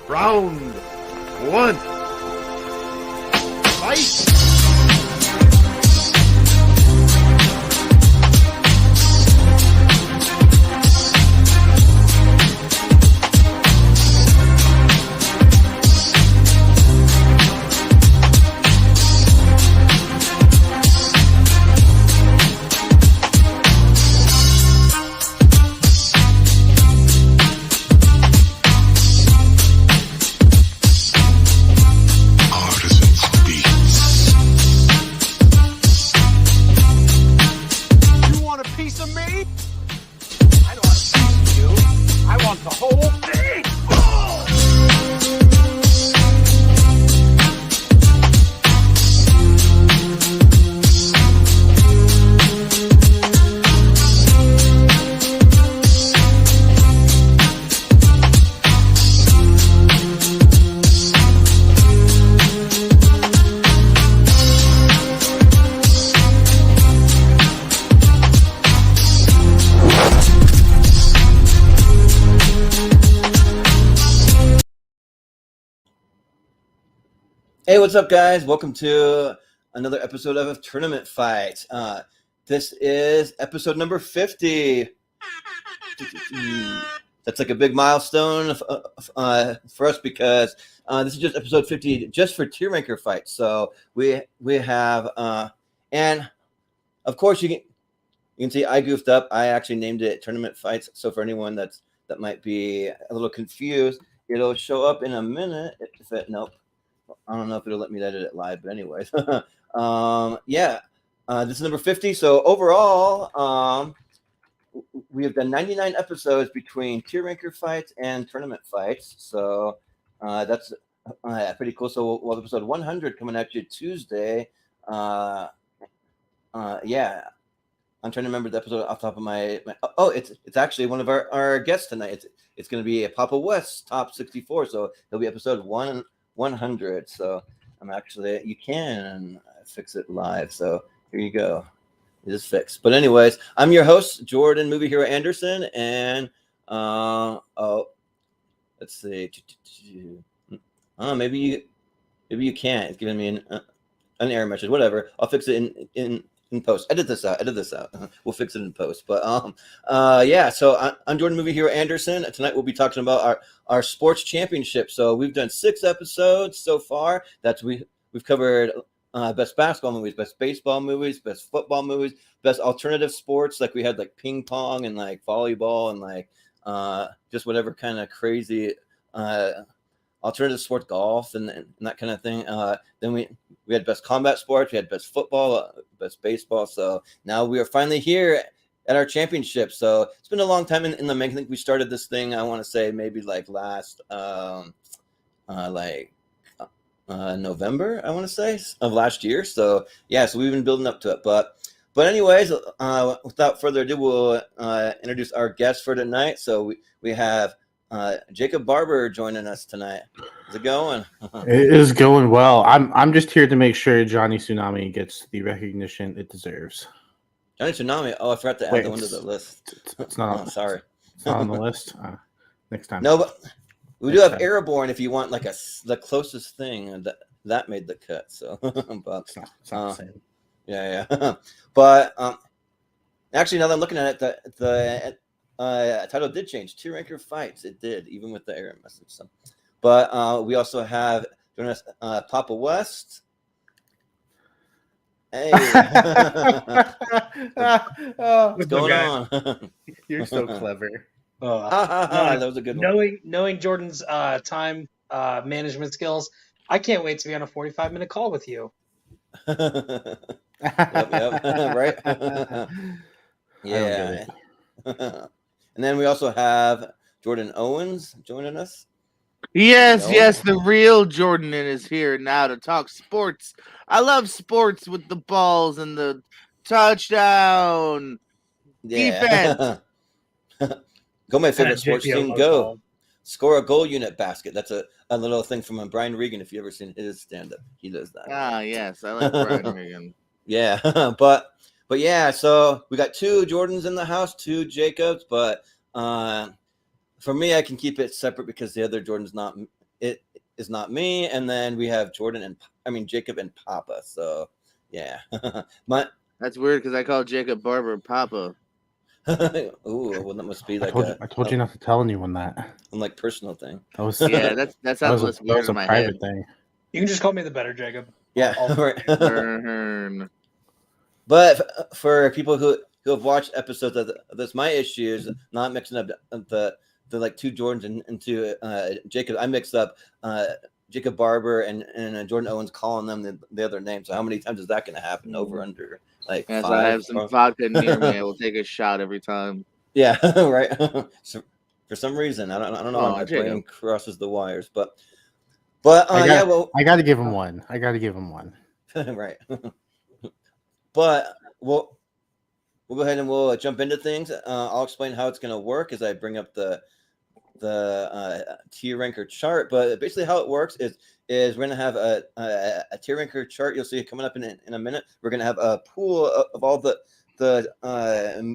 Round one. Fight! The whole thing! Hey, what's up, guys? Welcome to another episode of Tournament Fight. This is episode number 50. That's like a big milestone for us because this is just episode 50 just for tier ranker fights. So we have and of course you can see I goofed up. I actually named it Tournament Fights. So for anyone that might be a little confused, it'll show up in a minute. Nope. I don't know if it'll let me edit it live, but anyways, this is number 50. So overall, we have done 99 episodes between tier ranker fights and tournament fights. So that's pretty cool. So we'll have episode 100 coming at you Tuesday. I'm trying to remember the episode off the top of my it's actually one of our guests tonight. It's going to be a Papa West top 64. So it'll be episode 100. So you can fix it live. So here you go. It is fixed. But anyways, I'm your host, Jordan Movie Hero Anderson, and let's see. Maybe you can't. It's giving me an error message. Whatever. I'll fix it in post. Edit this out. We'll fix it in post. But So I'm Jordan Movie Hero Anderson. Tonight we'll be talking about our sports championship. So we've done 6 episodes so far. We've covered best basketball movies, best baseball movies, best football movies, best alternative sports. Like we had like ping pong and like volleyball and like just whatever kind of crazy alternative sport, golf and that kind of thing. Then we had best combat sports, we had best football, best baseball. So now we are finally here at our championship. So it's been a long time in the making. I think we started this thing, I want to say maybe like last November, I want to say, of last year. So yeah, so we've been building up to it. But anyways, without further ado, we'll introduce our guest for tonight. So we have Jacob Barber joining us tonight. How's it going? It is going well. I'm just here to make sure Johnny Tsunami gets the recognition it deserves. Johnny Tsunami. Oh, I forgot to add that one to the list. It's not. Sorry. It's not on the list. Next time. No, but we do have Airborne if you want like the closest thing that made the cut. So, but it's not the same. Yeah. But actually, now that I'm looking at it, the title did change. Tier ranker fights. It did, even with the error message. So, but we also have joining us Papa West. Hey, what's going on? You're so clever. That was a good one. Knowing Jordan's time management skills, I can't wait to be on a 45-minute call with you. Yep, right? Yeah. And then we also have Jordan Owens joining us. Yes, the real Jordan is here now to talk sports. I love sports with the balls and the touchdown defense. Go, my favorite sports team, go. Score a goal unit basket. That's a little thing from Brian Regan, if you ever seen his stand-up. He does that. Ah, yes, I like Brian Regan. Yeah, but yeah, so we got 2 Jordans in the house, 2 Jacobs, but for me, I can keep it separate because the other Jordan's not it is not me. And then we have Jacob and Papa. So yeah, That's weird because I call Jacob Barber Papa. ooh, well, that must be like I told you not to tell anyone that. like personal thing. That was Yeah, that that sounds was less that weird was a in my private head. thing. You can just call me the better Jacob. Yeah, right. Burn. But for people who have watched episodes of this, my issue is not mixing up the like two Jordans into Jacob. I mixed up Jacob Barber and Jordan Owens, calling them the other name. So how many times is that going to happen? Over under like As 5? I have some vodka near me, I will take a shot every time. Yeah, right. So for some reason, I don't know. Oh, My Jacob. brain crosses the wires, but I got to give him uh, one. I got to give him one. right. But we'll go ahead and we'll jump into things. I'll explain how it's going to work as I bring up the tier ranker chart. But basically, how it works is we're going to have a tier ranker chart. You'll see it coming up in a minute. We're going to have a pool of all the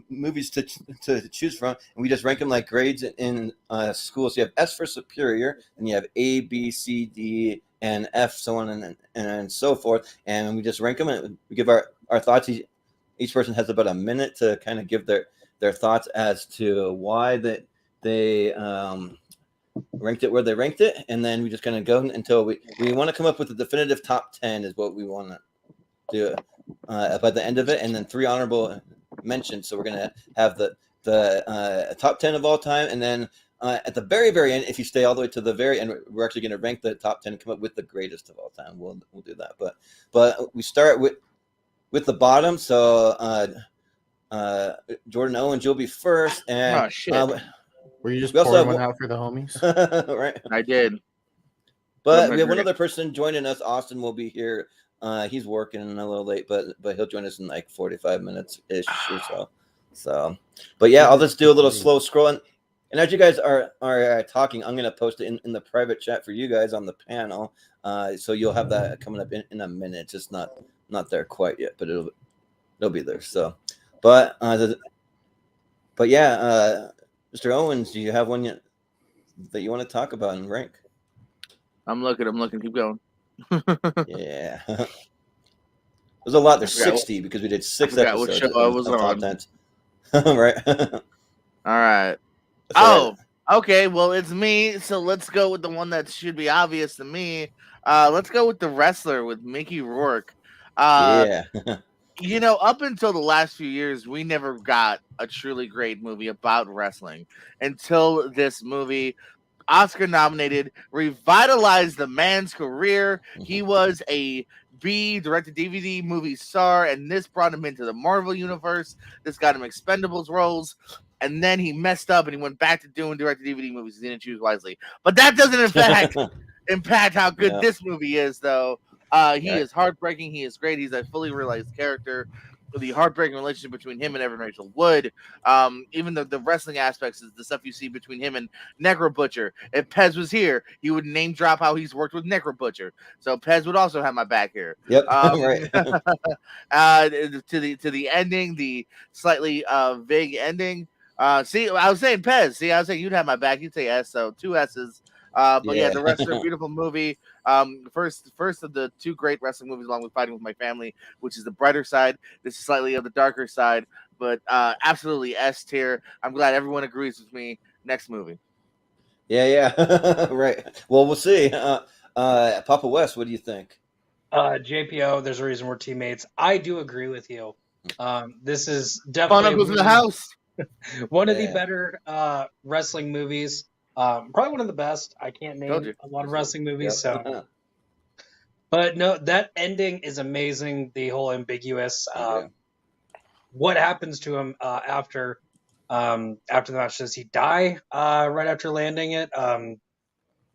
movies to choose from, and we just rank them like grades in school. So you have S for superior, and you have A, B, C, D, and F, so on and so forth. And we just rank them, and we give our thoughts. Each person has about a minute to kind of give their thoughts as to why they ranked it where they ranked it, and then we just kind of go until we want to come up with a definitive top 10 is what we want to do by the end of it, and then 3 honorable mentions. So we're gonna have the top 10 of all time, and then at the very end, if you stay all the way to the very end, we're actually going to rank the top 10 and come up with the greatest of all time. We'll do that, but we start with the bottom. So Jordan Owens, you'll be first, and Oh shit! Were you just we also pouring have one out for the homies? right. I did. But we have one other person joining us. Austin will be here. He's working a little late, but he'll join us in like 45 minutes ish or so. So, but yeah, I'll just do a little slow scroll. And as you guys are talking, I'm gonna post it in the private chat for you guys on the panel. So you'll have that coming up in a minute. It's just not there quite yet, but it'll be there. So, but yeah, Mr. Owens, do you have one yet that you want to talk about and rank? I'm looking. Keep going. Yeah. There's a lot. There's 60 because we did 6 episodes. What show I was on. Right. All right. So, Okay. Well, it's me. So let's go with the one that should be obvious to me. Let's go with The Wrestler with Mickey Rourke. yeah. Up until the last few years, we never got a truly great movie about wrestling until this movie. Oscar nominated, revitalized the man's career. He was a B directed DVD movie star, and this brought him into the Marvel universe. This got him Expendables roles, and then he messed up and he went back to doing directed DVD movies. He didn't choose wisely, but that doesn't impact how good this movie is, though. He is heartbreaking. He is great. He's a fully realized character. The heartbreaking relationship between him and Evan Rachel Wood, even the wrestling aspects is the stuff you see between him and Necro Butcher. If Pez was here, he would name drop how he's worked with Necro Butcher. So Pez would also have my back here. Yep. Right. To the ending, the slightly vague ending. See, I was saying Pez. See, I was saying you'd have my back. You'd say S. So 2 S's. But yeah, The Wrestler, beautiful movie. First of the 2 great wrestling movies, along with Fighting with My Family, which is the brighter side. This is slightly of the darker side, but absolutely S tier. I'm glad everyone agrees with me. Next movie. Yeah. Right. Well, we'll see. Papa West, what do you think? JPO, there's a reason we're teammates. I do agree with you. This is definitely Fun in the house. one of the better wrestling movies. Probably one of the best. I can't name a lot of wrestling movies, so. But no, that ending is amazing. The whole ambiguous. What happens to him after the match? Does he die right after landing it?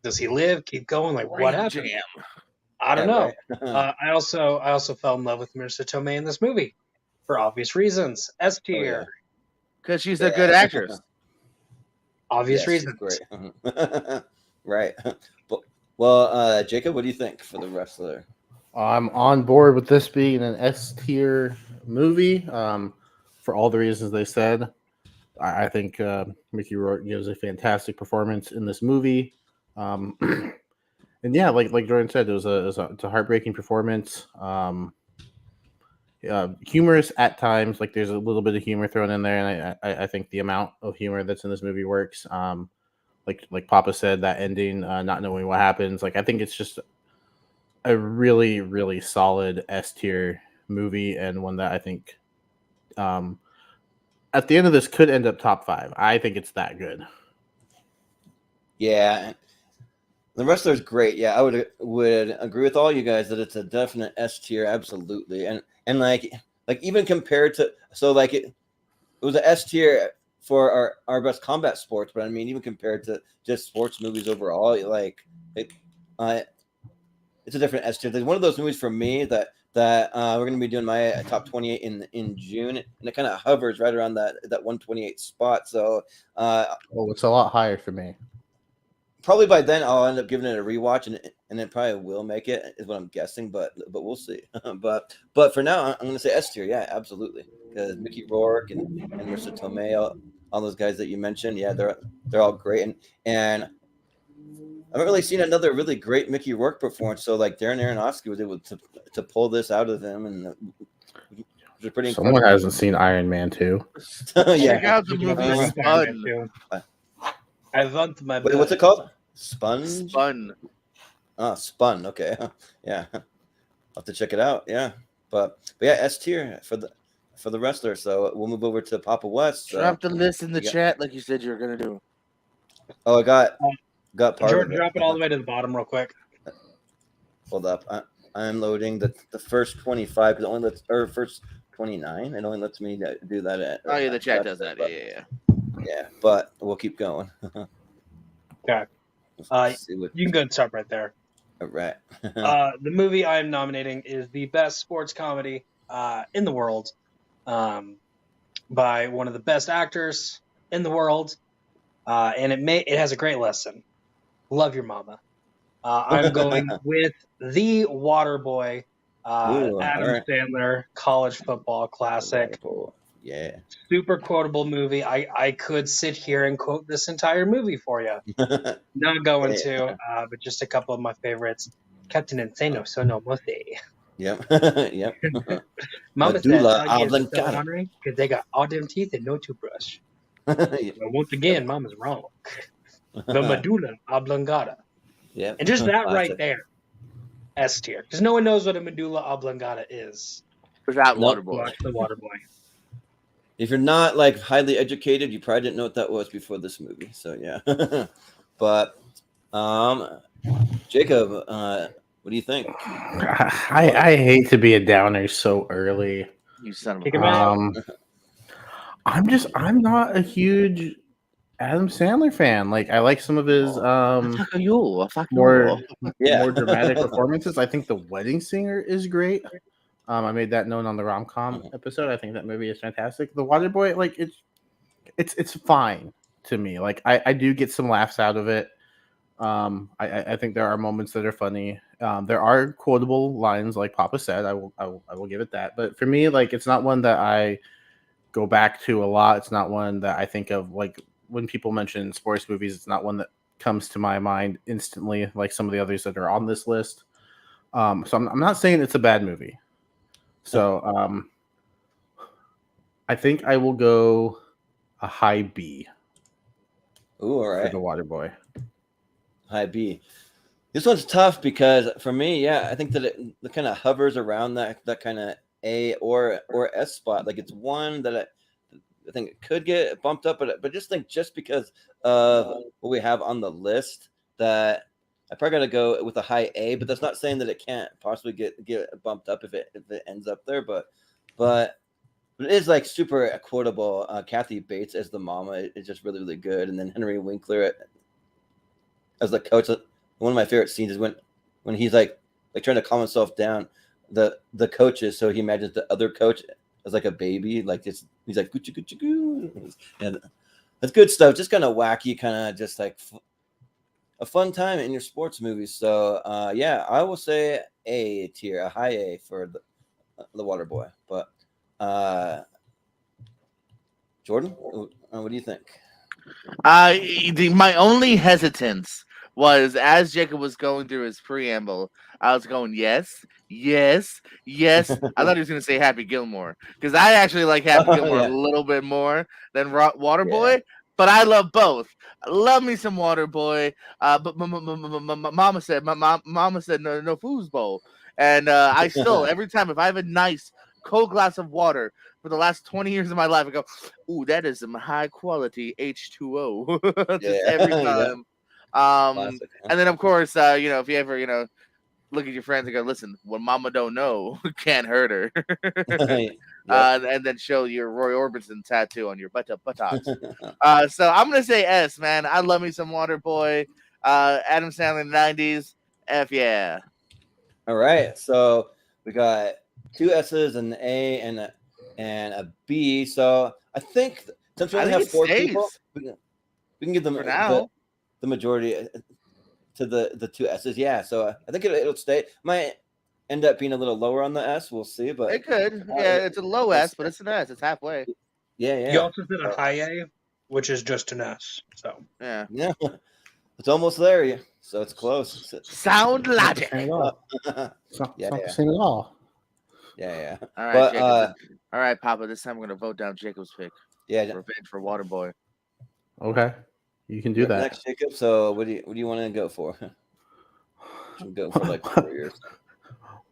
Does he live? Keep going? Like what happened? I don't know. Right. I also fell in love with Marissa Tomei in this movie for obvious reasons. S tier. Because she's a good actress. Obvious reasons. Great. Right. Well, Jacob, what do you think for The Wrestler? I'm on board with this being an S tier movie for all the reasons they said. I think Mickey Rourke gives a fantastic performance in this movie. And yeah, like Jordan said, it's a heartbreaking performance. Humorous at times, like there's a little bit of humor thrown in there, and I think the amount of humor that's in this movie works. Like Papa said, that ending, not knowing what happens, like I think it's just a really really solid S tier movie, and one that I think at the end of this could end up top 5. I think it's that good. Yeah, the wrestler's great. Yeah, I would agree with all you guys that it's a definite S tier, absolutely. And like even compared to it was a S tier for our best combat sports, but I mean even compared to just sports movies overall, it's a different S tier. There's one of those movies for me that we're going to be doing my top 28 in June, and it kind of hovers right around that 128 spot. So it's a lot higher for me. Probably by then I'll end up giving it a rewatch, and it probably will make it, is what I'm guessing, but we'll see. but for now, I'm going to say S tier. Yeah, absolutely, because Mickey Rourke and Marissa Tomei, all those guys that you mentioned, yeah, they're all great, and I haven't really seen another really great Mickey Rourke performance. So like Darren Aronofsky was able to pull this out of him, and it was pretty incredible. Someone hasn't seen Iron Man 2. Yeah, check out the movie Spun. I want my. Wait, what's it called? Spun. Spun. Okay, yeah, I'll have to check it out. Yeah, but yeah, S tier for the wrestler. So we'll move over to Papa West. Drop the list in the chat like you said you were gonna do. Oh, I got part Jordan, of it. drop it all the way to the bottom real quick. Hold up, I'm loading the first 25 because it only lets, or first 29. It only lets me do that. Oh yeah, the chat does that. Yeah. Yeah, but we'll keep going. Okay. You can go and stop right there. All right. The movie I am nominating is the best sports comedy in the world, by one of the best actors in the world, and it has a great lesson. Love your mama. I'm going with The Waterboy, Adam Sandler college football classic. Yeah. Super quotable movie. I could sit here and quote this entire movie for you. Not going to, but just a couple of my favorites. Captain Insano, Sono Mose. Yep. Yep. Mama Medulla said, oblongata. because they got all them teeth and no toothbrush. But once again, Mama's wrong. The medulla oblongata. Yeah. And just that right there, S tier. Because no one knows what a medulla oblongata is. Without Waterboy. Watch The Waterboy. If you're not like highly educated, you probably didn't know what that was before this movie. So yeah. But Jacob, what do you think? I hate to be a downer so early. You son of a I'm not a huge Adam Sandler fan. Like I like some of his more dramatic performances. I think The Wedding Singer is great. I made that known on the rom-com episode. I think that movie is fantastic. The Waterboy, like it's fine to me. Like I do get some laughs out of it. I think there are moments that are funny. There are quotable lines, like Papa said. I will give it that. But for me, like it's not one that I go back to a lot. It's not one that I think of like when people mention sports movies. It's not one that comes to my mind instantly, like some of the others that are on this list. So I'm not saying it's a bad movie. So I think I will go a high B. Ooh, all right. For The Waterboy. High B. This one's tough because for me, yeah, I think that it kind of hovers around that kind of A or S spot. Like it's one that I think it could get bumped up, but just because of what we have on the list, that I probably got to go with a high A. But that's not saying that it can't possibly get bumped up if it ends up there. But it is like super quotable. Kathy Bates as the mama is just really really good, and then Henry Winkler as the coach. One of my favorite scenes is when he's like trying to calm himself down. The coaches, so he imagines the other coach as like a baby, like he's like Gucci Gucci Goo, and that's good stuff. Just kind of wacky, kind of just like a fun time in your sports movies. So yeah, I will say A tier, a high A for the Waterboy. But Jordan, what do you think? My only hesitance was as Jacob was going through his preamble, I was going, yes, yes, yes. I thought he was going to say Happy Gilmore because I actually like Happy Gilmore a little bit more than Waterboy, but I love both. I love me some Waterboy, but mama said, mama said no foosball. And I still, every time, if I have a nice cold glass of water for the last 20 years of my life, I go, ooh, that is some high quality H2O. Just every time. Classic, and then of course, if you ever, look at your friends and go, listen, what mama don't know can't hurt her. And then show your Roy Orbison tattoo on your buttocks. So I'm gonna say S, man. I love me some Waterboy. Adam Sandler in the 90s. F yeah. All right, so we got 2 S's, an A, and a B. So I think since we only have 4 people, we can give them the majority to the 2 S's. Yeah, so I think it'll stay. Might end up being a little lower on the S. We'll see, but it could. It's a low S, but it's an S. It's halfway. Yeah. You also did a high A, which is just an S. So yeah, it's almost there. So it's close. Sound logic. Something at all. Yeah. All right, Jacob. All right, Papa. This time we're gonna vote down Jacob's pick. Yeah, revenge for Waterboy. Okay, you can do that next, Jacob. So what do you want to go for? Go for like 4 years.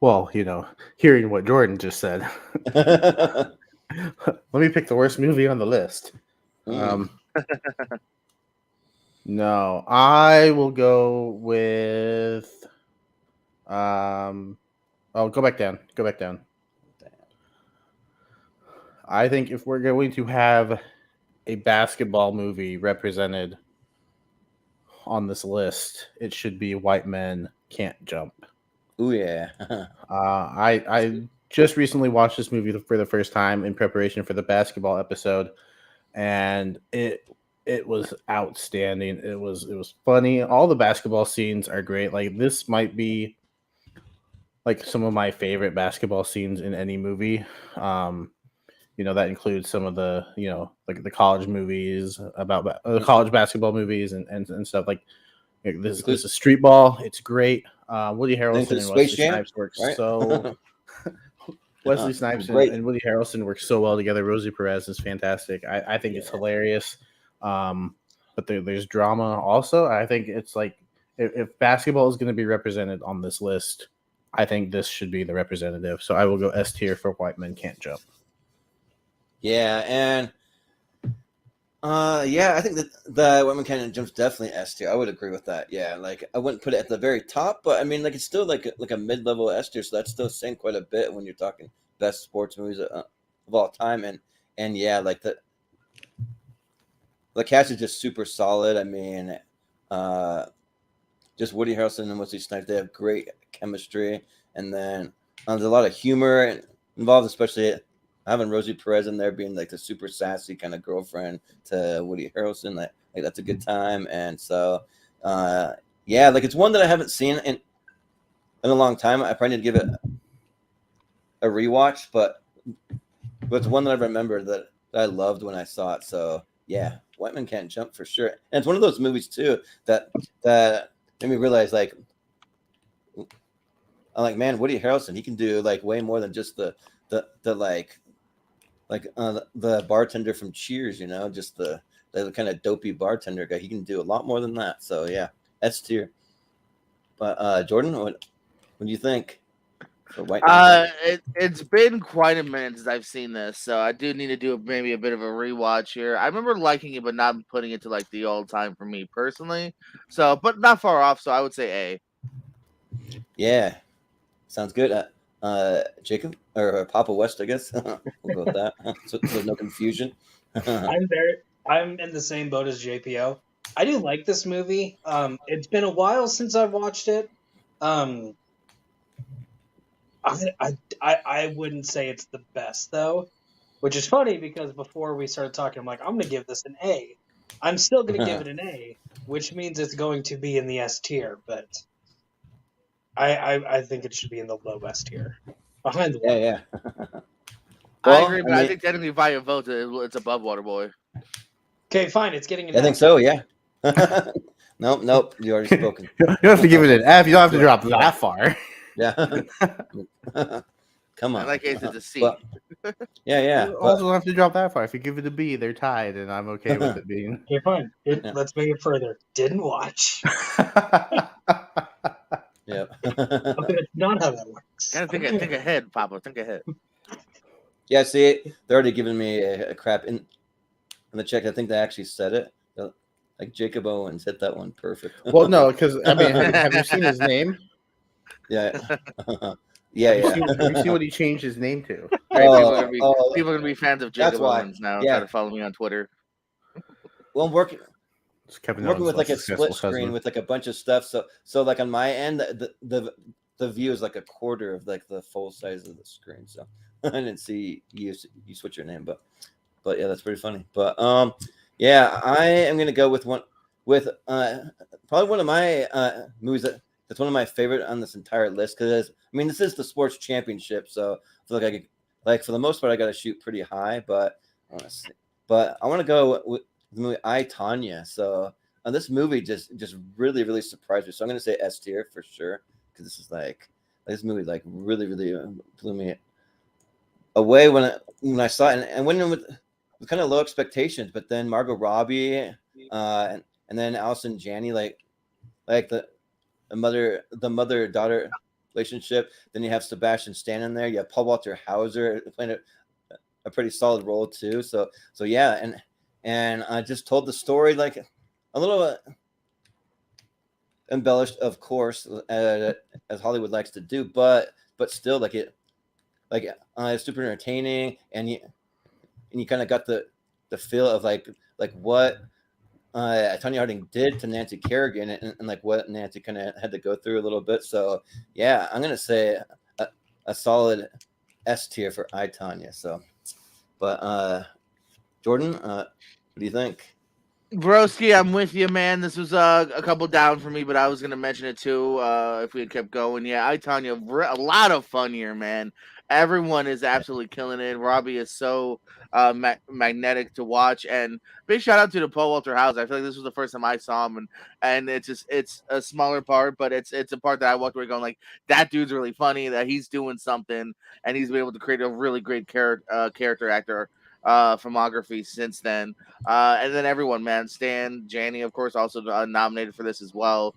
Well, hearing what Jordan just said, let me pick the worst movie on the list. No, I will go with. Oh, go back down. I think if we're going to have a basketball movie represented on this list, it should be White Men Can't Jump. Oh yeah. I just recently watched this movie for the first time in preparation for the basketball episode, and it was outstanding. It was funny. All the basketball scenes are great. Like, this might be like some of my favorite basketball scenes in any movie. That includes some of the, like the college movies about college basketball movies and stuff like this is Street Ball. It's great. Woody Harrelson and Wesley Snipes work so. Wesley Snipes and Woody Harrelson work so well together. Rosie Perez is fantastic. I think it's hilarious. But there's drama also. I think it's like if basketball is going to be represented on this list, I think this should be the representative. So I will go S tier for White Men Can't Jump. Yeah, and I think that the White Men Can't Jump's definitely S tier. I would agree with that. Yeah, like I wouldn't put it at the very top, but I mean, like it's still like a mid-level S tier, so that's still saying quite a bit when you're talking best sports movies of all time. And yeah, like the cast is just super solid. I mean, just Woody Harrelson and Wesley Snipes, they have great chemistry, and then there's a lot of humor involved, especially having Rosie Perez in there being like the super sassy kind of girlfriend to Woody Harrelson. Like that's a good time. And so like it's one that I haven't seen in a long time. I probably need to give it a rewatch, but it's one that I remember that I loved when I saw it. So yeah, White Men Can't Jump for sure. And it's one of those movies too that made me realize like I'm like, man, Woody Harrelson, he can do like way more than just the bartender from Cheers, just the kind of dopey bartender guy. He can do a lot more than that. So yeah, S tier. But Jordan, what do you think? For White it's been quite a minute since I've seen this, so I do need to do maybe a bit of a rewatch here. I remember liking it, but not putting it to like the all time for me personally. So, but not far off. So I would say A. Yeah, sounds good. Jacob or Papa West, I guess. We'll go with that. So there's no confusion. I'm in the same boat as JPO. I do like this movie. It's been a while since I've watched it. I wouldn't say it's the best though, which is funny because before we started talking, I'm like, I'm going to give this an A. I'm still going to give it an A, which means it's going to be in the S tier, but I think it should be in the low S tier, behind the one. Yeah. I agree, but I think technically via vote, it's above Waterboy. Okay, fine. It's getting an I think so. Yeah. Nope. You already spoken. You don't have to give it an F. You don't have to drop that far. Yeah. Come on. In that case, it's a C. But, yeah. You also don't have to drop that far. If you give it a B, they're tied, and I'm okay with it being. Okay, fine. Let's make it further. Didn't watch. Yep. Okay, that's not how that works. Gotta think ahead, Papa. Think ahead. Yeah, see, they're already giving me a crap in the check. I think they actually said it. Like Jacob Owens hit that one perfect. Well, no, because I mean, have you seen his name? Yeah. Have you seen what he changed his name to? Right, people are gonna be fans of Jacob Owens now. Yeah. Try to follow me on Twitter. Well, I'm working with like a split screen husband. with like a bunch of stuff. So like on my end, the view is like a quarter of like the full size of the screen. So I didn't see you switch your name, but yeah, that's pretty funny. But yeah, I am gonna go with probably one of my movies that's one of my favorite on this entire list, because I mean this is the sports championship, so I feel like for the most part I got to shoot pretty high, but I want to go with the movie I, Tonya. So this movie just really really surprised me. So I'm gonna say S tier for sure, because this is this movie like really really blew me away when I saw it, and went in with kind of low expectations, but then Margot Robbie and then Allison Janney, like the mother daughter relationship. Then you have Sebastian Stan in there. You have Paul Walter Hauser playing a pretty solid role too. So yeah, and I just told the story like a little embellished, of course, as Hollywood likes to do, but still it's super entertaining, and you kind of got the feel of like what Tonya Harding did to Nancy Kerrigan, and like what Nancy kind of had to go through a little bit. So yeah, I'm gonna say a solid S tier for I, Tonya. So, but Jordan, what do you think? Broski, I'm with you, man. This was a couple down for me, but I was going to mention it too if we had kept going. Yeah, I, Tonya, a lot of fun here, man. Everyone is absolutely killing it. Robbie is so magnetic to watch. And big shout out to Paul Walter Hauser. I feel like this was the first time I saw him, and it's a smaller part, but it's a part that I walked away going like, that dude's really funny, that he's doing something, and he's been able to create a really great character actor filmography since then. And then everyone, man, Stan, Janney, of course, also nominated for this as well.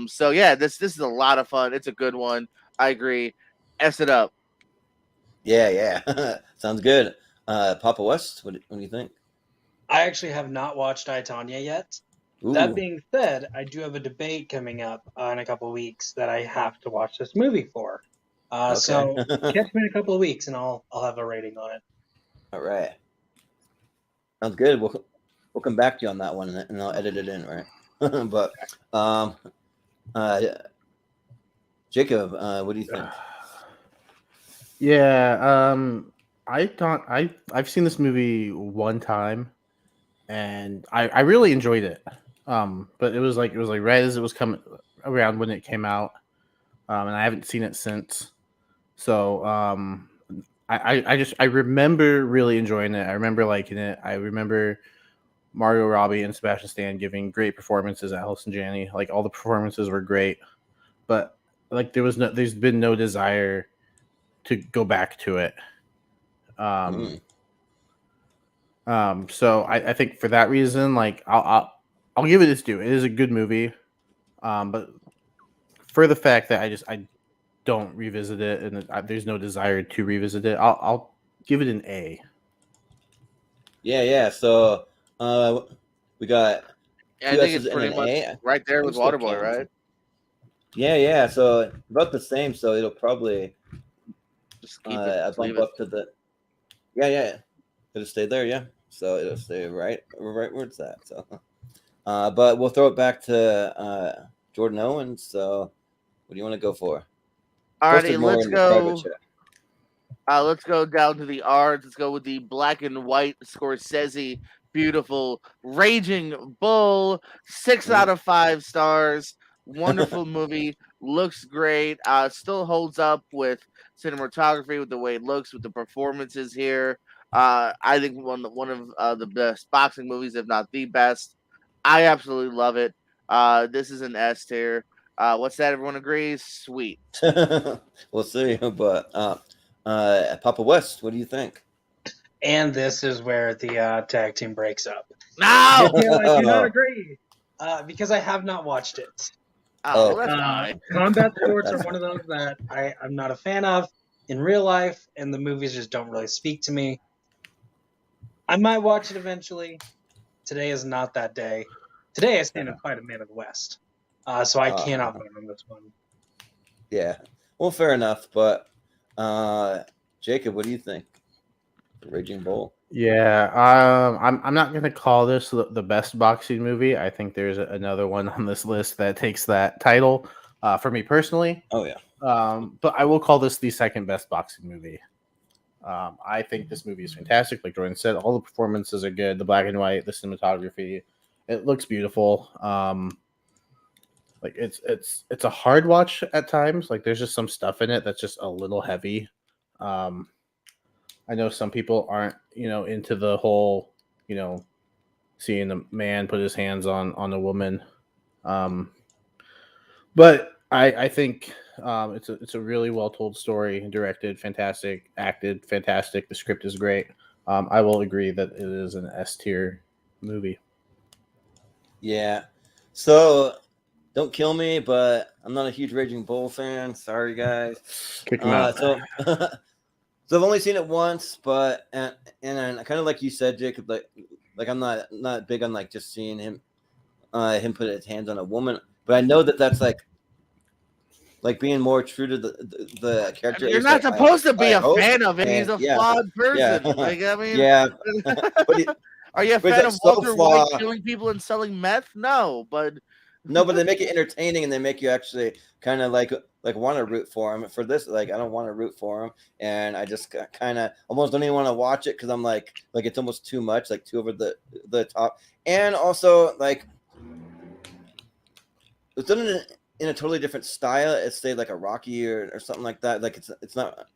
So yeah, this is a lot of fun. It's a good one. I agree. S it up. Yeah. Sounds good. Papa West, what do you think? I actually have not watched I, Tonya yet. Ooh. That being said, I do have a debate coming up in a couple of weeks that I have to watch this movie for. Okay. So catch me in a couple of weeks, and I'll have a rating on it. All right. Sounds good. We'll come back to you on that one, and I'll edit it in, right? But Jacob, what do you think? Yeah, I've seen this movie one time, and I really enjoyed it. But it was like right as it was coming around when it came out, and I haven't seen it since. So I remember really enjoying it. I remember liking it. I remember Margot Robbie and Sebastian Stan giving great performances. Allison Janney, like all the performances were great, but like there's been no desire to go back to it. So I think for that reason, like I'll give it its due. It is a good movie, but for the fact that I don't revisit it, and there's no desire to revisit it, I'll give it an A. Yeah. So we got. I think it's pretty much right there with Waterboy, right? Yeah. So about the same. So it'll probably just keep it. Bump up to the. Yeah. It'll stay there. Yeah. So it'll stay right where it's at. So, but we'll throw it back to Jordan Owens. So, what do you want to go for? Alrighty, let's go. Let's go down to the R's. Let's go with the black and white Scorsese, beautiful, Raging Bull. 6 out of 5 stars. Wonderful movie. Looks great. Still holds up with cinematography, with the way it looks, with the performances here. I think one of the best boxing movies, if not the best. I absolutely love it. This is an S tier. What's that? Everyone agrees? Sweet. We'll see. But Papa West, what do you think? And this is where the tag team breaks up. No! I do not agree. Because I have not watched it. Oh, that's fine. Combat sports are one of those that I'm not a fan of in real life, and the movies just don't really speak to me. I might watch it eventually. Today is not that day. Today I stand and fight a man of the West. So I cannot vote on this one. Yeah. Well, fair enough. But Jacob, what do you think? Raging Bull. Yeah, I'm not gonna call this the best boxing movie. I think there's another one on this list that takes that title. For me personally. Oh yeah. But I will call this the second best boxing movie. I think this movie is fantastic. Like Jordan said, all the performances are good. The black and white, the cinematography, it looks beautiful. Like it's a hard watch at times. Like there's just some stuff in it that's just a little heavy. I know some people aren't, into the whole, seeing a man put his hands on a woman. But I think it's a really well told story, directed, fantastic, acted, fantastic. The script is great. I will agree that it is an S tier movie. Yeah. So don't kill me, but I'm not a huge Raging Bull fan. Sorry, guys. Kick him out. So I've only seen it once, but and kind of like you said, Jacob, like I'm not big on like just seeing him put his hands on a woman, but I know that's like being more true to the character. You're not supposed to be a fan of it. He's a flawed person. Yeah. Like I mean, yeah. Are you a fan of Walter White killing people and selling meth? No, but they make it entertaining and they make you actually kind of like want to root for him. For this, like I don't want to root for him, and I just kind of almost don't even want to watch it because I'm like it's almost too much, like too over the top, and also like it's done in a totally different style. It's say like a Rocky or something like that. Like it's not.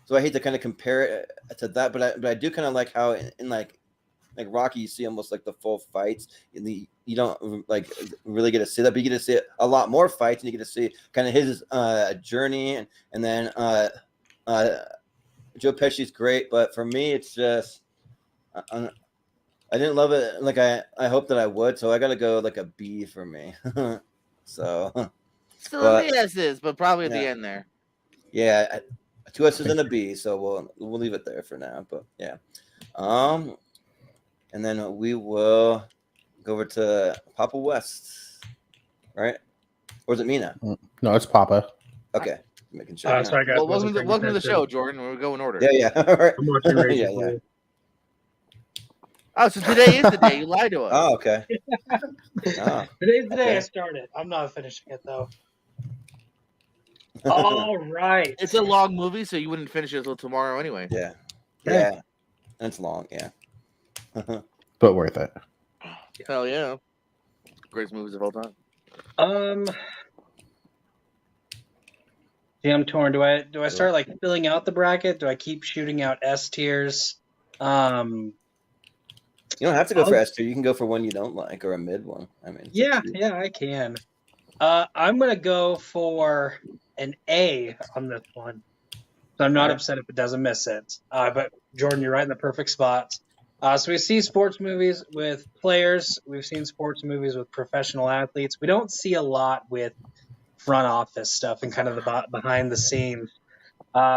So I hate to kind of compare it to that, but I do kind of like how in like Rocky, you see almost like the full fights. You don't like really get to see that, but you get to see a lot more fights, and you get to see kind of his journey, and then Joe Pesci's great, but for me, it's just I didn't love it like I hope that I would, so I got to go like a B for me. So still in the S's, but probably at the end there. Yeah, 2 S's and a B, so we'll leave it there for now. But yeah, and then we will go over to Papa West, right? Or is it me now? No, it's Papa. Okay, making sure. Sorry, guys. Well, welcome to the show, Jordan. We'll go in order. Yeah. All right. Yeah. Oh, so today is the day. You lied to us. Oh, okay. Today's the day I started. I'm not finishing it, though. All right. It's a long movie, so you wouldn't finish it until tomorrow anyway. Yeah. Yeah. And it's long, yeah. But worth it. Hell yeah. Greatest movies of all time. See, I'm torn. Do I start like filling out the bracket? Do I keep shooting out S tiers? You don't have to go for S tier. You can go for one you don't like or a mid one. I mean, yeah, I can. I'm gonna go for an A on this one. So I'm not upset if it doesn't miss it. But Jordan, you're right in the perfect spot. So we see sports movies with players. We've seen sports movies with professional athletes. We don't see a lot with front office stuff and kind of the behind the scenes.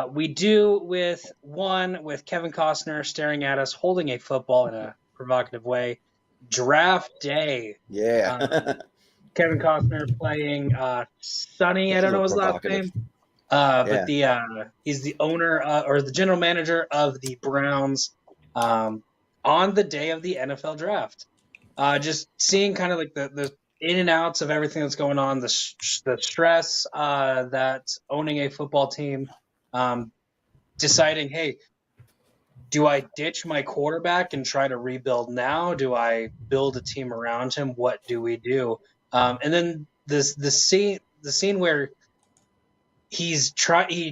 We do with Kevin Costner staring at us, holding a football in a provocative way. Draft Day. Yeah. Kevin Costner playing Sonny. I don't know his last name. But he's the owner or the general manager of the Browns on the day of the NFL draft. Just seeing kind of like the in and outs of everything that's going on, the stress that owning a football team, deciding, hey, do I ditch my quarterback and try to rebuild now? Do I build a team around him? What do we do? And then the scene where he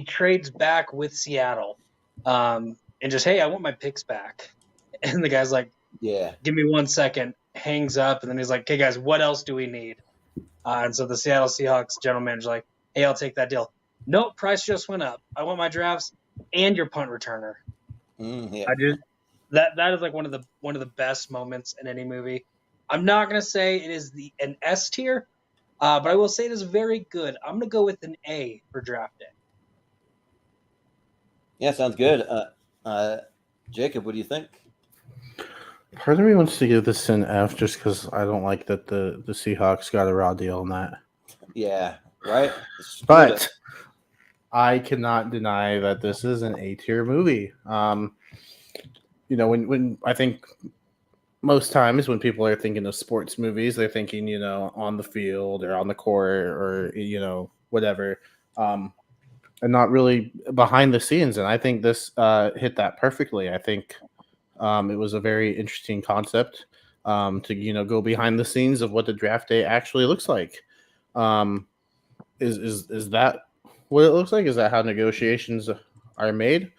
trades back with Seattle, and just, hey, I want my picks back. And the guy's like, yeah, give me 1 second. hangs up, and then he's like, "Okay, guys, what else do we need?" And so the Seattle Seahawks general manager's like, "Hey, I'll take that deal." Nope, price just went up. I want my drafts and your punt returner. Yeah. That is like one of the best moments in any movie. I'm not gonna say it is an S tier, but I will say it is very good. I'm gonna go with an A for draft day. Yeah, sounds good. Jacob, what do you think? Part of me wants to give this an F just because I don't like that the Seahawks got a raw deal on that. Yeah, right. But I cannot deny that this is an A-tier movie. When I think most times when people are thinking of sports movies, they're thinking, on the field or on the court or, whatever, and not really behind the scenes. And I think this hit that perfectly. I think it was a very interesting concept to, go behind the scenes of what the draft day actually looks like. Is that what it looks like? Is that how negotiations are made?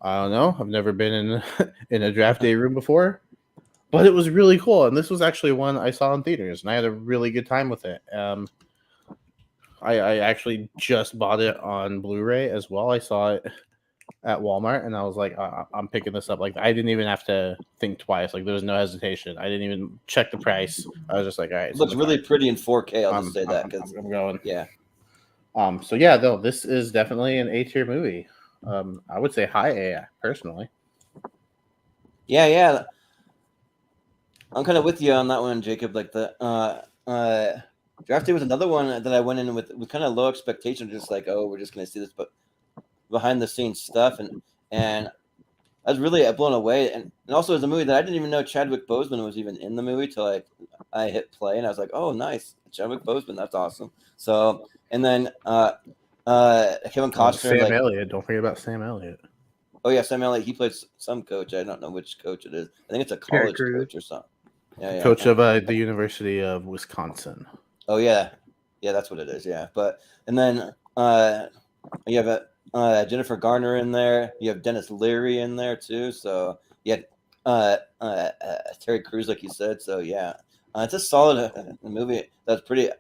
I don't know. I've never been in in a draft day room before, but it was really cool. And this was actually one I saw in theaters, and I had a really good time with it. I actually just bought it on Blu-ray as well. I saw it at Walmart, and I was like, I'm picking this up. Like, I didn't even have to think twice. Like, there was no hesitation. I didn't even check the price. I was just like, all right. It looks really pretty in 4K. I'll just say that because I'm going. Yeah. So yeah, though this is definitely an A-tier movie. I would say high A personally. Yeah. I'm kind of with you on that one, Jacob. Like the draft day was another one that I went in with kind of low expectations, just like, oh, we're just gonna see this, but behind the scenes stuff, and I was really blown away. And also, it was a movie that I didn't even know Chadwick Boseman was even in the movie till I hit play, and I was like, oh, nice, Chadwick Boseman, that's awesome. So, and then Kevin Costner, Sam Elliott. Don't forget about Sam Elliott. Oh yeah, Sam Elliott. He plays some coach. I don't know which coach it is. I think it's a college coach or something. Yeah. Coach of the University of Wisconsin. Oh yeah, that's what it is. Yeah, and then you have Jennifer Garner in there. You have Dennis Leary in there too. So you had Terry Crews, like you said. So yeah, it's a solid movie. That's pretty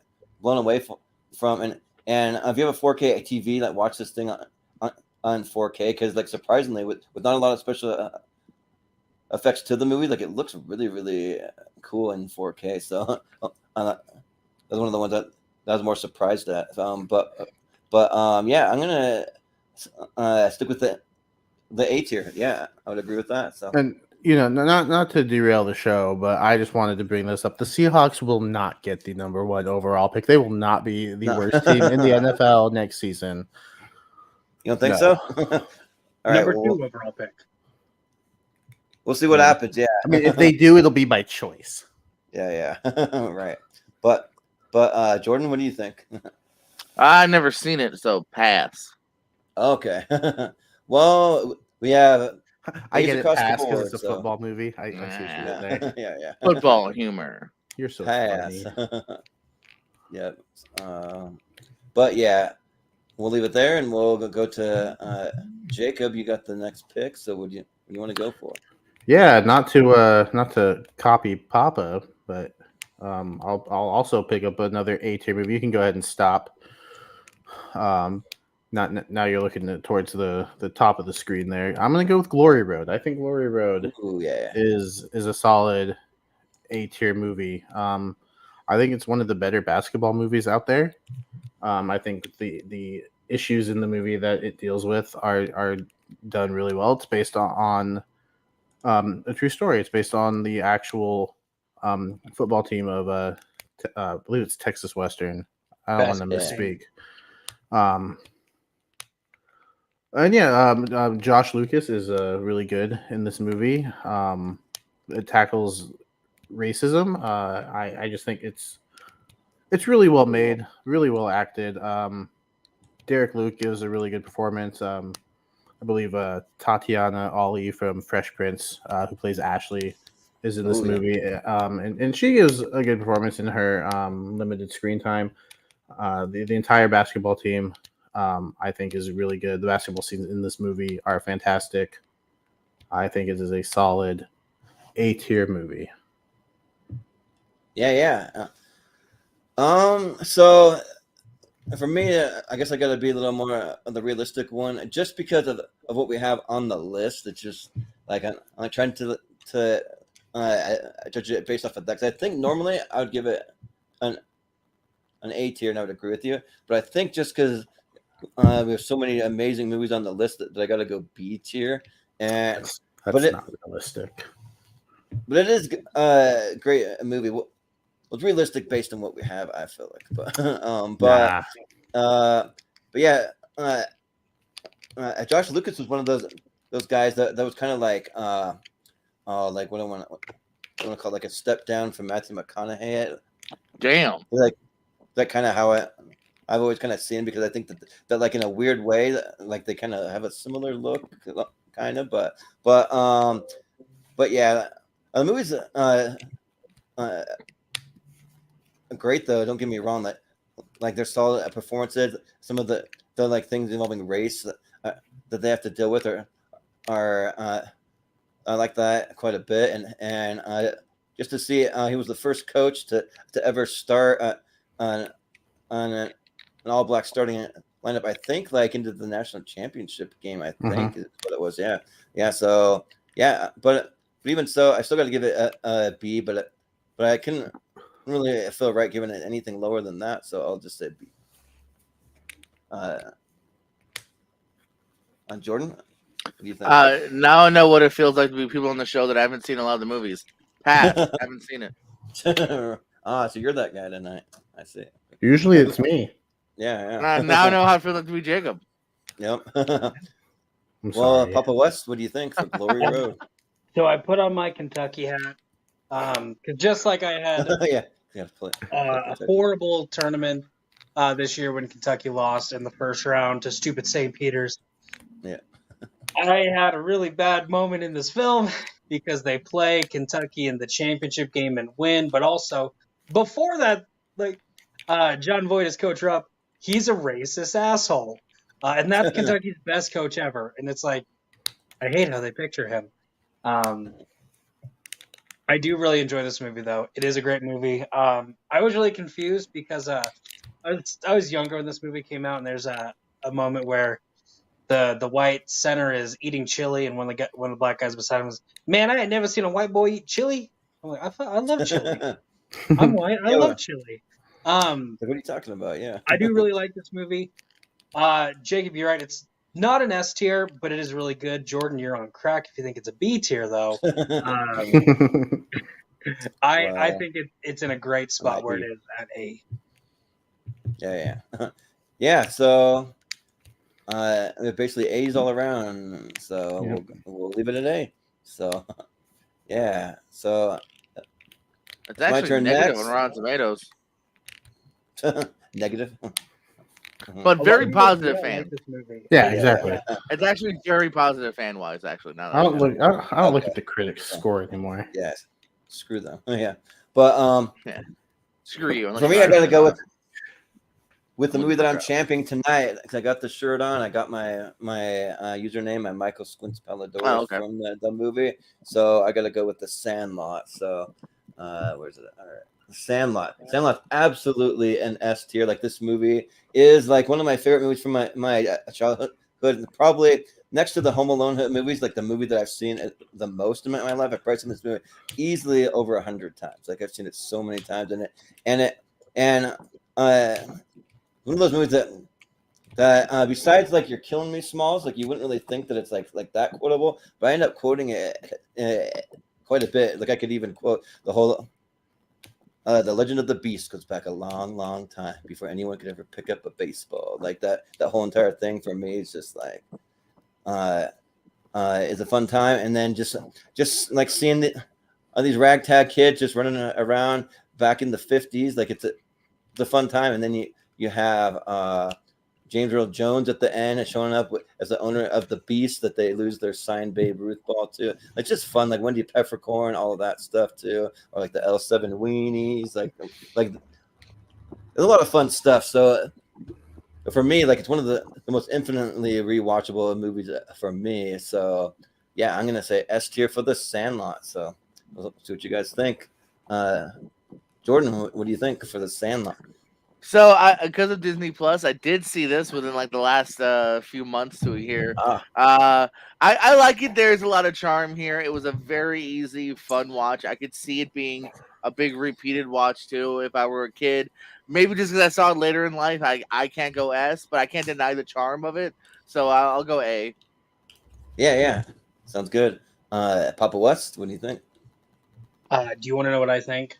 blown away from. And if you have a 4K TV, like watch this thing on 4K, because like surprisingly with not a lot of special effects to the movie, like it looks really really cool in 4K. So that's one of the ones that I was more surprised at. But yeah, I'm gonna stick with the A tier. Yeah, I would agree with that. So, and not to derail the show, but I just wanted to bring this up. The Seahawks will not get the number 1 overall pick. They will not be the worst team in the NFL next season. You don't think so? All right, number 2 overall pick. We'll see what happens. Yeah, I mean, if they do, it'll be by choice. Yeah, right. But Jordan, what do you think? I've never seen it, so pass. Okay. Well, we have. I get it pass because it's a football movie. I see what you did there. Yeah. Football humor. You're so pass. funny. Yep. But yeah, we'll leave it there, and we'll go to Jacob. You got the next pick, so what do you want to go for? Yeah, not to copy Papa, but I'll also pick up another A-tier movie. You can go ahead and stop. Now you're looking towards the top of the screen there. I'm gonna go with Glory Road. I think Glory Road is a solid A-tier movie. I think it's one of the better basketball movies out there. I think the issues in the movie that it deals with are done really well. It's based on a true story. It's based on the actual football team of I believe it's Texas Western. I don't want to misspeak. And yeah, Josh Lucas is really good in this movie. It tackles racism. I just think it's really well made, really well acted. Derek Luke gives a really good performance. I believe Tatiana Ali from Fresh Prince, who plays Ashley, is in this movie. And she gives a good performance in her limited screen time. The entire basketball team, I think, is really good. The basketball scenes in this movie are fantastic. I think it is a solid A-tier movie. Yeah. So for me, I guess I got to be a little more of the realistic one, just because of what we have on the list. It's just like I'm trying to judge it based off of that. 'Cause I think normally I would give it an A tier, and I would agree with you. But I think just because we have so many amazing movies on the list that I got to go B tier. And that's not realistic. But it is great movie. Well, it's realistic based on what we have, I feel like. But yeah, Josh Lucas was one of those guys that was kind of like like what I want to call like a step down from Matthew McConaughey. Damn. Like that kind of how I've always kind of seen, because I think that like in a weird way, like they kind of have a similar look, kind of. But yeah, the movie's great though. Don't get me wrong. Like they're solid performances. Some of the like things involving race that they have to deal with are I like that quite a bit. And just to see he was the first coach to ever start on an all-black starting lineup, I think, like into the national championship game, I think is what it was. Yeah. So yeah, but even so, I still got to give it a B. But I couldn't really feel right giving it anything lower than that, so I'll just say B. Jordan, what do you think? Now I know what it feels like to be people on the show that I haven't seen a lot of the movies. Pass. Haven't seen it. So you're that guy tonight. I see. Usually it's me. Yeah. Now I know how it feels like to be Jacob. Yep. Well, Papa West, what do you think for Glory Road? So I put on my Kentucky hat, because just like I had a horrible tournament this year when Kentucky lost in the first round to stupid St. Peter's. Yeah. I had a really bad moment in this film because they play Kentucky in the championship game and win, but also before that, like John Voight as Coach Rupp, he's a racist asshole, and that's Kentucky's best coach ever. And it's like, I hate how they picture him. I do really enjoy this movie, though. It is a great movie. I was really confused because I was younger when this movie came out, and there's a moment where the white center is eating chili, and one of the black guys beside him was, "Man, I had never seen a white boy eat chili." I'm like, I love chili. I'm white. I love chili. What are you talking about? Yeah. I do really like this movie. Jacob, you're right. It's not an S tier, but it is really good. Jordan, you're on crack if you think it's a B tier, though. I think it's in a great spot where it is at A. Yeah. So basically A's all around. So we'll leave it at A. So yeah. So it's actually my turn negative on Rotten Tomatoes. Negative. But very positive fan. Yeah, exactly. It's actually very positive fan wise. Actually, now I don't look at the critics' score anymore. Yes, screw them. Yeah, but screw you. For me, I gotta go with the movie that I'm championing tonight, because I got the shirt on. I got my username, my Michael Squints Pallador from the movie. So I gotta go with The Sandlot. So where's it? All right. Sandlot. Sandlot's absolutely an S tier. Like, this movie is like one of my favorite movies from my childhood. Probably next to the Home Alone movies, like the movie that I've seen the most in my life. I've probably seen this movie easily over 100 times. Like, I've seen it so many times, and one of those movies that besides like You're Killing Me, Smalls, like you wouldn't really think that it's like that quotable, but I end up quoting it quite a bit. Like, I could even quote the whole. The Legend of the Beast goes back a long, long time before anyone could ever pick up a baseball. Like that whole entire thing for me is just like, is a fun time. And then just like seeing these ragtag kids just running around back in the 50s, like it's a fun time. And then you have James Earl Jones at the end and showing up as the owner of the Beast that they lose their signed Babe Ruth ball to. Like, just fun, like Wendy Peppercorn, all of that stuff too, or like the L7 weenies, like there's a lot of fun stuff. So for me, like, it's one of the most infinitely rewatchable movies for me. So yeah, I'm gonna say S tier for The Sandlot. So we'll see what you guys think. Jordan, what do you think for the Sandlot? So, because of Disney Plus, I did see this within like the last few months to a year. I like it. There's a lot of charm here. It was a very easy, fun watch. I could see it being a big repeated watch too if I were a kid. Maybe just because I saw it later in life, I can't go S, but I can't deny the charm of it. So I'll go A. Yeah. Sounds good. Papa West, what do you think? Do you want to know what I think?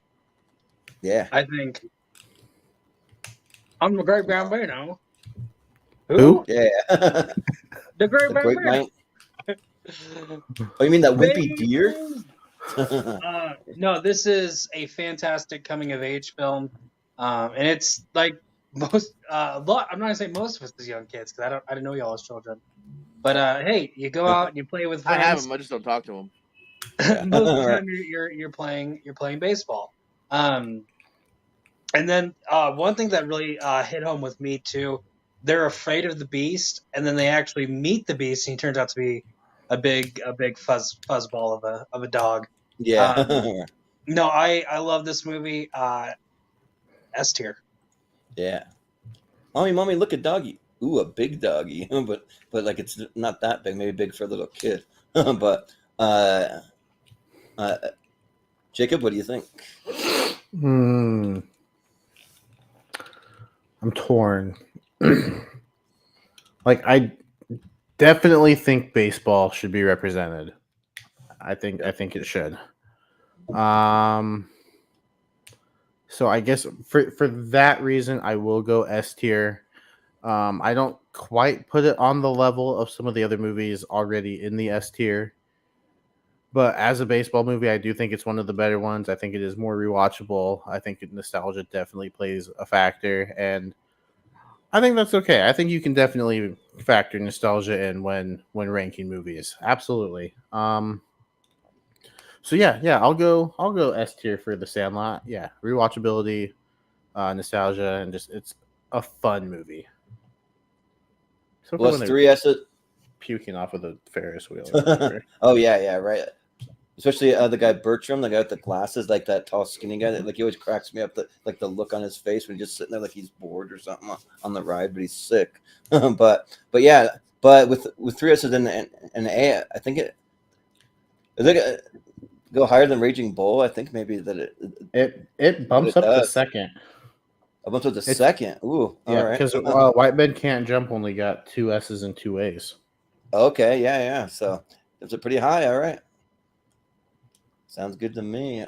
Yeah. I think I'm the Great Bambino. Who? Yeah. The Great The Bambino. Oh, you mean that wimpy deer? No, this is a fantastic coming of age film, and it's like most. I'm not gonna say most of us as young kids because I didn't know y'all as children. But hey, you go out and you play with friends. I have him. I just don't talk to him. Most of the time you're playing baseball. And then one thing that really hit home with me too, they're afraid of the beast, and then they actually meet the beast, and he turns out to be a big fuzzball of a dog. Yeah. No, I love this movie. S tier. Yeah. Mommy, look at doggy. Ooh, a big doggy. but like it's not that big. Maybe big for a little kid. But Jacob, what do you think? I'm torn. Like, I definitely think baseball should be represented. I think it should. So I guess for that reason, I will go S tier. I don't quite put it on the level of some of the other movies already in the S tier. But as a baseball movie, I do think it's one of the better ones. I think it is more rewatchable. I think nostalgia definitely plays a factor, and I think that's okay. I think you can definitely factor nostalgia in when ranking movies. Absolutely. So yeah, I'll go S tier for The Sandlot. Yeah, rewatchability, nostalgia, and just it's a fun movie. So Well, it's 3 S's. Puking off of the Ferris wheel. Oh yeah, right. Especially the guy Bertram, the guy with the glasses, like that tall, skinny guy. Like he always cracks me up. The look on his face when he's just sitting there, like he's bored or something on the ride, but he's sick. but yeah, but with 3 S's and an A, I think it go higher than Raging Bull. I think maybe that it bumps up to second. A bumps up to second. Ooh, yeah, all right. Because White Men Can't Jump only got 2 S's and 2 A's. Okay, yeah. So it's a pretty high. All right. Sounds good to me.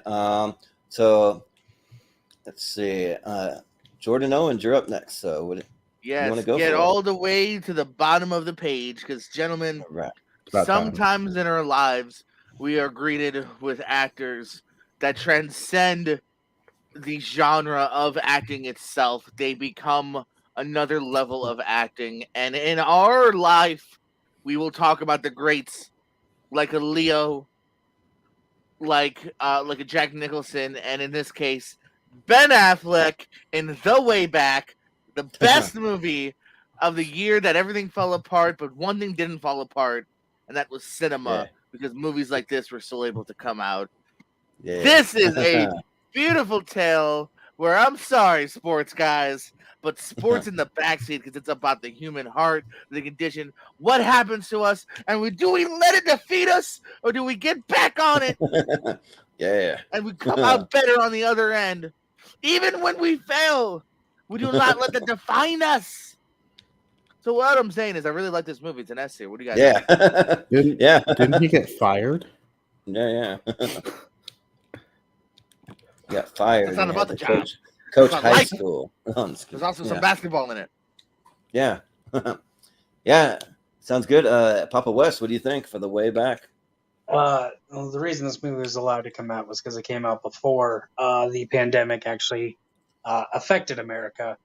So let's see. Jordan Owens, you're up next. So yes, you want to go get all the way to the bottom of the page because, gentlemen, sometimes in our lives we are greeted with actors that transcend the genre of acting itself. They become another level of acting, and in our life, we will talk about the greats like a Leo, like a Jack Nicholson, and in this case, Ben Affleck in The Way Back, the best movie of the year that everything fell apart, but one thing didn't fall apart, and that was cinema, because movies like this were still able to come out. Yeah. This is a beautiful tale where, I'm sorry, sports guys, but sports in the backseat because it's about the human heart, the condition, what happens to us, and do we let it defeat us or do we get back on it? Yeah. And we come out better on the other end. Even when we fail, we do not let that define us. So what I'm saying is I really like this movie. It's an S tier. What do you guys think? Didn't he get fired? Yeah. Got fired. It's not about the job. Coach high school. There's also some basketball in it. Yeah. Yeah. Sounds good. Papa West, what do you think for The Way Back? Well, the reason this movie was allowed to come out was because it came out before the pandemic actually affected America.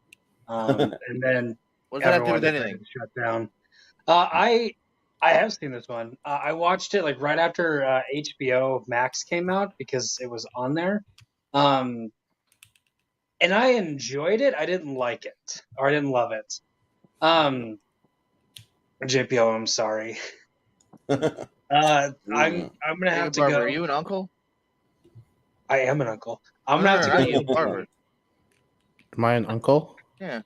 And then what's that have to do with anything? Shut down. I have seen this one. I watched it like right after HBO Max came out because it was on there. And I enjoyed it. I didn't like it, or I didn't love it. JPO, I'm sorry. I'm gonna have to go. Are you an uncle? I am an uncle. I'm gonna have to go. Barber. Am I an uncle? Yeah.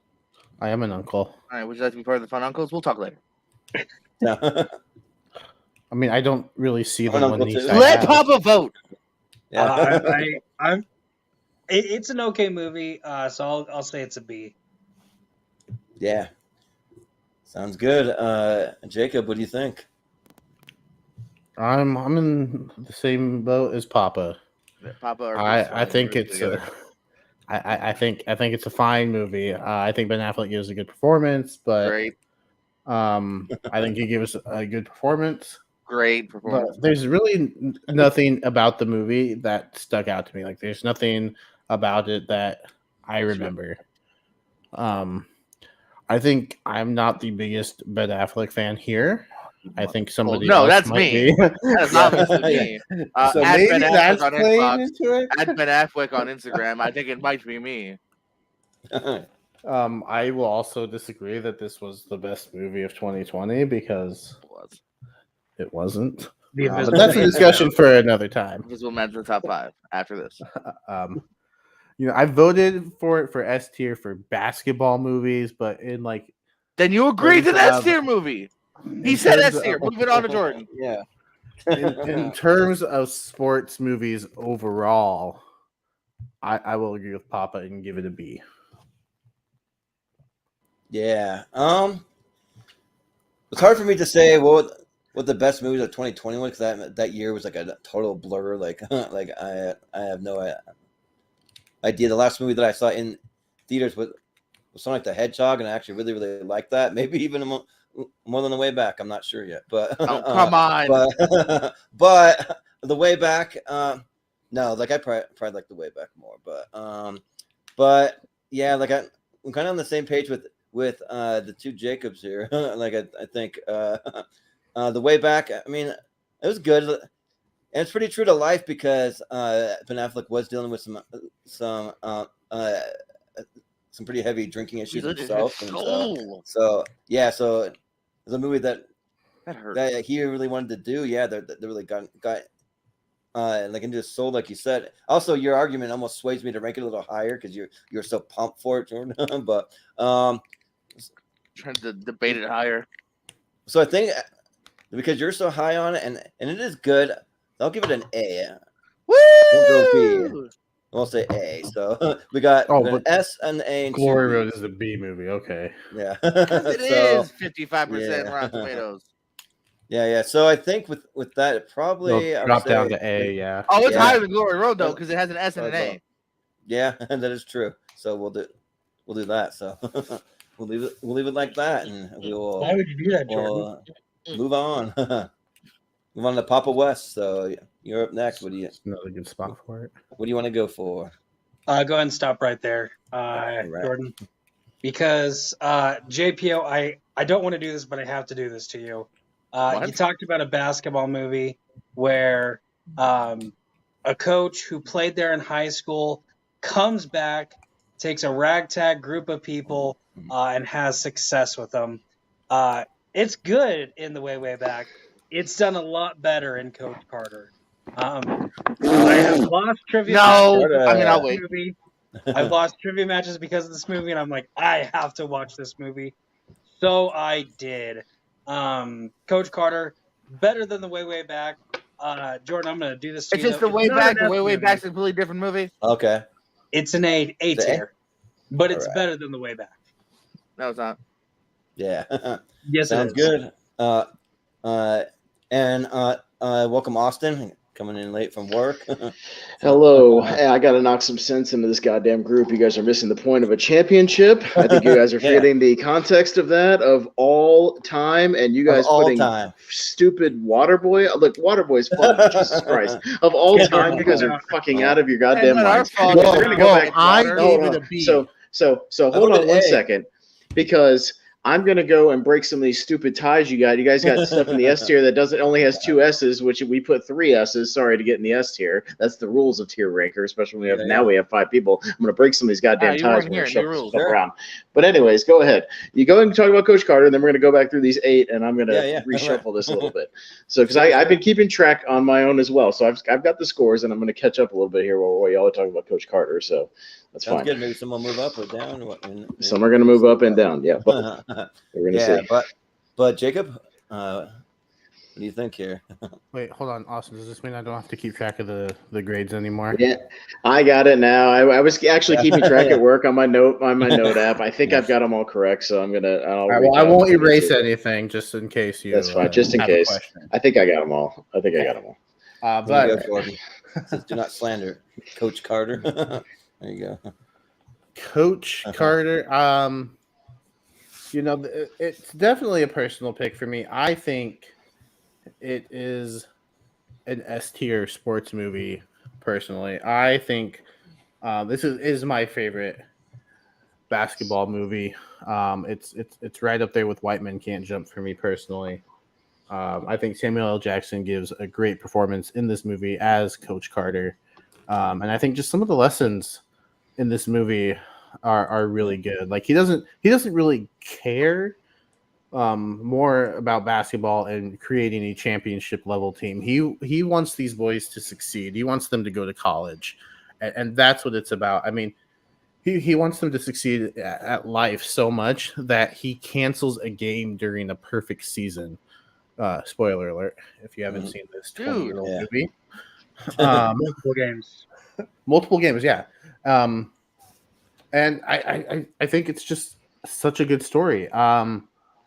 I am an uncle. All right. Would you like to be part of the Fun Uncles? We'll talk later. I mean, I don't really see the one niece. Let Papa vote. Yeah. It's an okay movie, so I'll say it's a B. Yeah. Sounds good. Jacob, what do you think? I'm in the same boat as Papa. Papa. I think it's I think it's a fine movie. I think Ben Affleck gives a good performance, but great. I think he gives a good performance. Great performance. But there's really nothing about the movie that stuck out to me. Like, there's nothing about it that I remember. I think I'm not the biggest Ben Affleck fan here. I think somebody else that's might me. be. That's obviously me. So maybe that's playing into it. At Ben Affleck on Instagram. I think it might be me. I will also disagree that this was the best movie of 2020 because it wasn't. But that's a discussion for another time. Because we'll mention the top 5 after this. I voted for it for S tier for basketball movies, but in like. Then you agreed to the S tier movie. He said S tier. Move it on to Jordan. Yeah. In terms of sports movies overall, I will agree with Papa and give it a B. Yeah. It's hard for me to say what the best movies of 2021 because that year was like a total blur. Like I have no idea. The last movie that I saw in theaters was Sonic the Hedgehog, and I actually really liked that. Maybe even more than The Way Back. I'm not sure yet. But come on. But The Way Back. No, like I probably like The Way Back more. But yeah, like I'm kind of on the same page with the two Jacobs here. Like I think The Way Back. I mean, it was good, and it's pretty true to life because Ben Affleck was dealing with some pretty heavy drinking issues himself. And, so it's a movie that he really wanted to do. Yeah, they really got like into his soul, like you said. Also, your argument almost sways me to rank it a little higher because you're so pumped for it, Jordan. But trying to debate it higher. So I think because you're so high on it, and it is good, I'll give it an A. Woo! We'll go B. We'll say A. So we got an S and an A. And Glory Road is a B movie. Okay. Yeah. It is 55% Rotten Tomatoes. Yeah. So I think with that, it probably drop down to A. Yeah. Oh, it's higher than Glory Road though because it has an S and an A. Yeah, that is true. So we'll do that. So we'll leave it like that, and we'll. Why would you do that, Jordan? Move on. Move on to Papa West. So you're up next. What do you? Another good spot for it. What do you want to go for? Go ahead and stop right there, Jordan. Because JPO, I don't want to do this, but I have to do this to you. You talked about a basketball movie where a coach who played there in high school comes back, takes a ragtag group of people, and has success with them. It's good in The Way Back. It's done a lot better in Coach Carter. I have lost trivia. No, I'll wait. I've lost trivia matches because of this movie, and I'm like, I have to watch this movie. So I did. Coach Carter, better than The Way Back. Jordan, I'm going to do this to it's you. It's just The Way Back. The Way Back's a completely different movie. Okay. It's an A tier, but it's better than The Way Back. No, it's not. Yeah. Yes, sounds good. And welcome, Austin, coming in late from work. Hello. Hey, I got to knock some sense into this goddamn group. You guys are missing the point of a championship. I think you guys are forgetting the context of that of all time, and you guys putting stupid Waterboy. Look, Waterboy's fun. Jesus Christ! Of all time, you guys are fucking out of your goddamn minds. We're gonna go back. I gave it a B. So hold on one second, because I'm gonna go and break some of these stupid ties you got. You guys got stuff in the S tier that only has 2 S's, which we put 3 S's. Sorry to get in the S tier. That's the rules of tier ranker, especially when we have 5 people. I'm gonna break some of these goddamn ties when we shuffle stuff around. But anyways, go ahead. You go and talk about Coach Carter, and then we're gonna go back through these 8, and I'm gonna reshuffle this a little bit. So because I've been keeping track on my own as well, so I've got the scores, and I'm gonna catch up a little bit here while y'all are talking about Coach Carter. So that's fine. Good. Maybe someone move up or down. Some are gonna move up and down. Yeah. But we're gonna see. But Jacob, what do you think here? Wait, hold on, Austin. Does this mean I don't have to keep track of the grades anymore? Yeah, I got it now. I was actually keeping track at work on my note app. I think I've got them all correct, so I'm gonna. I won't erase anything just in case you. That's fine, just in case. I think I got them all. But Says, do not slander Coach Carter. There you go. Coach Carter. It's definitely a personal pick for me. I think it is an S tier sports movie. Personally, I think this is my favorite basketball movie. It's right up there with White Men Can't Jump for me personally. I think Samuel L. Jackson gives a great performance in this movie as Coach Carter, and I think just some of the lessons in this movie are really good. Like he doesn't really care more about basketball and creating a championship level team. He wants these boys to succeed. He wants them to go to college, and that's what it's about. I mean, he wants them to succeed at life so much that he cancels a game during a perfect season. Spoiler alert if you haven't seen this 20-year-old movie. Multiple games, yeah. And I think it's just such a good story. And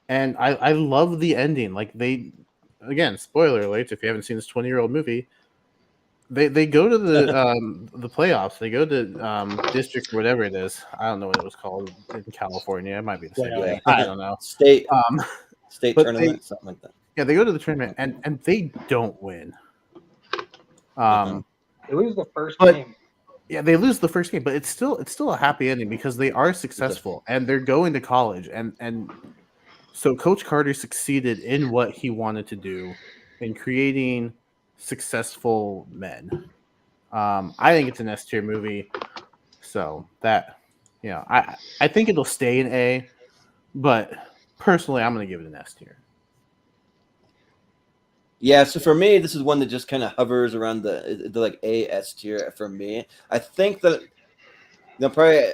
I love the ending. Like again, spoiler alert if you haven't seen this 20-year-old movie, they go to the playoffs. They go to district, whatever it is. I don't know what it was called in California. It might be the same thing. I don't know. State tournament, something like that. Yeah, they go to the tournament and they don't win. They lose the first game. Yeah, they lose the first game, but it's still a happy ending because they are successful and they're going to college, and so Coach Carter succeeded in what he wanted to do in creating successful men. I think it's an S tier movie, so that I think it'll stay an A, but personally, I'm going to give it an S tier. Yeah, so for me, this is one that just kind of hovers around the like A S tier for me. I think that they'll probably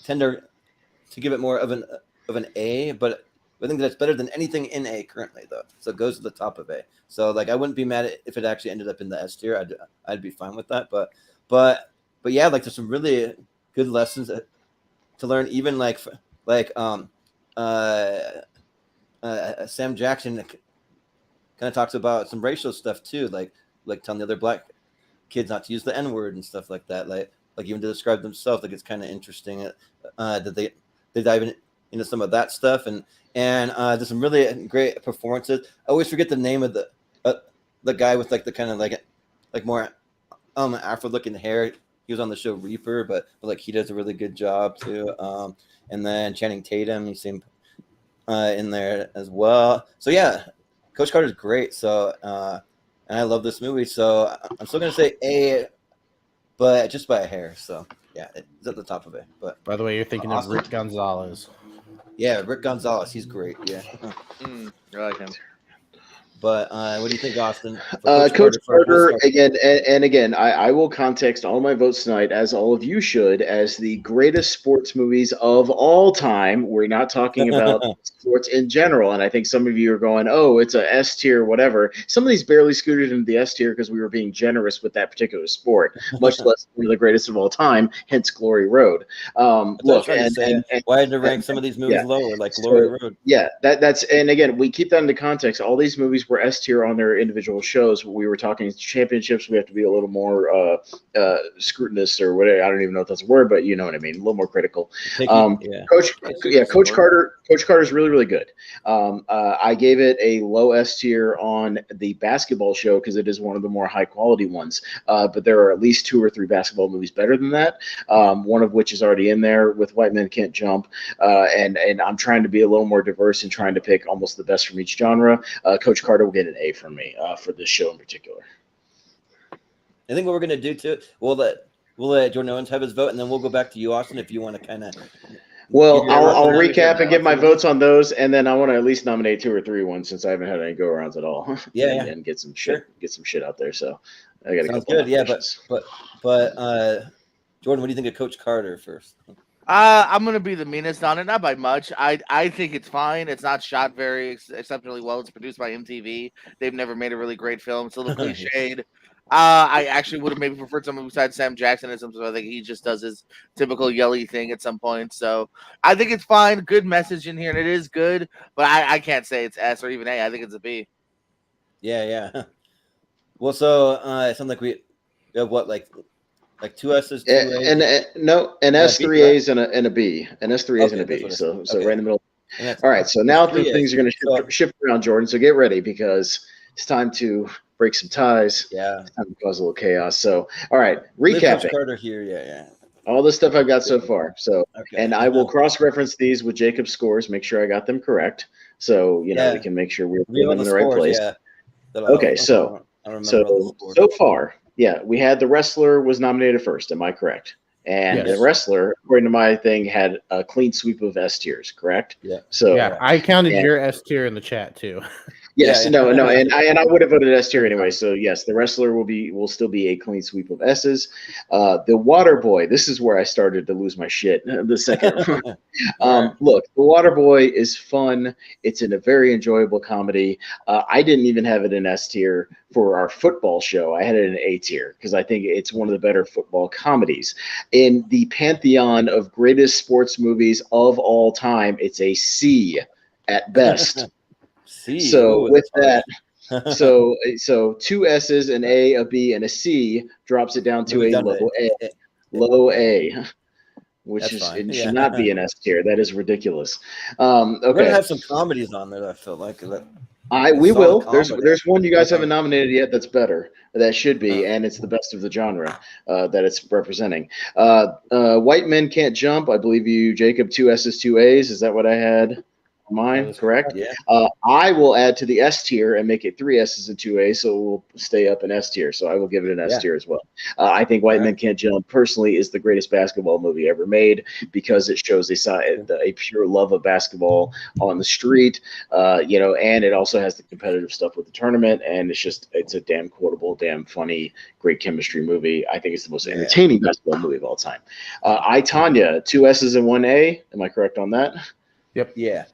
tend to give it more of an A, but I think that's better than anything in A currently, though. So it goes to the top of A. So like I wouldn't be mad if it actually ended up in the S tier. I'd be fine with that. But yeah, like there's some really good lessons to learn. Even Sam Jackson kind of talks about some racial stuff too, like telling the other black kids not to use the N-word and stuff like that. Like even to describe themselves, like it's kind of interesting that they dive into some of that stuff, and there's some really great performances. I always forget the name of the guy with like the kind of like more Afro-looking hair. He was on the show Reaper, but like he does a really good job too. And then Channing Tatum, you see him in there as well. So yeah. Coach Carter's great, so and I love this movie, so I'm still gonna say A, but just by a hair. So yeah, it's at the top of it. But by the way, you're thinking of Rick Gonzalez. Yeah, Rick Gonzalez, he's great. Yeah, I like him. But what do you think, Austin? Coach Carter again, and again, I will context all my votes tonight, as all of you should, as the greatest sports movies of all time. We're not talking about sports in general, and I think some of you are going, "Oh, it's a S tier, whatever." Some of these barely scooted into the S tier because we were being generous with that particular sport, much less one of the greatest of all time. Hence, Glory Road. Look, and why had to rank some of these movies lower, like Glory Road? Yeah, that's and again, we keep that into context. All these movies were S tier on their individual shows. We were talking championships. We have to be a little more scrutinous or whatever. I don't even know if that's a word, but you know what I mean. A little more critical. Coach Carter. Coach Carter's really, really good. I gave it a low S tier on the basketball show because it is one of the more high quality ones. But there are at least 2 or 3 basketball movies better than that. One of which is already in there with White Men Can't Jump. And I'm trying to be a little more diverse and trying to pick almost the best from each genre. Coach Carter will get an A from me for this show in particular. I think what we're gonna do too, we'll let Jordan Owens have his vote, and then we'll go back to you, Austin, if you want to kind of. Well, I'll recap and give my votes on those, and then I want to at least nominate 2 or 3 ones since I haven't had any go-arounds at all. Yeah, and get some shit out there. So I got a Sounds couple. Good, yeah, but Jordan, what do you think of Coach Carter first? I'm gonna be the meanest on it, not by much. I think it's fine. It's not shot very exceptionally well. It's produced by MTV. They've never made a really great film. It's a little cliched. I actually would have maybe preferred someone besides Sam Jackson. So I think he just does his typical yelly thing at some point. So I think it's fine. Good message in here, and it is good. But I can't say it's S or even A. I think it's a B. Yeah. Well, so it sounds like we have what like 2 S's, 2 A's? And an S, 3 A's and a B. An S, 3 A's and a B. So right in the middle. All right. So now things are going to shift around, Jordan. So get ready because it's time to break some ties. Yeah. It's time to cause a little chaos. So, all right. Recapping. Coach Carter here. Yeah. All the stuff I've got so far. So, and I will cross-reference these with Jacob's scores, make sure I got them correct. So, we can make sure we're in the right place. Yeah. Okay. So far, we had The Wrestler was nominated first. Am I correct? And The Wrestler, according to my thing, had a clean sweep of S tiers, correct? Yeah. So I counted your S tier in the chat too. Yes, no, and I would have voted S tier anyway. So yes, The Wrestler will still be a clean sweep of S's. The Water Boy, this is where I started to lose my shit. The second one. Look, The Water Boy is fun. It's in a very enjoyable comedy. I didn't even have it in S tier for our football show. I had it in A tier because I think it's one of the better football comedies. In the pantheon of greatest sports movies of all time, it's a C at best. So with that, so 2 S's, an A, a B, and a C drops it down to a low A, which should not be an S tier. That is ridiculous. Okay, we're gonna have some comedies on there. I feel like we will. There's one you guys haven't nominated yet that's better. That should be, and it's the best of the genre that it's representing. White Men Can't Jump. I believe you, Jacob. 2 S's, 2 A's. Is that what I had? Mine, correct? Yeah. I will add to the S tier and make it 3 S's and 2 A's, so we'll stay up in S tier. So I will give it an S tier as well. I think White Men Can't Jump personally is the greatest basketball movie ever made because it shows a pure love of basketball on the street, and it also has the competitive stuff with the tournament, and it's a damn quotable, damn funny, great chemistry movie. I think it's the most entertaining basketball movie of all time. I, Tonya, 2 S's and 1 A. Am I correct on that? Yep. Yeah.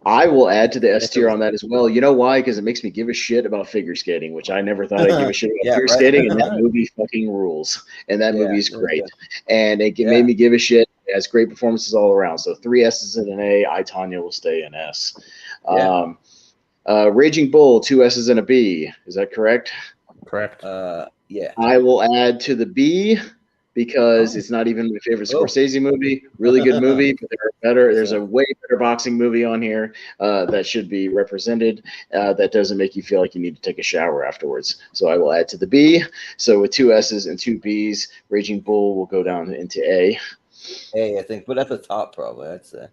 I will add to the S tier on that as well. You know why? Because it makes me give a shit about figure skating, which I never thought I'd give a shit about figure skating, and that movie fucking rules. And that movie is great. And it made me give a shit. It has great performances all around. So 3 S's and an A. I, Tonya, will stay in S. Raging Bull, 2 S's and a B. Is that correct? Correct. Yeah. I will add to the B because it's not even my favorite Scorsese movie. Really good movie, but there's a way better boxing movie on here that should be represented that doesn't make you feel like you need to take a shower afterwards. So I will add to the B. So with 2 S's and 2 B's, Raging Bull will go down into A. A, I think, but at the top probably, I'd say.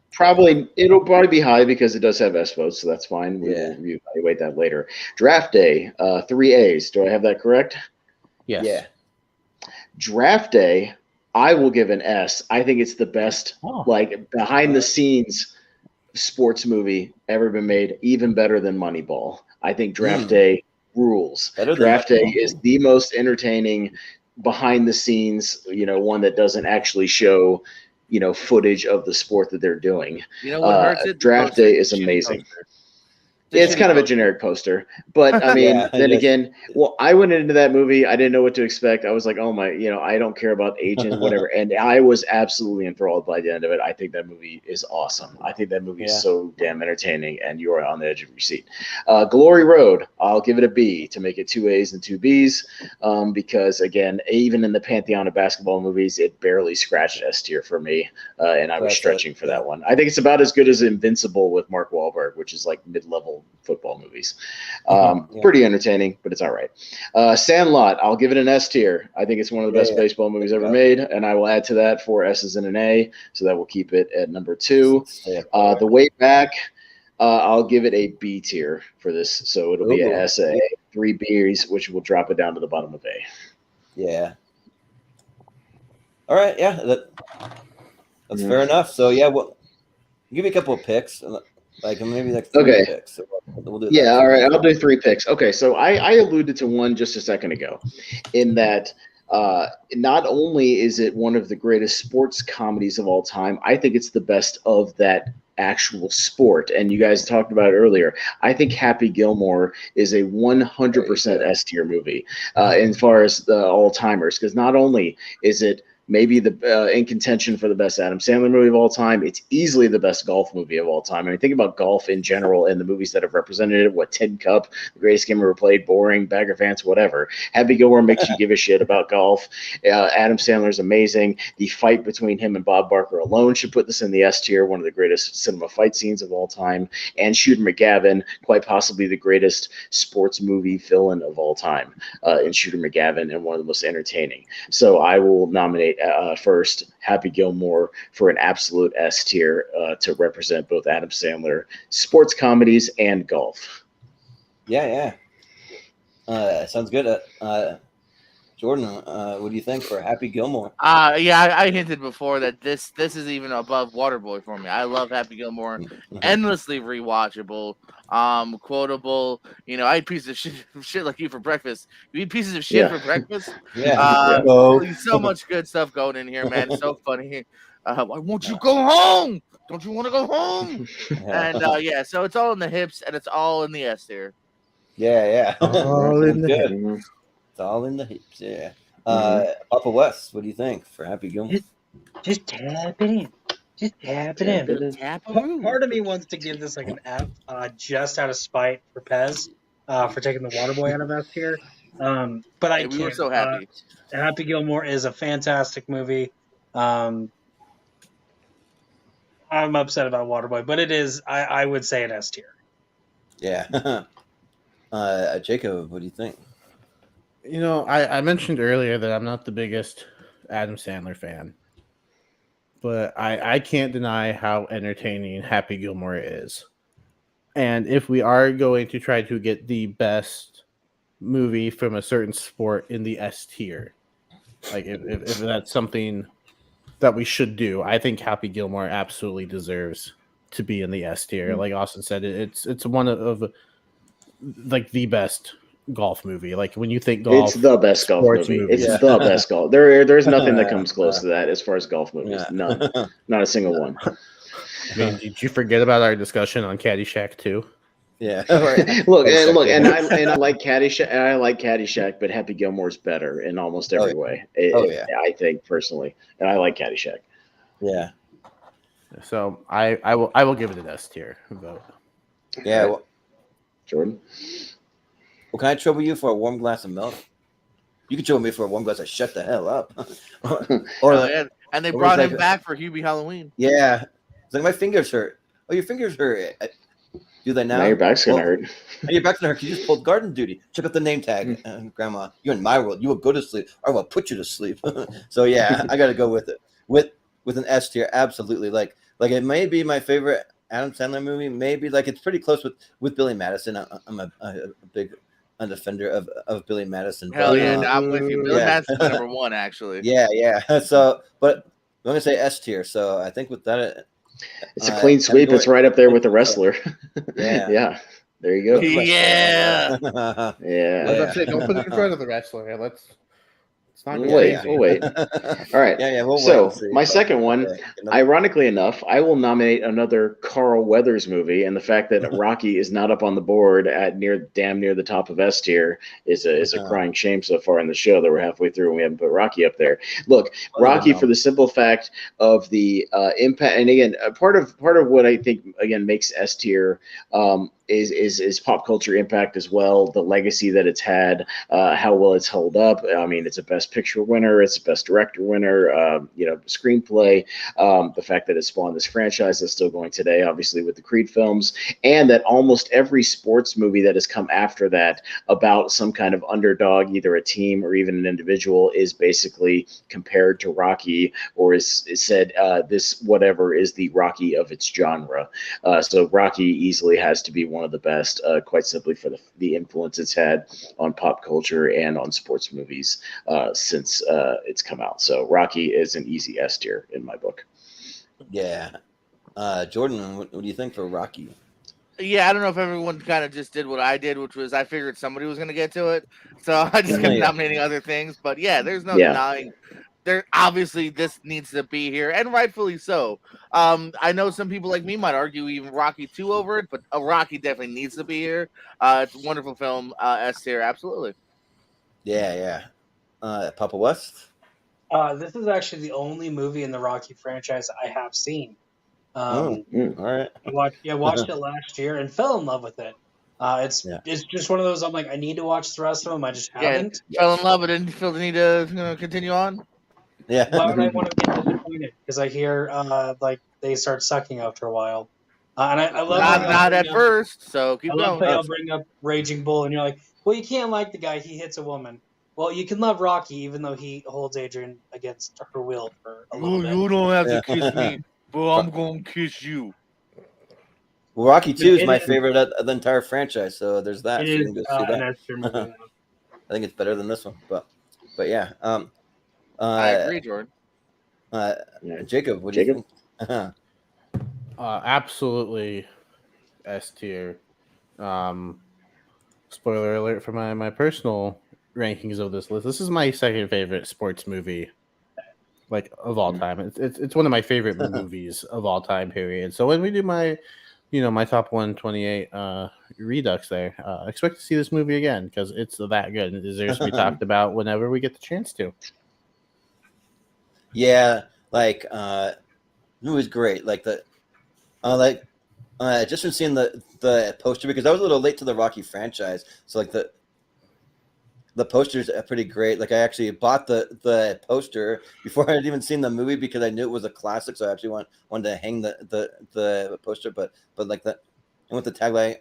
It'll probably be high because it does have S votes, so that's fine. We'll reevaluate that later. Draft Day, 3 A's. Do I have that correct? Yes. Yeah. Draft Day, I will give an S. I think it's the best, behind the scenes sports movie ever been made, even better than Moneyball. I think Draft Day rules. Draft Day is the most entertaining behind the scenes, one that doesn't actually show, footage of the sport that they're doing. You know what hurts it? Draft Day is amazing. It's kind of a generic poster, but I mean, then again, well, I went into that movie. I didn't know what to expect. I was like, oh my, I don't care about Agent, whatever. And I was absolutely enthralled by the end of it. I think that movie is awesome. I think that movie is so damn entertaining, and you are on the edge of your seat. Glory Road, I'll give it a B to make it 2 A's and 2 B's, because again, even in the pantheon of basketball movies, it barely scratched S tier for me, and I was stretching for that one. I think it's about as good as Invincible with Mark Wahlberg, which is like mid-level football movies. Pretty entertaining, but it's all right. Sandlot, I'll give it an S tier. I think it's one of the best baseball movies ever made, and I will add to that 4 S's and an A, so that will keep it at number 2. The Way Back, I'll give it a B tier for this, so it'll be an SA, 3 B's, which will drop it down to the bottom of A. Yeah. All right, that's fair enough. So well, give me a couple of picks. Maybe 3 picks. So we'll do that. All right. I'll do 3 picks. Okay, so I alluded to one just a second ago, in that not only is it one of the greatest sports comedies of all time, I think it's the best of that actual sport. And you guys talked about it earlier. I think Happy Gilmore is a 100% S tier movie as far as the all timers, because not only is it maybe the in contention for the best Adam Sandler movie of all time, it's easily the best golf movie of all time. I mean, think about golf in general and the movies that have represented it. Tin Cup, The Greatest Game Ever Played, Boring, Bag of Ants, whatever. Happy Gilmore makes you give a shit about golf. Adam Sandler's amazing. The fight between him and Bob Barker alone should put this in the S tier, one of the greatest cinema fight scenes of all time. And Shooter McGavin, quite possibly the greatest sports movie villain of all time in Shooter McGavin, and one of the most entertaining. So I will nominate first Happy Gilmore for an absolute S tier to represent both Adam Sandler sports comedies and golf. Sounds good. Jordan, what do you think for Happy Gilmore? I hinted before that this is even above Waterboy for me. I love Happy Gilmore, endlessly rewatchable, quotable. I eat pieces of shit like you for breakfast. You eat pieces of shit for breakfast. So much good stuff going in here, man. It's so funny. Why won't you go home? Don't you want to go home? And so it's all in the hips, and it's all in the S tier. All in the hips. It's all in the hips, Papa West, what do you think for Happy Gilmore? Just tap it in. Just tap it in. Part of me wants to give this an F, just out of spite for Pez, for taking the Waterboy out of S tier. But I can't. We were so happy. Happy Gilmore is a fantastic movie. I'm upset about Waterboy, but it is, I would say, an S tier. Jacob, what do you think? I mentioned earlier that I'm not the biggest Adam Sandler fan, but I can't deny how entertaining Happy Gilmore is. And if we are going to try to get the best movie from a certain sport in the S tier, if that's something that we should do, I think Happy Gilmore absolutely deserves to be in the S tier. Like Austin said, it's one of the best golf movie. When you think golf, it's the best golf movie. It's the best golf. There's nothing that comes close to that as far as golf movies. None, not a single one. Did you forget about our discussion on Caddyshack 2? Look, and I like Caddyshack, but Happy Gilmore's better in almost every way. I think personally, and I like Caddyshack. So I will give it an S tier vote. Jordan. Well, can I trouble you for a warm glass of milk? You can trouble me for a warm glass of shut the hell up. And they brought him back for Hubie Halloween. Yeah. It's my fingers hurt. Oh, your fingers hurt. Do they now? Now your back's going to hurt. Your back's going to hurt. You just pulled garden duty. Check out the name tag, Grandma. You're in my world. You will go to sleep. Or I will put you to sleep. So, I got to go with it. With an S tier, absolutely. Like it may be my favorite Adam Sandler movie. Maybe, it's pretty close with Billy Madison. I'm a big defender of Billy Madison. Hell I'm with you. Billy Madison's number 1, actually. So, but I'm going to say S tier. So I think with that, it's a clean sweep. It's right up there with The Wrestler. There you go. I was about to say, don't put it in front of The Wrestler. Let's We'll wait. All right. We'll so wait and see, my second one, ironically enough, I will nominate another Carl Weathers movie, and the fact that Rocky is not up on the board at damn near the top of S tier is a crying shame so far in the show that we're halfway through and we haven't put Rocky up there. Look, Rocky, for the simple fact of the impact, and again, part of what I think again makes S tier is pop culture impact as well, the legacy that it's had, how well it's held up. I mean, it's a Best Picture winner, it's a Best Director winner, screenplay, the fact that it spawned this franchise that's still going today, obviously with the Creed films, and that almost every sports movie that has come after that about some kind of underdog, either a team or even an individual, is basically compared to Rocky, or is said this whatever is the Rocky of its genre. So Rocky easily has to be one of the best, quite simply for the influence it's had on pop culture and on sports movies since it's come out. So Rocky is an easy S tier in my book. Yeah. Jordan, what do you think for Rocky? Yeah, I don't know if everyone kind of just did what I did, which was I figured somebody was going to get to it. So I just kept nominating other things. But yeah, there's no denying. There obviously this needs to be here, and rightfully so. I know some people like me might argue even Rocky 2 over it, but Rocky definitely needs to be here. It's a wonderful film. S tier, absolutely. Yeah. Papa West? This is actually the only movie in the Rocky franchise I have seen. All right. I watched it last year and fell in love with it. It's just one of those. I'm like, I need to watch the rest of them. I just haven't. Fell in love, but didn't feel the need to continue on. Yeah. Why would I want to get disappointed? Because I hear like they start sucking after a while. And I love not at first. So keep I going. love how y'all bring up Raging Bull, and you're like, well, you can't like the guy. He hits a woman. Well, you can love Rocky, even though he holds Adrian against her will for a little bit. You don't have to kiss me, but I'm going to kiss you. Well, Rocky 2 is my favorite of the entire franchise, so there's that. It so you is can go see that. movie. I think it's better than this one, but yeah. I agree, Jordan. Jacob, what do you think? Absolutely S tier. Spoiler alert for my personal rankings of this list. This is my second favorite sports movie, like of all time. It's one of my favorite movies of all time. Period. So when we do my top 128 redux there, expect to see this movie again because it's that good and it deserves to be talked about whenever we get the chance to. Yeah, like it was great. Like just from seeing the poster, because I was a little late to the Rocky franchise, so like the posters are pretty great. Like I actually bought the poster before I had even seen the movie because I knew it was a classic, so I actually wanted to hang the poster. But like and with the tagline,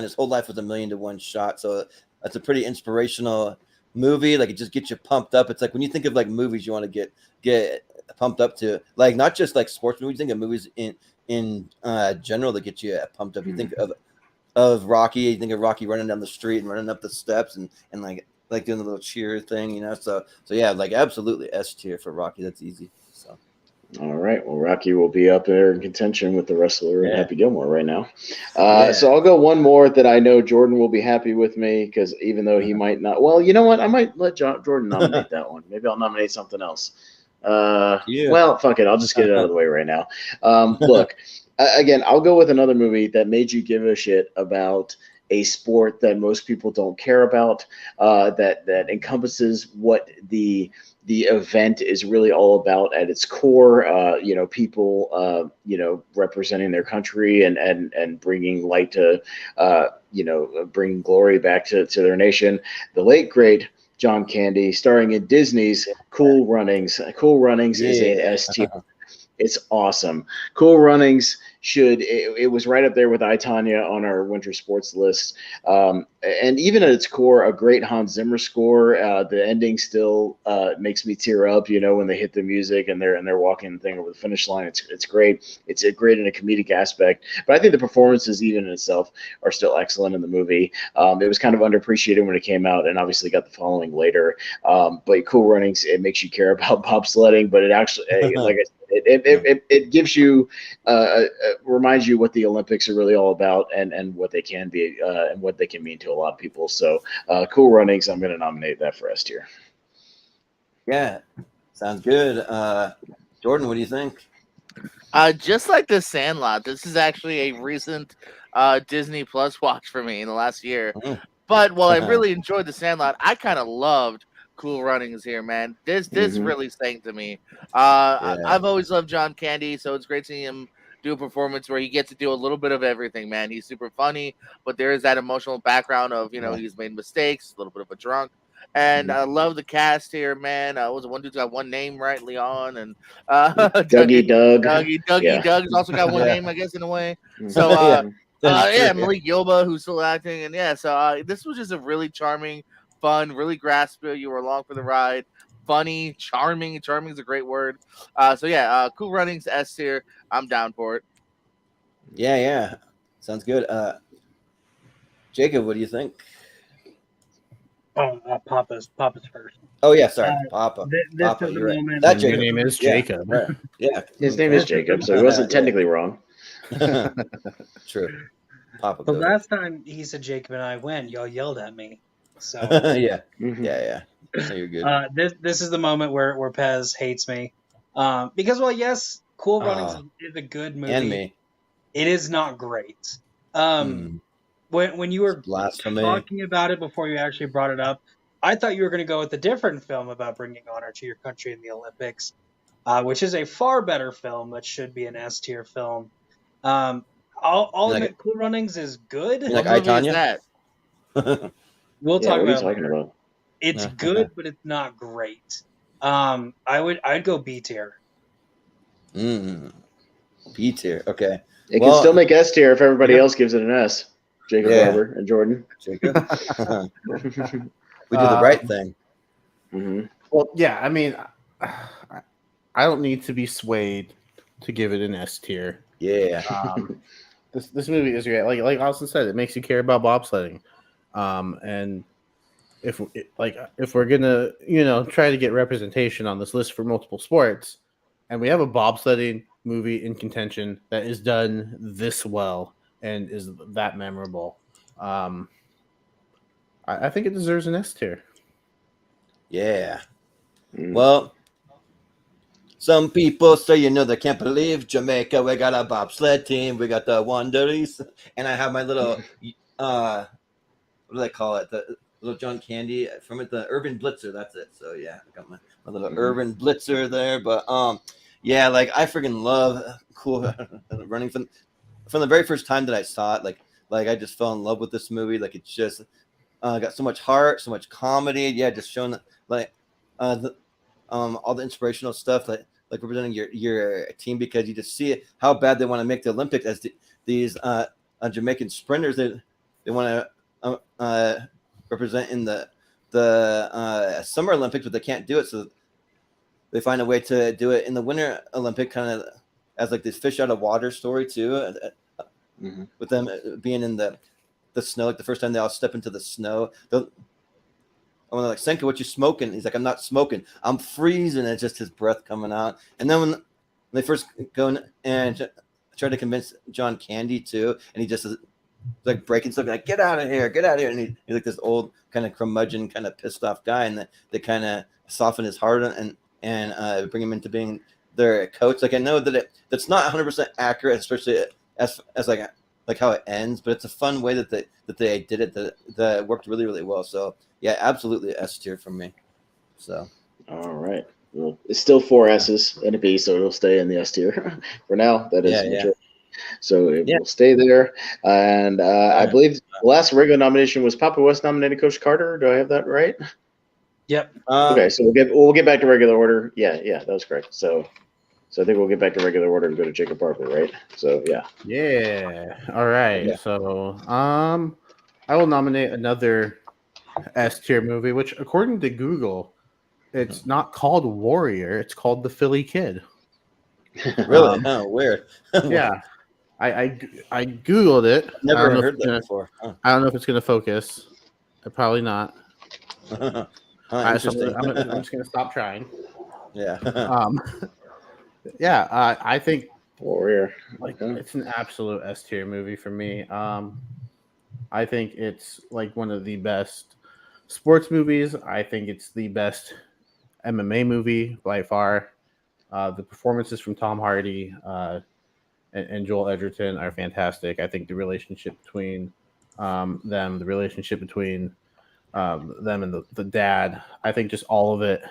his whole life was a 1,000,000 to 1 shot. So that's a pretty inspirational movie. Like it just gets you pumped up. It's like when you think of like movies you want to get pumped up to, like not just like sports movies. Think of movies in general that get you pumped up. You think of Rocky, you think of Rocky running down the street and running up the steps and like doing the little cheer thing, So yeah, like absolutely S tier for Rocky. That's easy. So all right, well, Rocky will be up there in contention with the wrestler and Happy Gilmore right now. So I'll go one more that I know Jordan will be happy with me because even though he might not, well, you know what? I might let Jordan nominate that one. Maybe I'll nominate something else. Well, fuck it. I'll just get it out of the way right now. Look, again, I'll go with another movie that made you give a shit about a sport that most people don't care about, that encompasses what the event is really all about at its core. People, representing their country and bringing light to, bring glory back to their nation. The late, great John Candy, starring in Disney's Cool Runnings. Cool Runnings is an S tier. It's awesome. Cool Runnings it was right up there with I, Tonya on our winter sports list. And even at its core, a great Hans Zimmer score. The ending still makes me tear up, when they hit the music and they're walking the thing over the finish line. It's great. It's great in a comedic aspect. But I think the performances even in itself are still excellent in the movie. It was kind of underappreciated when it came out and obviously got the following later. But Cool Runnings, it makes you care about bobsledding, but it actually, like I said, it gives you, reminds you what the Olympics are really all about and what they can be and what they can mean to a lot of people. So Cool Runnings, I'm going to nominate that for S tier. Yeah, sounds good. Jordan, what do you think? Just like The Sandlot, this is actually a recent Disney Plus watch for me in the last year. But while I really enjoyed The Sandlot, I kind of loved Cool Runnings here, man. This really sang to me. I've always loved John Candy, so it's great seeing him do a performance where he gets to do a little bit of everything, man. He's super funny, but there is that emotional background of, he's made mistakes, a little bit of a drunk. And I love the cast here, man. Was one dude's got one name, right? Leon, and Dougie Doug. Doug's also got one name, I guess, in a way. So Malik Yoba, who's still acting, and so this was just a really charming, fun, really graspable. You were along for the ride. Funny, charming. Charming is a great word. Cool Runnings S tier. I'm down for it. Yeah. Sounds good. Jacob, what do you think? Papa's first. Oh yeah, sorry, Papa. Papa, you're right. That Jacob. Your name is Jacob. Yeah. His name is Jacob, so he wasn't technically wrong. True. Papa. The last time he said Jacob and I went, y'all yelled at me. So yeah. So you're good. This is the moment where Pez hates me, because yes, Cool Runnings is a good movie. And me. It is not great. When you were talking about it before you actually brought it up, I thought you were going to go with a different film about bringing honor to your country in the Olympics, which is a far better film that should be an S tier film. I'll admit, Cool Runnings is good. Like I, Tanya? We'll talk about it later. It's good, but it's not great. I'd go B tier. B tier. Okay. It can still make S tier if everybody else gives it an S. Jacob Barber and Jordan. Jacob. We do the right thing. Well, yeah. I mean, I don't need to be swayed to give it an S tier. Yeah. This movie is great. Like Austin said, it makes you care about bobsledding. And if we're gonna try to get representation on this list for multiple sports, and we have a bobsledding movie in contention that is done this well and is that memorable, I think it deserves an S tier. Yeah. Well, some people say, they can't believe Jamaica. We got a bobsled team. We got the Wanderers, and I have my little what do they call it? The little John Candy from it, the Urban Blitzer. That's it. So yeah, I got my little Urban Blitzer there. But I freaking love Cool Running from the very first time that I saw it. Like I just fell in love with this movie. Like it's just got so much heart, so much comedy. Yeah, just showing all the inspirational stuff like representing your team, because you just see how bad they want to make the Olympics as these Jamaican sprinters. They want to represent in the Summer Olympics, but they can't do it, so they find a way to do it in the Winter Olympic, kind of as like this fish out of water story too, with them being in the snow. Like the first time they all step into the snow, I'm like, Senka, what you smoking? He's like, I'm not smoking, I'm freezing. It's just his breath coming out. And then when they first go in and try to convince John Candy too, and he just is like breaking stuff, like, get out of here. And he's like this old kind of curmudgeon, kind of pissed off guy, and they kind of soften his heart and bring him into being their coach. Like I know that that's not 100% accurate, especially as like how it ends, but it's a fun way that they did it that worked really, really well. So yeah, absolutely S tier from me. So all right, well, it's still 4 S's and a B, so it'll stay in the S tier for now. That is so it will stay there. And I believe the last regular nomination was Papa West nominated Coach Carter. Do I have that right? Yep. Okay, so we'll get back to regular order. Yeah, that was correct. So I think we'll get back to regular order and go to Jacob Barber, right? So yeah. Yeah. All right. Yeah. So I will nominate another S tier movie, which according to Google, it's not called Warrior, it's called The Philly Kid. Really? Weird. Yeah. I Googled it. Never heard that before. Huh. I don't know if it's gonna focus. Probably not. I'm just gonna stop trying. Yeah. I think Warrior. It's an absolute S tier movie for me. I think it's like one of the best sports movies. I think it's the best MMA movie by far. The performances from Tom Hardy and Joel Edgerton are fantastic. I think the relationship between them and the dad, I think just all of it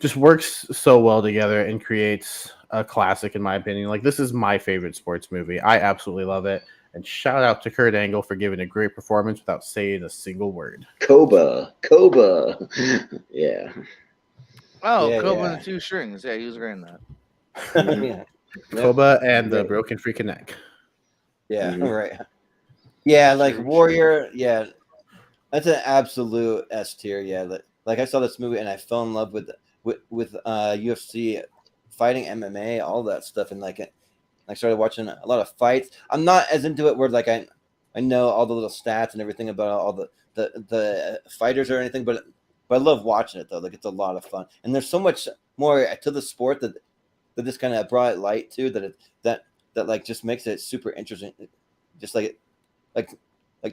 just works so well together and creates a classic, in my opinion. Like, this is my favorite sports movie. I absolutely love it. And shout out to Kurt Angle for giving a great performance without saying a single word. Koba. Yeah. Oh, Yeah, Koba yeah. and the 2 strings. Yeah, he was great in that. Yeah. Koba and the broken freaking neck. Yeah, right. Yeah, like Warrior. Yeah, that's an absolute S tier. Yeah, like I saw this movie and I fell in love with UFC, fighting, MMA, all that stuff, and like I started watching a lot of fights. I'm not as into it where like I know all the little stats and everything about all the fighters or anything, but I love watching it though. Like, it's a lot of fun, and there's so much more to the sport that this kind of brought light to that like just makes it super interesting. Just like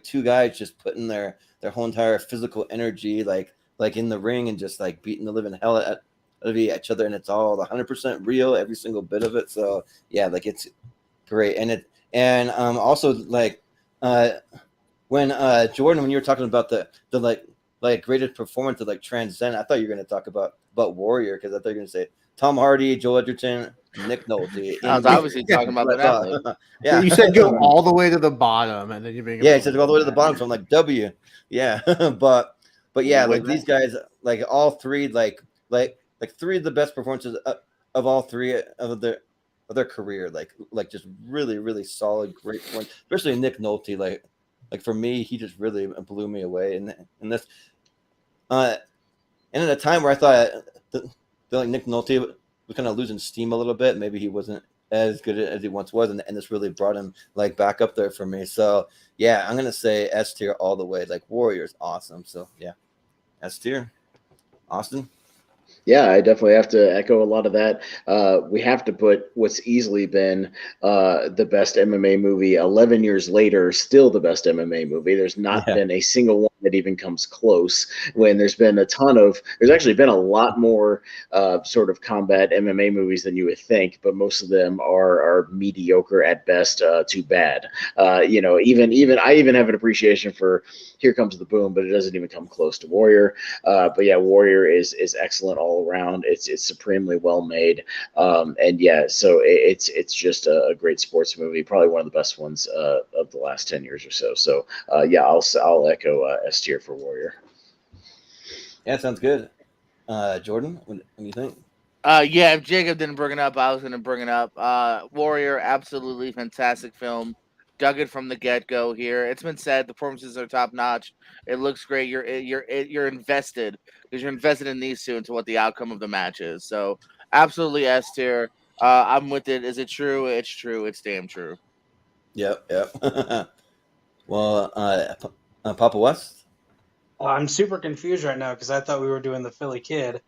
two guys just putting their whole entire physical energy like in the ring and just like beating the living hell out of each other, and it's all 100% real, every single bit of it. So yeah, like, it's great. And also like when Jordan, when you were talking about the like greatest performance to like transcend, I thought you were going to talk about Warrior, because I thought you were going to say Tom Hardy, Joel Edgerton, Nick Nolte. I was obviously talking about that athlete. Yeah, you said go all the way to the bottom, and then you bring. Yeah, he said go all the way to the bottom. So I'm like, W. Yeah, but yeah, like these guys, like all three, like three of the best performances of all three of their career. Like just really, really solid, great performance. Especially Nick Nolte. Like for me, he just really blew me away in this. And at a time where I thought that like Nick Nolte was kind of losing steam a little bit, maybe he wasn't as good as he once was, and this really brought him like back up there for me. So yeah, I'm gonna say S tier all the way. Like, Warrior's awesome. So yeah, S tier. Austin. Yeah, I definitely have to echo a lot of that. We have to put what's easily been the best MMA movie 11 years later, still the best MMA movie. There's not been a single one that even comes close, when there's been there's actually been a lot more sort of combat MMA movies than you would think, but most of them are mediocre at best to bad. I even have an appreciation for Here Comes the Boom, but it doesn't even come close to Warrior. But yeah, Warrior is excellent all around. It's supremely well made, and yeah, so it's just a great sports movie, probably one of the best ones of the last 10 years or so. So yeah, I'll echo S tier for Warrior. Yeah, sounds good. Jordan, what do you think? Yeah, if Jacob didn't bring it up, I was going to bring it up. Warrior, absolutely fantastic film. Dug it from the get-go here. It's been said the performances are top-notch. It looks great. You're invested, because you're invested in these two into what the outcome of the match is. So absolutely S tier. I'm with it. Is it true? It's true. It's damn true. Yep. Well, Papa West? I'm super confused right now because I thought we were doing the Philly Kid,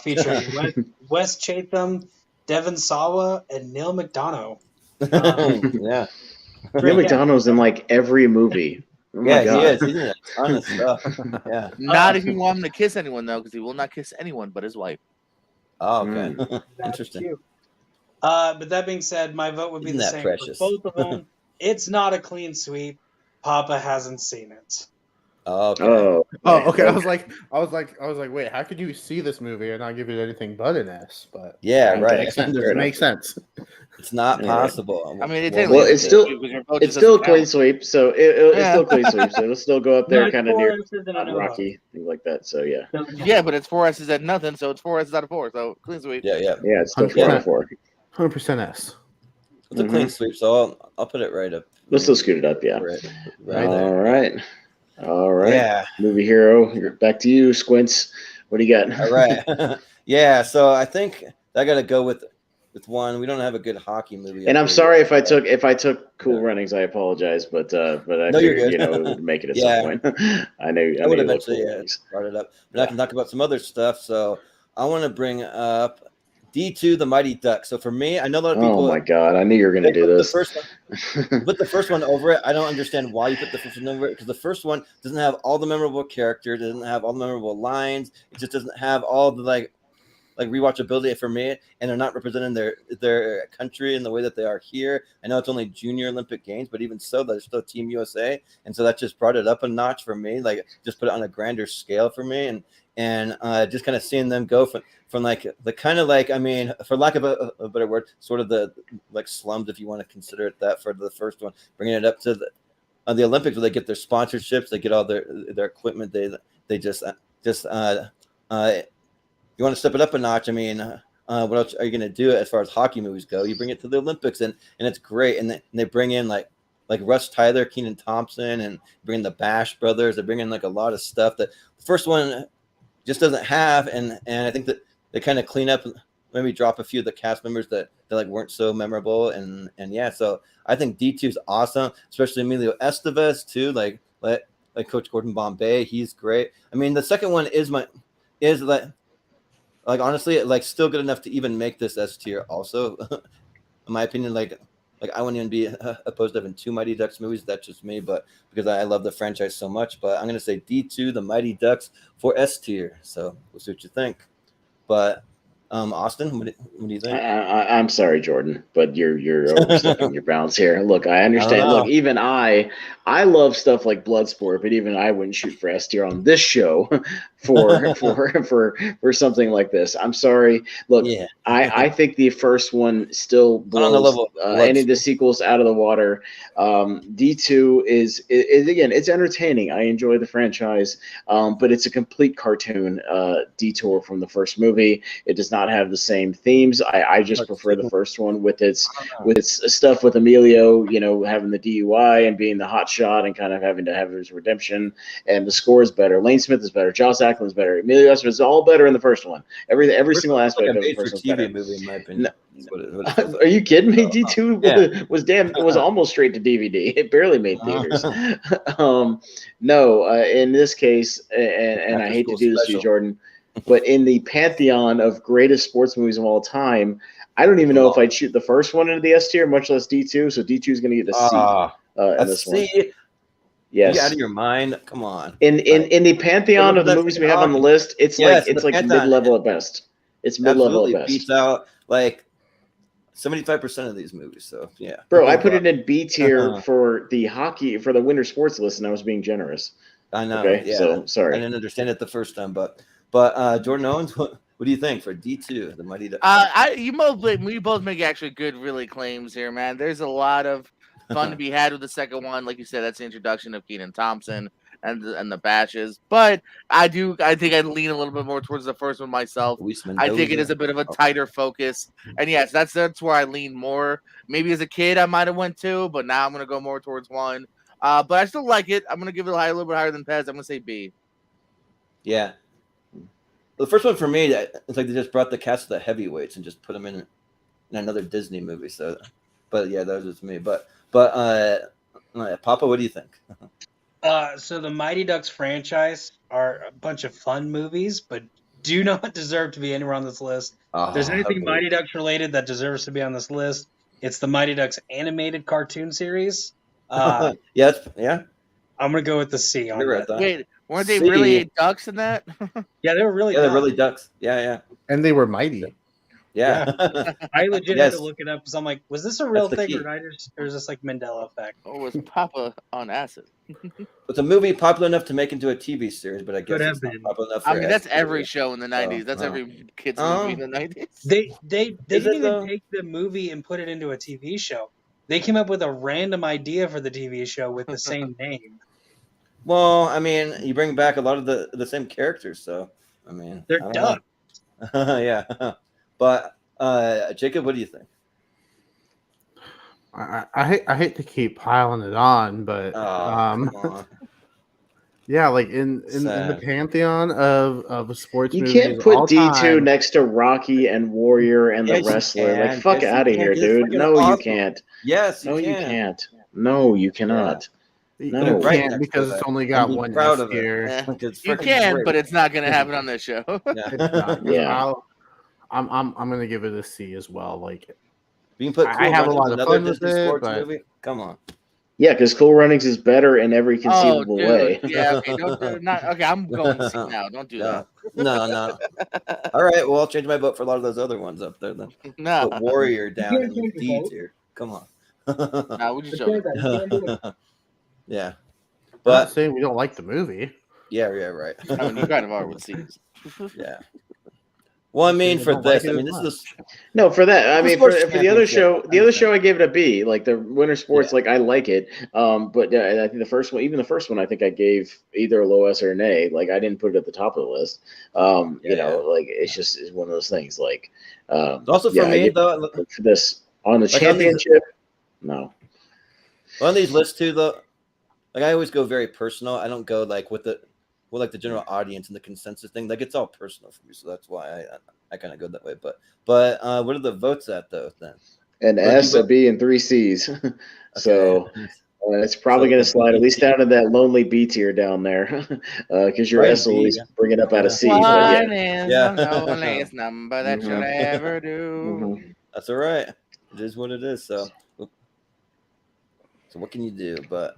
featuring Wes Chatham, Devon Sawa, and Neil McDonough. Yeah. Neil McDonough's in like every movie. Oh my God. He is. He's in a ton of stuff. Yeah. Not if you want him to kiss anyone, though, because he will not kiss anyone but his wife. Oh, okay. Interesting. But that being said, my vote would be the same for both of them. It's not a clean sweep. Papa hasn't seen it. Oh, okay. Okay. I was like, wait, how could you see this movie and not give it anything but an S? But yeah, right. It makes sense. It's not possible. I mean, it didn't. Well, it's still a clean sweep, so it's still a clean sweep. So it'll still go up there, kind of near Rocky, things like that. So yeah. Yeah, but it's 4 S's at nothing, so it's 4 S's out of 4. So clean sweep. Yeah. It's still 4 out of 4. 100% S. It's a clean sweep, so I'll put it right up. Let's still scoot it up, yeah. Right. All right. Yeah. Movie hero, back to you, Squints. What do you got? All right. Yeah. So I think I got to go with one. We don't have a good hockey movie. And I'm sorry if I took Cool Runnings. I apologize, but I figured it would make it at some point. I would eventually brought it up, but I can talk about some other stuff. So I want to bring up D2 The Mighty Ducks. So for me, I know a lot of people. Oh my God! I knew you were going to do this. put the first one over it. I don't understand why you put the first one over it, because the first one doesn't have all the memorable characters, doesn't have all the memorable lines. It just doesn't have all the like rewatchability for me, and they're not representing their country in the way that they are here. I know it's only Junior Olympic Games, but even so, they're still Team USA, and so that just brought it up a notch for me. Like, just put it on a grander scale for me, and just kind of seeing them go from like the kind of like, I mean, for lack of a better word, sort of the like slums, if you want to consider it that, for the first one, bringing it up to the Olympics, where they get their sponsorships, they get all their equipment, they just you want to step it up a notch. I mean, what else are you going to do as far as hockey movies go? You bring it to the Olympics, and it's great. And they bring in like Russ Tyler, Kenan Thompson, and bring in the Bash brothers. They bring in like a lot of stuff that the first one just doesn't have. And I think that they kind of clean up, maybe drop a few of the cast members that like weren't so memorable. And yeah, so I think D2 is awesome, especially Emilio Estevez too. Like Coach Gordon Bombay, he's great. I mean, the second one is like honestly, like still good enough to even make this S tier. Also, in my opinion, like I wouldn't even be opposed to having 2 Mighty Ducks movies. That's just me, but because I love the franchise so much. But I'm gonna say D2, the Mighty Ducks, for S tier. So we'll see what you think. But Austin, what do you think? I'm sorry, Jordan, but you're overstepping your bounds here. Look, I understand. Look, even I love stuff like Bloodsport, but even I wouldn't shoot for S tier on this show for something like this. I'm sorry. Look, yeah. I think the first one still blows any of the sequels out of the water. D2 is again, it's entertaining. I enjoy the franchise, but it's a complete cartoon detour from the first movie. It does not have the same themes. I just prefer the first one with its stuff with Emilio, having the DUI and being the hot shot and kind of having to have his redemption. And the score is better. Lane Smith is better. Joss Ackland is better. Emilio Estevez is all better in the first one. Every single aspect of the first one. TV movie, in my opinion. No. Are you kidding me? D2 was almost straight to DVD. It barely made theaters. In this case, and I hate to do this to you, Jordan, but in the pantheon of greatest sports movies of all time, I don't even know if I'd shoot the first one into the S tier, much less D2. So D2 is going to get a C in this one. Yes. Are you out of your mind? Come on. In the pantheon of the movies we have on the list, it's like mid-level at best. It's mid-level at best. Beats out like 75% of these movies. So yeah. Bro, I put it in B tier for the winter sports list, and I was being generous. I know. Okay, yeah. So sorry. I didn't understand it the first time, but Jordan Owens, what do you think for D2, the Mighty Ducks? We both make actually good, really claims here, man. There's a lot of fun to be had with the second one. Like you said, that's the introduction of Kenan Thompson and the Bashes. But I think I lean a little bit more towards the first one myself. I think it is a bit of a tighter focus. And yes, that's where I lean more. Maybe as a kid I might have went 2, but now I'm gonna go more towards 1. But I still like it. I'm gonna give it a little bit higher than Pez. I'm gonna say B. Yeah. The first one for me, it's like they just brought the cast of the heavyweights and just put them in another Disney movie. So, but yeah, that was just me. But Papa, what do you think? So the Mighty Ducks franchise are a bunch of fun movies, but do not deserve to be anywhere on this list. If there's anything Mighty Ducks related that deserves to be on this list, it's the Mighty Ducks animated cartoon series. Yeah. I'm gonna go with the C on that. Wait, weren't they really ducks in that? Yeah, they were really. Yeah, they're really ducks. Yeah. And they were mighty. Yeah. I legit had to look it up because I'm like, was this a real thing or is this like Mandela effect? Or was Papa on acid? It's a movie popular enough to make into a TV series, but I guess it's not popular enough. That's every show in the 90s. That's every kid's movie in the 90s. They didn't even take the movie and put it into a TV show. They came up with a random idea for the TV show with the same name. Well, I mean, you bring back a lot of the same characters, so I mean, they're dumb. Yeah, but Jacob, what do you think? I hate to keep piling it on, but yeah, like in the pantheon of sports movies, you can't put D2 next to Rocky and Warrior and The Wrestler. Like, fuck out of here, dude. No, you can't. Yes, you can't. No, you cannot. No, you can't because it's only got one S tier. You can, but it's not going to happen on this show. Yeah. I'm going to give it a C as well. Like, you can put I have a lot of fun with it, but movie. Come on. Yeah, because Cool Runnings is better in every conceivable way. Yeah, okay, okay, I'm going to see now. Don't do that. No. All right, well, I'll change my vote for a lot of those other ones up there then. No. Put Warrior down in the D tier. Come on. No, we just joking. Yeah. But not saying we don't like the movie. Yeah, right. I mean, you kind of are with C's. Yeah. Well, I mean, for this, I mean, this is no, for that. I mean, for the other show, I gave it a B. Like the winter sports, like I like it. But I think the first one, I think I gave either a low S or an A. Like I didn't put it at the top of the list. You know, like it's one of those things. Like, also for me though, for this on the championship, no. On these lists too, though, like I always go very personal. I don't go like with the general audience and the consensus thing. Like it's all personal for me, so that's why I kind of go that way. But what are the votes at though then? An S, a B, and 3 C's. So it's probably going to slide at least down to that lonely B tier down there, because your S will always bring it up out of C. One but is the loneliest number that you'll ever do. That's all right. It is what it is. So what can you do? But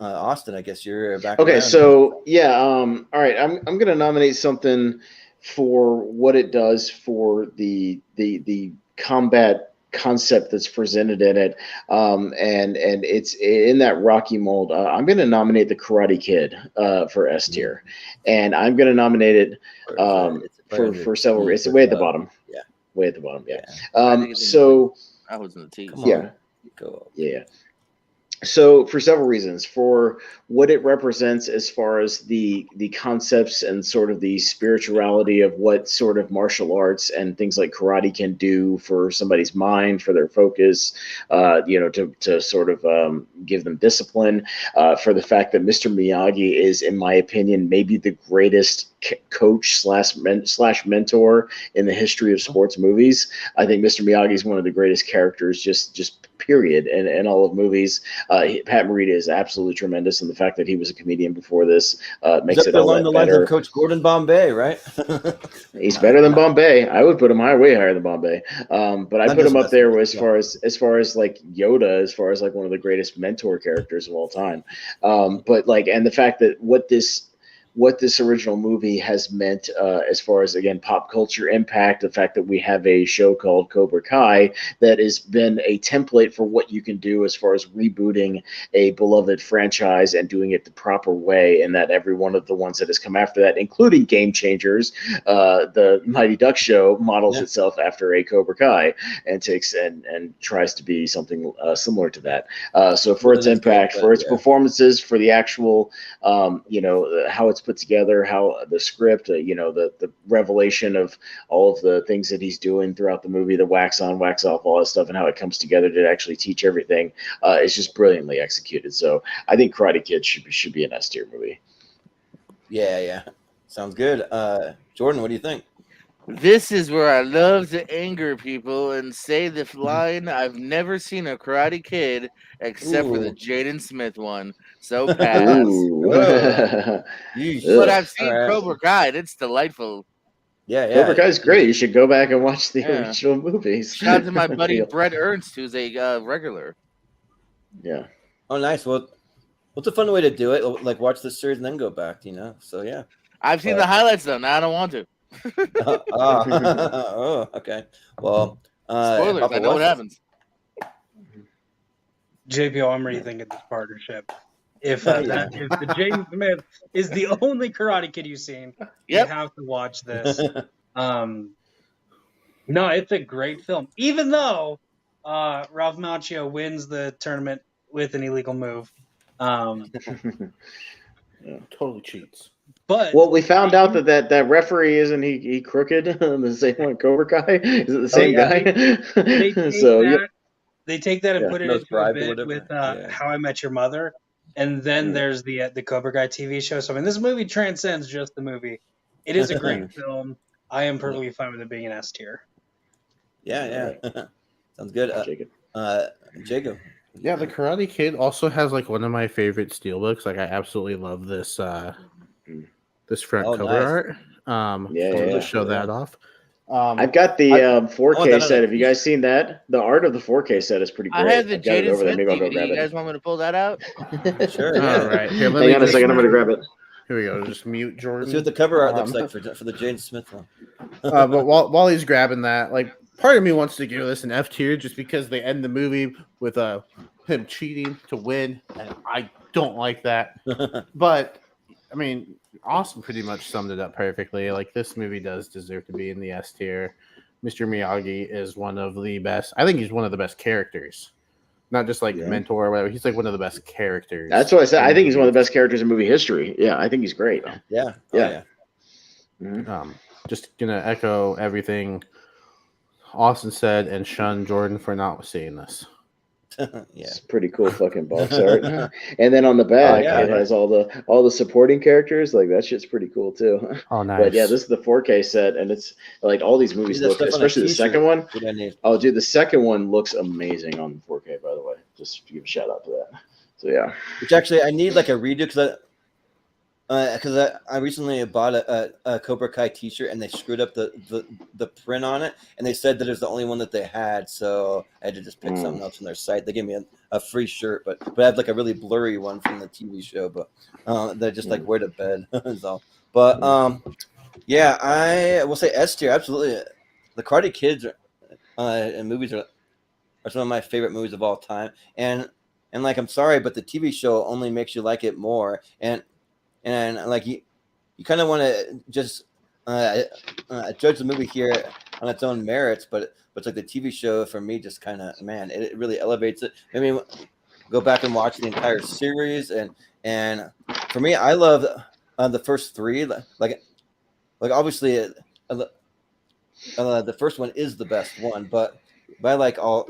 Austin, I guess you're back. Okay, around. so yeah, all right. I'm gonna nominate something for what it does for the combat concept that's presented in it, and it's in that Rocky mold. I'm gonna nominate the Karate Kid for S tier, and I'm gonna nominate it for several. It's way at the bottom. Yeah, way at the bottom. Yeah. So I was in the T. Yeah. Yeah. So for several reasons, for what it represents as far as the concepts and sort of the spirituality of what sort of martial arts and things like karate can do for somebody's mind, for their focus, to sort of give them discipline, for the fact that Mr. Miyagi is, in my opinion, maybe the greatest coach slash mentor in the history of sports movies. I think Mr. Miyagi is one of the greatest characters, just period, in all of movies. Pat Morita is absolutely tremendous, and the fact that he was a comedian before this makes it along the lines better. of Coach Gordon Bombay, right? He's better than Bombay. I would put him way higher than Bombay. But I put him up there as far as like Yoda, as far as like one of the greatest mentor characters of all time. But like, and the fact that what this original movie has meant as far as, again, pop culture impact, the fact that we have a show called Cobra Kai that has been a template for what you can do as far as rebooting a beloved franchise and doing it the proper way, and that every one of the ones that has come after that, including Game Changers, the Mighty Duck show models itself after a Cobra Kai and takes and tries to be something similar to that. So for its impact, for its performances, for the actual, how it's put together, how the script, the revelation of all of the things that he's doing throughout the movie, the wax on, wax off, all that stuff, and how it comes together to actually teach everything, is just brilliantly executed. So I think Karate Kid should be an S tier movie. Yeah. Sounds good. Jordan, what do you think? This is where I love to anger people and say the line, I've never seen a Karate Kid except for the Jaden Smith one. So pass. But I've seen Cobra Kai. It's delightful. Yeah. Cobra Kai is great. You should go back and watch the original movies. Shout out to my buddy Brett Ernst, who's a regular. Yeah. Oh, nice. Well, what's a fun way to do it? Like watch the series and then go back, So yeah. I've seen the highlights though. Now I don't want to. Okay. Well, spoilers. I know what happens. JPO, I'm rethinking this partnership. If the James Smith is the only Karate Kid you've seen, you have to watch this. No, it's a great film. Even though Ralph Macchio wins the tournament with an illegal move. Totally cheats. But we found out that referee isn't he crooked? The same one, Cobra Kai. Is it the same guy? They take that and put it into a bit with How I Met Your Mother, and then there's the Cobra Kai TV show. So I mean, this movie transcends just the movie. It is a great film. I am perfectly fine with it being an S tier. Yeah. Sounds good. Jacob. Yeah, the Karate Kid also has like one of my favorite steelbooks. Like I absolutely love this. This front cover art. To show that off. I've got the 4K set. Have you guys seen that? The art of the 4K set is pretty great. I have the I've got it Jaden over there. Smith Maybe I'll go DVD. grab You it. guys want me to pull that out? Sure. All right. Here, Hang on a second. I'm going to grab it. Here we go. Just mute Jordan. Let's see what the cover art looks like for the Jaden Smith one. But while he's grabbing that, like, part of me wants to give this an F tier just because they end the movie with him cheating to win, and I don't like that. But I mean, Austin pretty much summed it up perfectly. Like, this movie does deserve to be in the S tier. Mr. Miyagi is one of the best. I think he's one of the best characters. Not just like mentor or whatever. He's like one of the best characters. That's what I said. I think he's one of the best characters in movie history. Yeah, I think he's great. Yeah. Yeah. Mm-hmm. Just gonna echo everything Austin said and shun Jordan for not seeing this. It's pretty cool fucking box art. And then on the back, it has all the supporting characters. Like, that shit's pretty cool too. Oh, nice. But yeah, this is the 4K set, and it's like all these movies look, especially the second one. Oh, dude, the second one looks amazing on 4K. By the way, just to give a shout out to that. So yeah, which actually I need like a redo because I recently bought a Cobra Kai T-shirt and they screwed up the print on it, and they said that it was the only one that they had, so I had to just pick something else from their site. They gave me a free shirt, but I have like a really blurry one from the TV show, but they just like wear to bed. So, but yeah, I will say S tier absolutely. The Karate Kids and movies are some of my favorite movies of all time, and like, I'm sorry, but the TV show only makes you like it more, and like you kind of want to just judge the movie here on its own merits, but it's like the TV show for me just kind of, man, it really elevates it. I mean, go back and watch the entire series, and for me, I love the first three. Like obviously, the first one is the best one, but I like all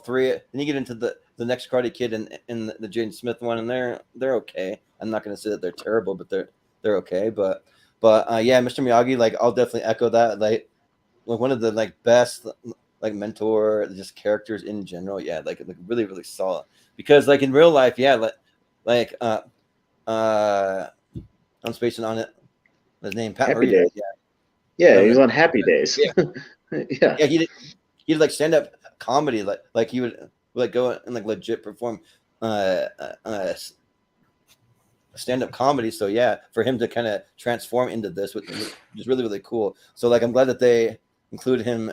three. Then you get into the next Karate Kid and the Jaden Smith one, and they're okay. I'm not going to say that they're terrible, but they're okay. But yeah, Mr. Miyagi, like, I'll definitely echo that. Like one of the like best like mentor just characters in general. Yeah, like really really solid. Because like in real life, yeah, like I'm spacing on it. His name Pat Happy Morita. Days. Yeah, he was on Happy Days. Yeah, he did like stand up comedy. Like he would like go and like legit perform stand-up comedy. So yeah, for him to kind of transform into this, which is really really cool. So like, I'm glad that they include him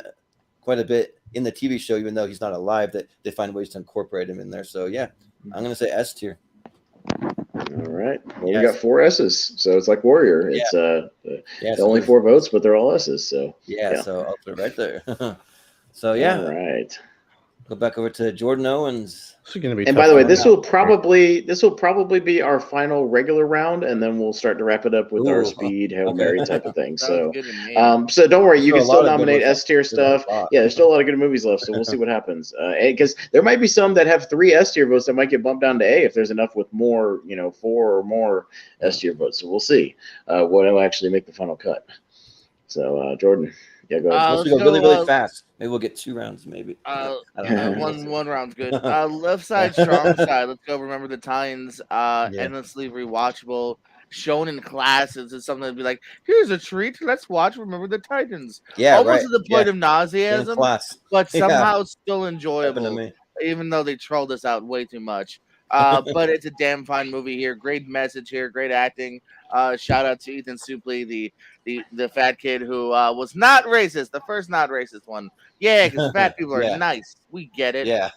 quite a bit in the TV show, even though he's not alive, that they find ways to incorporate him in there. So yeah, I'm gonna say S tier. All right. Well, we got 4 S's, so it's like Warrior. It's only 4 votes, but they're all S's. So yeah. So I'll put it right there. So yeah. All right. Go back over to Jordan Owens. And by the way, this will probably be our final regular round, and then we'll start to wrap it up with our speed Hail Mary type of thing. So, so don't worry, you can still nominate S tier stuff. Yeah, there's still a lot of good movies left, so we'll see what happens. Because there might be some that have 3 S tier votes that might get bumped down to A if there's enough with more, 4 or more S tier votes. So we'll see what will actually make the final cut. So, Jordan. Yeah, go ahead. Let's go really, really fast. Maybe we'll get 2 rounds, maybe. I don't know. One round's good. Left side, strong side. Let's go. Remember the Titans. Endlessly rewatchable. Shown in classes is something that'd be like, here's a treat. Let's watch Remember the Titans. Yeah, almost to the point of nauseasm, but somehow still enjoyable. Even though they trolled us out way too much. But it's a damn fine movie here. Great message here. Great acting. Shout out to Ethan Suplee, the fat kid who was not racist. The first not racist one. Yeah, because fat people are nice. We get it. Yeah.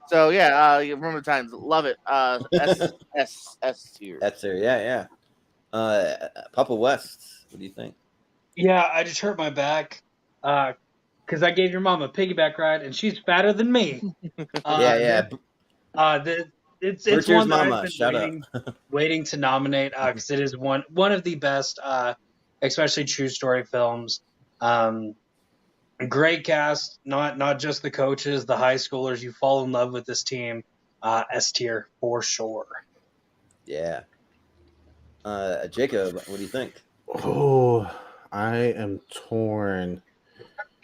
So yeah, Remember the Times. Love it. S tier. That's there. Yeah. Papa West. What do you think? Yeah, I just hurt my back. Because I gave your mom a piggyback ride, and she's fatter than me. Yeah. It's one that I've been waiting to nominate because it is one of the best, especially true story films. Great cast, not just the coaches, the high schoolers. You fall in love with this team. S tier for sure. Yeah. Jacob, what do you think? Oh, I am torn.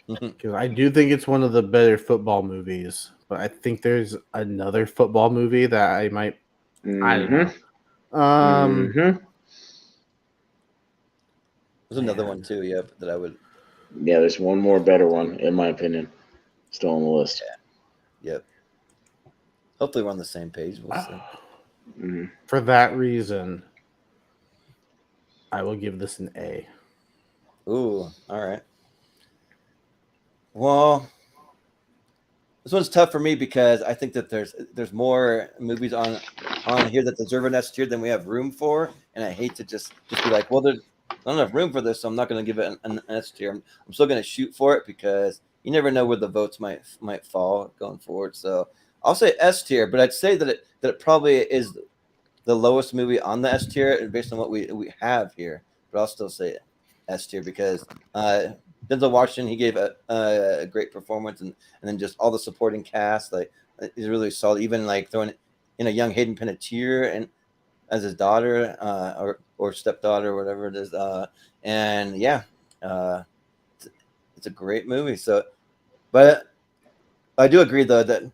Because I do think it's one of the better football movies, but I think there's another football movie that I might. I don't know. There's another one too. Yeah, that I would. Yeah, there's one more better one, in my opinion, still on the list. Yeah. Yep. Hopefully, we're on the same page. We'll see. Mm-hmm. For that reason, I will give this an A. Ooh, all right. Well, this one's tough for me because I think that there's more movies on here that deserve an S tier than we have room for, and I hate to just be like, well, there's not enough room for this, so I'm not going to give it an S tier. I'm still going to shoot for it because you never know where the votes might fall going forward. So I'll say S tier, but I'd say that it probably is the lowest movie on the S tier based on what we have here. But I'll still say S tier because Denzel Washington, he gave a great performance, and then just all the supporting cast, like, is really solid. Even like throwing in a young Hayden Panettiere and as his daughter or stepdaughter, whatever it is, and yeah, it's a great movie. So, but I do agree though that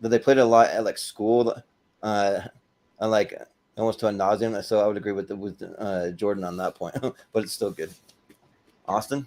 they played a lot at like school, like almost to a nauseum. So I would agree with Jordan on that point, but it's still good. Austin.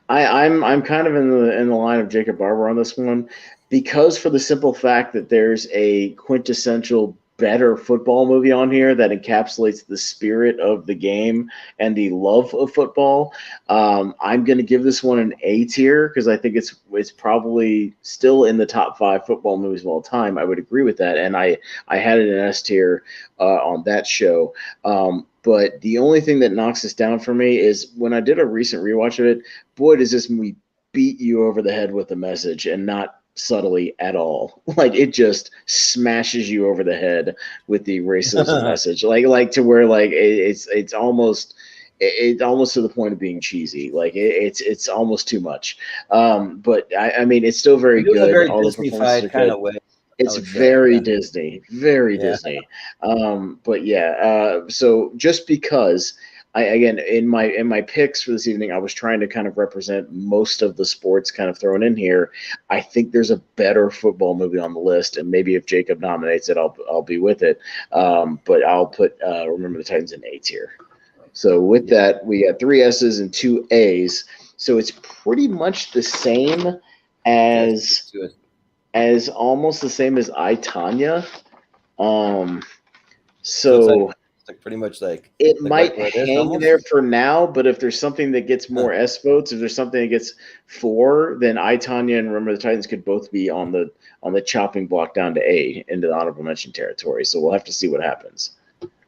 I'm kind of in the line of Jacob Barber on this one, because for the simple fact that there's a quintessential better football movie on here that encapsulates the spirit of the game and the love of football. I'm going to give this one an A tier because I think it's probably still in the top 5 football movies of all time. I would agree with that, and I had it in S tier on that show. But the only thing that knocks this down for me is when I did a recent rewatch of it, boy, does this movie beat you over the head with the message, and not subtly at all. Like, it just smashes you over the head with the racism message, like to where like it's almost to the point of being cheesy. Like it's almost too much. But I mean, it's still very good. Very all the performances are kind good. of way. It's very yeah. Disney, very Disney. But yeah, so just because again, in my picks for this evening, I was trying to kind of represent most of the sports kind of thrown in here. I think there's a better football movie on the list, and maybe if Jacob nominates it, I'll be with it. But I'll put Remember the Titans in A tier. So with that, we got 3 S's and 2 A's. So it's pretty much the same as almost the same as I, Tanya. So it's like pretty much like it like might right hang there for now, but if there's something that gets more S votes, if there's something that gets 4, then I, Tanya, and Remember the Titans could both be on the chopping block down to A into the honorable mention territory. So we'll have to see what happens.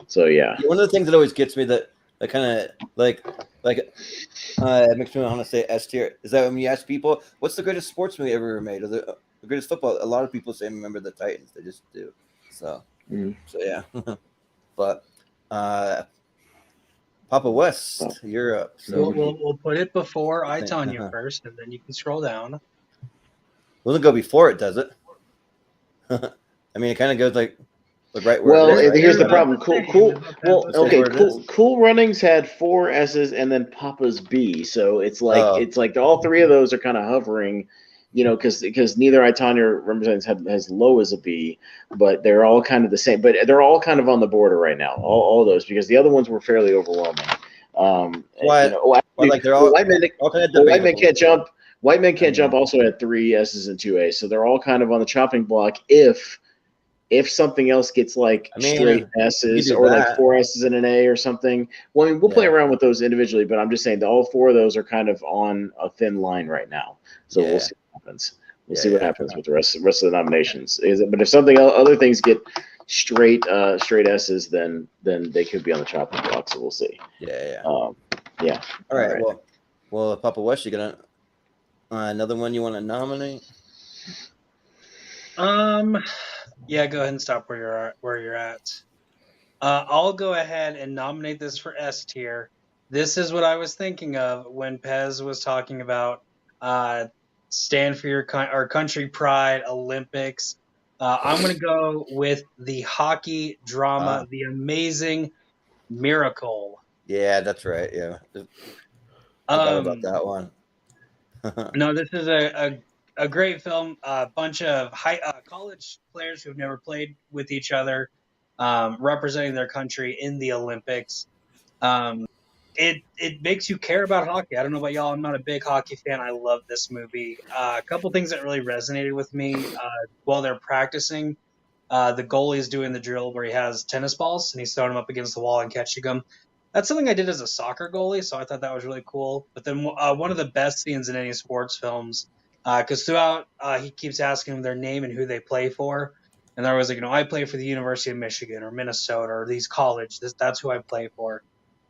So yeah. One of the things that always gets me that kind of like makes me want to say S tier is that when you ask people what's the greatest sports movie ever made or the greatest football, a lot of people say Remember the Titans. They just do. So yeah. But Papa West, you're up. So we'll put it before I, Tanya first, and then you can scroll down. Doesn't go before it, does it? I mean, it kind of goes like right where. Well, it is, right? here's the problem. Cool Runnings had 4 S's and then Papa's B. So it's like all 3 of those are kind of hovering, because neither I, Tanya, or Remember the Titans has low as a B, but they're all kind of the same. But they're all kind of on the border right now. All those, because the other ones were fairly overwhelming. White Men Can't Jump. White Men Can't Jump also had 3 S's and 2 A's, so they're all kind of on the chopping block. If something else gets straight S's or like 4 S's and an A or something, well, I mean, we'll play around with those individually, but I'm just saying that all 4 of those are kind of on a thin line right now. So we'll see what happens. We'll see what happens with the rest of the nominations. But if something other things get straight S's, then they could be on the chopping block. So we'll see. Yeah. All right. Well, Papa West, you got another one you want to nominate? Yeah, go ahead and stop where you're at. I'll go ahead and nominate this for S tier. This is what I was thinking of when Pez was talking about stand for your country pride, Olympics. I'm going to go with the hockey drama, The Amazing Miracle. Yeah, that's right. Yeah, forgot about that one. No, this is a great film. A bunch of college players who've never played with each other, representing their country in the Olympics. it makes you care about hockey. I don't know about y'all. I'm not a big hockey fan. I love this movie. A couple things that really resonated with me while they're practicing. The goalie's doing the drill where he has tennis balls and he's throwing them up against the wall and catching them. That's something I did as a soccer goalie, so I thought that was really cool. But then one of the best scenes in any sports films, because throughout he keeps asking them their name and who they play for, and they're always like, I play for the University of Michigan or Minnesota or these college. That's who I play for.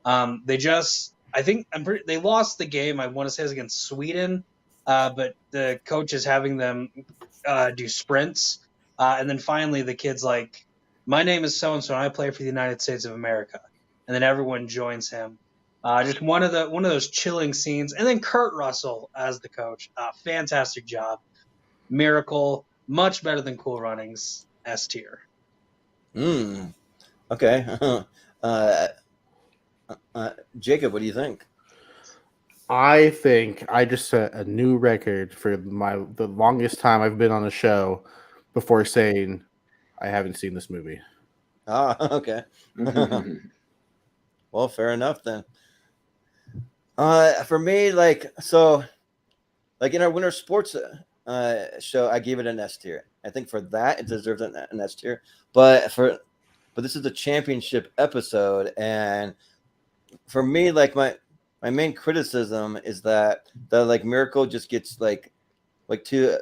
I think they lost the game. I want to say it was against Sweden, but the coach is having them do sprints, and then finally the kid's like, "My name is so and so, and I play for the United States of America," and then everyone joins him. Just one of those chilling scenes, and then Kurt Russell as the coach, fantastic job, Miracle, much better than Cool Runnings, S tier. Okay. Jacob, what do you think? I think I just set a new record for the longest time I've been on a show before saying I haven't seen this movie. Okay. Well, fair enough then. For me, in our winter sports show, I gave it an S tier. I think for that it deserves an S tier. But this is a championship episode, and for me, my main criticism is that the Miracle just gets too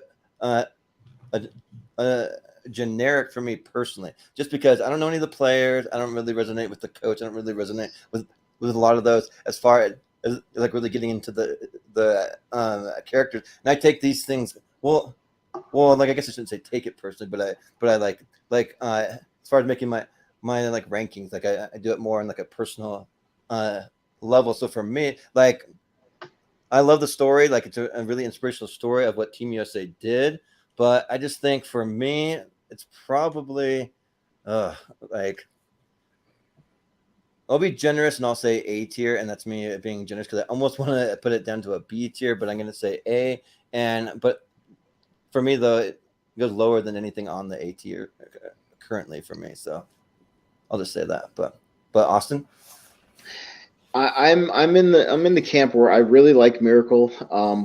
generic for me personally, just because I don't know any of the players. I don't really resonate with the coach. I don't really resonate with a lot of those as far as really getting into the characters. And I take these things well, I guess I shouldn't say take it personally, but I as far as making my rankings, I do it more on a personal level. So for me, I love the story. It's a really inspirational story of what Team USA did. But I just think for me, it's probably I'll be generous and I'll say A tier, and that's me being generous because I almost want to put it down to a B tier, but I'm going to say A. But for me, though, it goes lower than anything on the A tier currently for me. So I'll just say that. But Austin? I'm in the camp where I really like Miracle,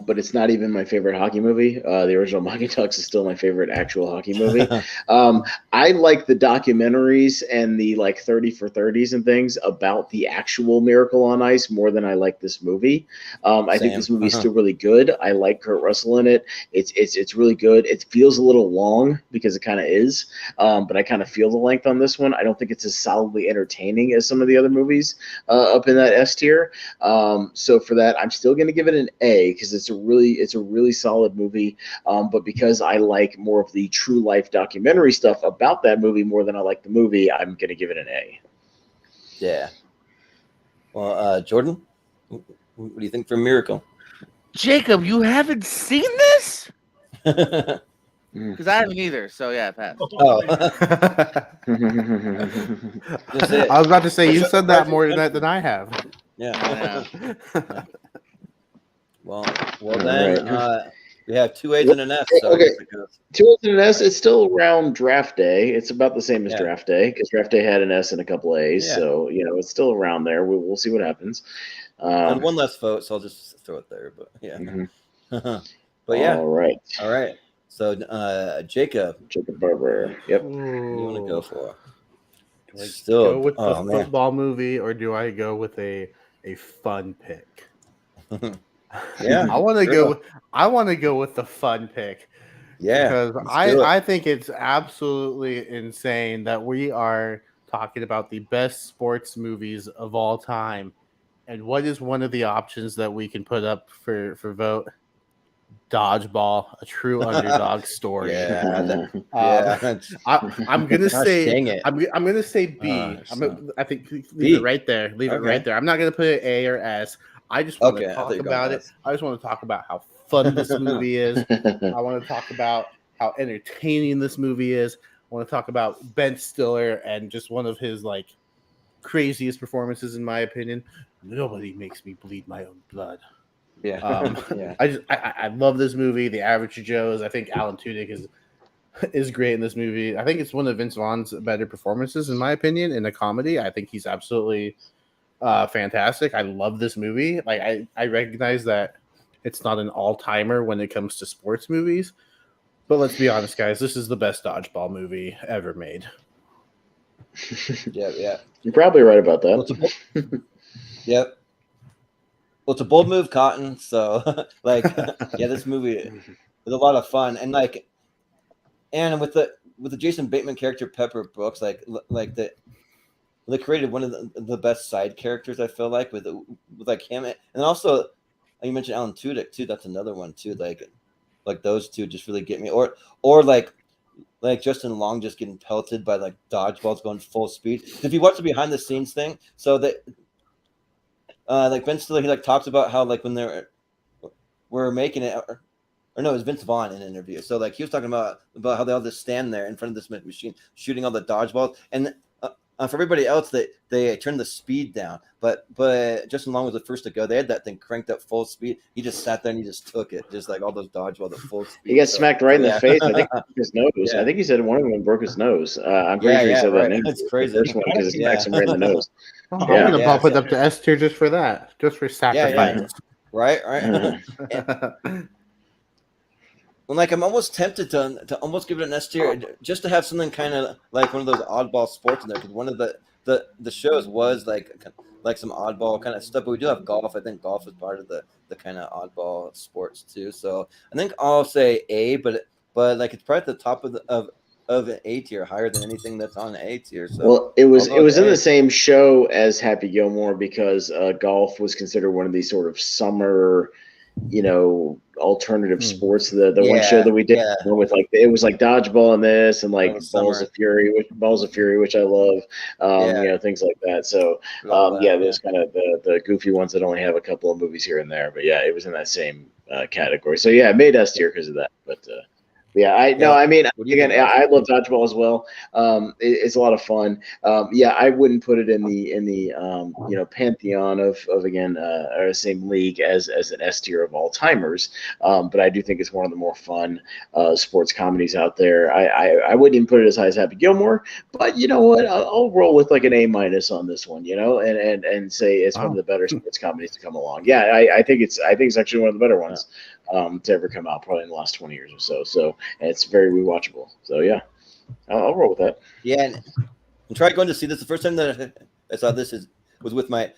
but it's not even my favorite hockey movie. The original Mighty Ducks is still my favorite actual hockey movie. I like the documentaries and the 30 for 30s and things about the actual Miracle on Ice more than I like this movie. I think this movie is still really good. I like Kurt Russell in it. It's really good. It feels a little long because it kind of is, but I kind of feel the length on this one. I don't think it's as solidly entertaining as some of the other movies up in that S tier. So for that, I'm still going to give it an A because it's a really solid movie. But because I like more of the true life documentary stuff about that movie more than I like the movie, I'm going to give it an A. Yeah. Well, Jordan, what do you think for Miracle? Jacob, you haven't seen this? Because I haven't either, so yeah, pass. Oh. I was about to say, you said that more than I have. Yeah. Well then, right. We have 2 A's and an S. So okay, 2 A's and an S. It's still around draft day. It's about the same as draft day because draft day had an S and a couple A's. Yeah. So it's still around there. We'll see what happens. And one less vote, so I'll just throw it there. But yeah. Mm-hmm. But yeah. All right. So Jacob Barber. Yep. What do you want to go for? Do I go with the football movie, or do I go with a fun pick? Yeah, I want to go with the fun pick. Yeah, because I think it's absolutely insane that we are talking about the best sports movies of all time, and what is one of the options that we can put up for vote? Dodgeball, a true underdog story. I'm gonna say I'm gonna say B. I think leave it right there. Leave it right there. I'm not gonna put it A or S. I just want to talk about it. I just want to talk about how fun this movie is. I want to talk about how entertaining this movie is. I want to talk about Ben Stiller and just one of his craziest performances, in my opinion. Nobody makes me bleed my own blood. Yeah. I love this movie. The Average Joes. I think Alan Tudyk is great in this movie. I think it's one of Vince Vaughn's better performances, in my opinion, in a comedy. I think he's absolutely fantastic. I love this movie. Like I recognize that it's not an all-timer when it comes to sports movies, but let's be honest, guys, this is the best dodgeball movie ever made. Yeah. You're probably right about that. Yep. Well, it's a bold move, Cotton. So, like, yeah, this movie is a lot of fun, and like, and with the Jason Bateman character Pepper Brooks, like they created one of the best side characters. I feel like with like him, and also you mentioned Alan Tudyk too. That's another one too. Like those two just really get me, or like Justin Long just getting pelted by like dodgeballs going full speed. If you watch the behind the scenes thing, so that like Ben Stiller, he like talks about how like when we're making it, or no, it was Vince Vaughn in an interview. So like he was talking about how they all just stand there in front of this machine shooting all the dodgeballs, and for everybody else they turned the speed down, but Justin Long was the first to go. They had that thing cranked up full speed. He just sat there and he just took it, just like all those dodgeballs at full speed. He got smacked right in the face. I think his nose. Yeah. I think he said one of them broke his nose. I'm pretty sure he said that. That's crazy. The first one because it smacks him right in the nose. I'm gonna bump it up to S tier just for that, just for sacrifice. Yeah. Right. Well, like I'm almost tempted to almost give it an S tier, just to have something kind of like one of those oddball sports in there. Because one of the shows was like some oddball kind of stuff. But we do have golf. I think golf is part of the kind of oddball sports too. So I think I'll say A, but like it's probably at the top of an A tier, higher than anything that's on A tier. So well, it was in the same show as Happy Gilmore because golf was considered one of these sort of summer, alternative sports. The one show that we did with like it was like dodgeball and this and like Balls of Fury, which I love. Things like that. So there's kind of the goofy ones that only have a couple of movies here and there. But yeah, it was in that same category. So yeah, it made S tier because of that. But I love dodgeball as well. It's a lot of fun. I wouldn't put it in the pantheon of again or the same league as an S tier of all timers. But I do think it's one of the more fun sports comedies out there. I wouldn't even put it as high as Happy Gilmore, but you know what? I'll roll with like an A- on this one. And say it's one of the better sports comedies to come along. Yeah, I think it's actually one of the better ones. To ever come out, probably in the last 20 years or so. So, and it's very rewatchable. So, yeah, I'll roll with that. Yeah, and try going to see this. The first time that I saw this was with my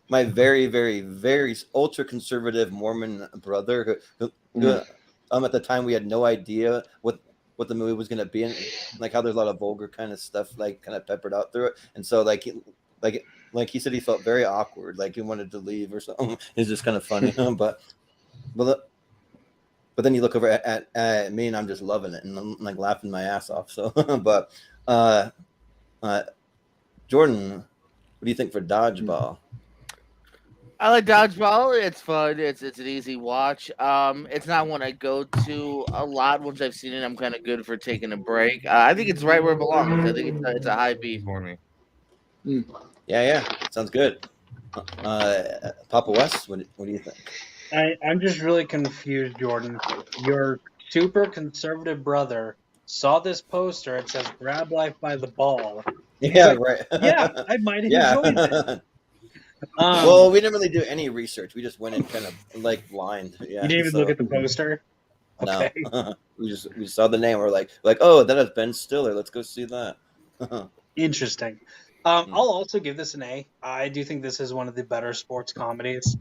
very, very, very ultra conservative Mormon brother. Who at the time we had no idea what the movie was going to be, and like how there's a lot of vulgar kind of stuff like kind of peppered out through it. And so like he said he felt very awkward, like he wanted to leave or something. It's just kind of funny, but then you look over at me and I'm just loving it and I'm like laughing my ass off. So, but Jordan, what do you think for Dodgeball? I like Dodgeball. It's fun. It's an easy watch. It's not one I go to a lot. Once I've seen it, I'm kind of good for taking a break. I think it's right where it belongs. I think it's a high B for me. Yeah, sounds good. Papa West, what do you think? I'm just really confused, Jordan. Your super conservative brother saw this poster. It says "Grab life by the ball." Yeah, right. Yeah, I might have enjoyed it. Well, we didn't really do any research. We just went in kind of like blind. Yeah. You didn't even look at the poster? Okay. No. we saw the name. We're like, oh, that is Ben Stiller. Let's go see that. Interesting. I'll also give this an A. I do think this is one of the better sports comedies.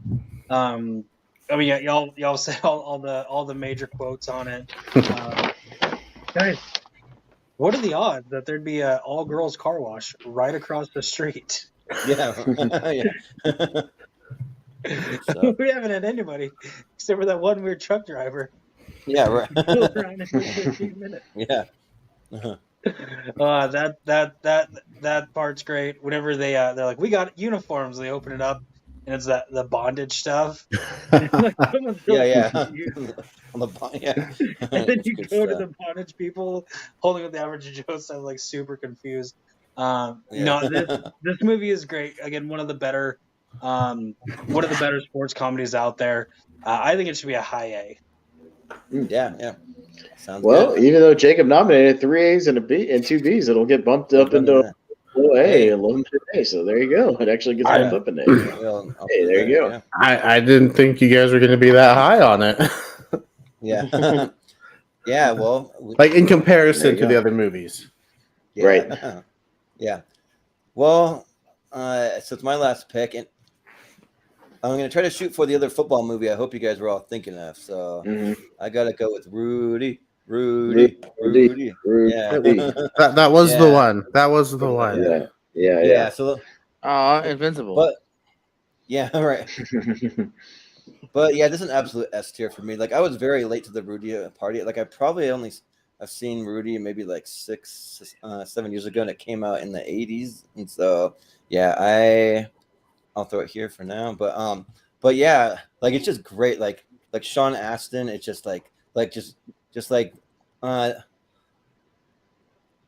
Y'all said all the major quotes on it. Guys, what are the odds that there'd be an all-girls car wash right across the street? Yeah. So. We haven't had anybody except for that one weird truck driver. Yeah, right. Around in 15 minutes. Yeah. That part's great. Whenever they're like, we got uniforms, they open it up. And it's the bondage stuff. Like, yeah. On the and then you go to the bondage people holding up the average Joe, so I'm like super confused. No, this movie is great. Again, one of the better sports comedies out there. I think it should be a high A. Yeah. Sounds well, good. Even though Jacob nominated 3 A's and a B and 2 B's, it'll get bumped up into Oh, hey, 11 today, so there you go. It actually gets bumped up in there. Hey, there you go. I didn't think you guys were going to be that high on it. Yeah. Yeah, well, like in comparison to the other movies. Yeah. Right. Yeah. Well, so it's my last pick, and I'm going to try to shoot for the other football movie I hope you guys were all thinking of. So I got to go with Rudy. Yeah. That was the one. That was the one. Yeah. So, Invincible. But yeah, right. But yeah, this is an absolute S tier for me. Like I was very late to the Rudy party. Like I've seen Rudy maybe like 7 years ago, and it came out in the 80s. And so yeah, I'll throw it here for now. But yeah, like it's just great. Like Sean Astin, it's just like I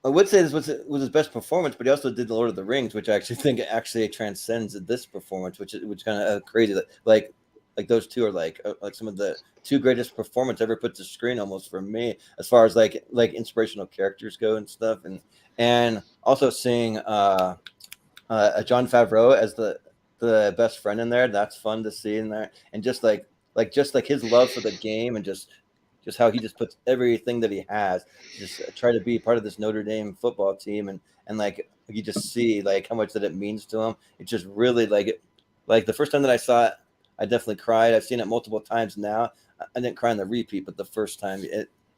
would say this was his best performance, but he also did the Lord of the Rings, which I actually think actually transcends this performance, which kind of crazy. Like those two are like some of the two greatest performances ever put to screen, almost for me, as far as like inspirational characters go and stuff, and also seeing John Favreau as the best friend in there. That's fun to see in there, and just like his love for the game, and just how he just puts everything that he has, just try to be part of this Notre Dame football team, and like you just see like how much that it means to him. It's just really like the first time that I saw it, I definitely cried. I've seen it multiple times now. I didn't cry in the repeat, but the first time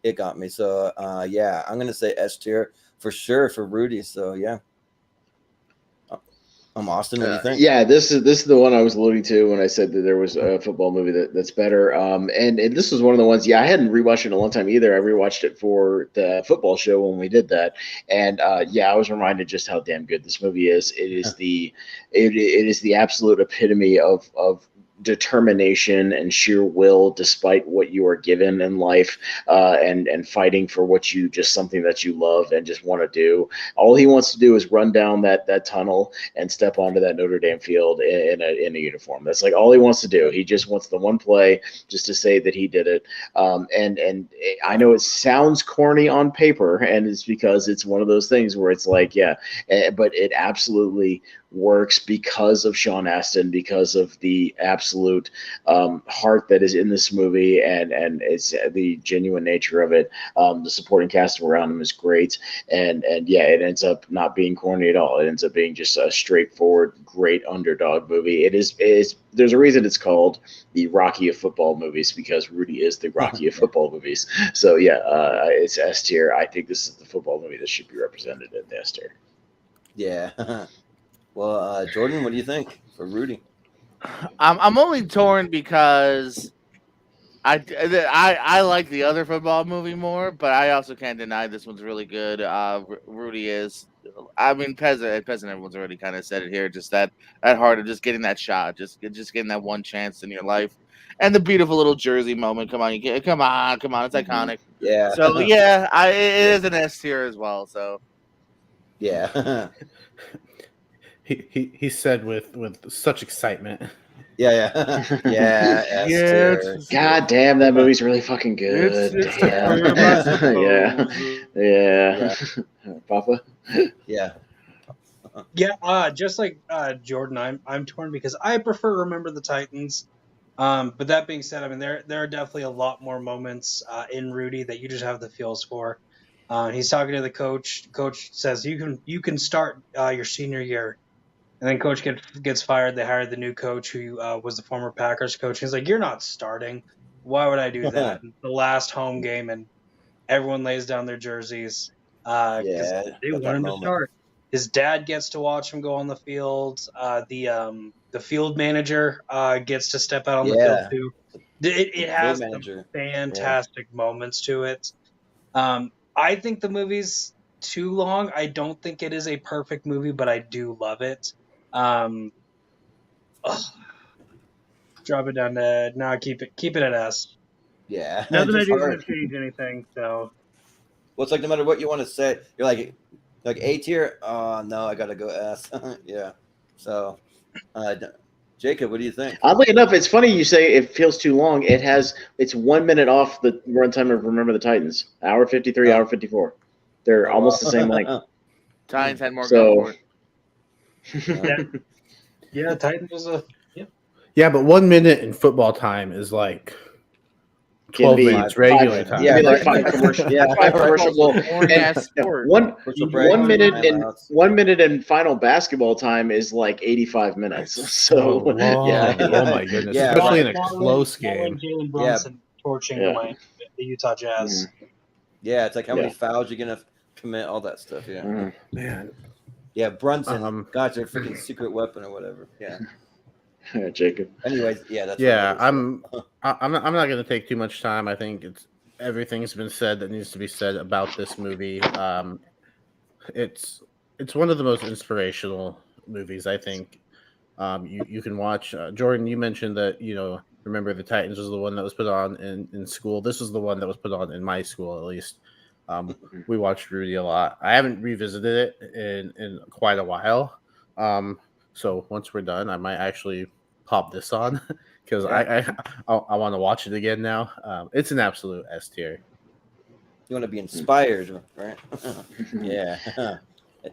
it got me. So yeah, I'm gonna say S tier for sure for Rudy. So yeah. Austin, what do you think? Yeah, this is the one I was alluding to when I said that there was a football movie that's better. And this was one of the ones. Yeah, I hadn't rewatched it in a long time either. I rewatched it for the football show when we did that, and yeah, I was reminded just how damn good this movie is. It is it is the absolute epitome of determination and sheer will, despite what you are given in life, and fighting for what you just something that you love and just want to do. All he wants to do is run down that tunnel and step onto that Notre Dame field in a uniform. That's like all he wants to do. He just wants the one play just to say that he did it. And I know it sounds corny on paper, and it's because it's one of those things where it's like, yeah, but it absolutely works because of Sean Astin, because of the absolute heart that is in this movie, and it's the genuine nature of it. The supporting cast around him is great, and yeah, it ends up not being corny at all. It ends up being just a straightforward, great underdog movie. It is there's a reason it's called the Rocky of football movies, because Rudy is the Rocky of football movies. So yeah, it's S tier. I think this is the football movie that should be represented in the S tier. Yeah. Well, Jordan, what do you think for Rudy? I'm only torn because I like the other football movie more, but I also can't deny this one's really good. Rudy is. I mean, peasant. Everyone's already kind of said it here. Just that heart of just getting that shot, just getting that one chance in your life, and the beautiful little jersey moment. Come on, come on! It's iconic. Yeah. So yeah, it is an S tier as well. So yeah. He said with such excitement. Yeah. Yeah. God damn, that movie's really fucking good. Yeah. Papa. Yeah. Yeah. Just like Jordan, I'm torn because I prefer Remember the Titans. But that being said, I mean there are definitely a lot more moments in Rudy that you just have the feels for. He's talking to the coach. Coach says you can start your senior year. And then coach gets fired. They hired the new coach who was the former Packers coach. He's like, "You're not starting. Why would I do that?" The last home game, and everyone lays down their jerseys because they want him to start. His dad gets to watch him go on the field. The field manager gets to step out on the field too. It has some fantastic moments to it. I think the movie's too long. I don't think it is a perfect movie, but I do love it. Drop it down to no. Keep it at S. Yeah. Not that I do want to change anything. So, well, it's like no matter what you want to say, you're like A tier. Oh no, I gotta go S. Yeah. So, Jacob, what do you think? Oddly enough, it's funny you say it feels too long. It's 1 minute off the runtime of Remember the Titans. Hour 53, hour 54. They're almost the same length. Titans had more. So Yeah, Titans was a Yeah, but 1 minute in football time is like 12 minutes regular time. Yeah, like 5 commercial. Yeah, 5 commercial. Well, one minute in final basketball time is like 85 minutes. So long. Oh my goodness, especially in a close game. Jalen Brunson torching the Utah Jazz. Yeah, it's like how many fouls you're gonna commit, all that stuff. Yeah, man. Yeah, Brunson, gotcha, freaking secret weapon or whatever. Yeah. Jacob. Anyways, that's I'm not going to take too much time. I think everything's been said that needs to be said about this movie. It's one of the most inspirational movies, I think. You can watch. Jordan, you mentioned that Remember the Titans was the one that was put on in school. This was the one that was put on in my school, at least. We watched Rudy a lot. I haven't revisited it in quite a while. So once we're done, I might actually pop this on because I want to watch it again now. It's an absolute S tier. You want to be inspired, right? Yeah.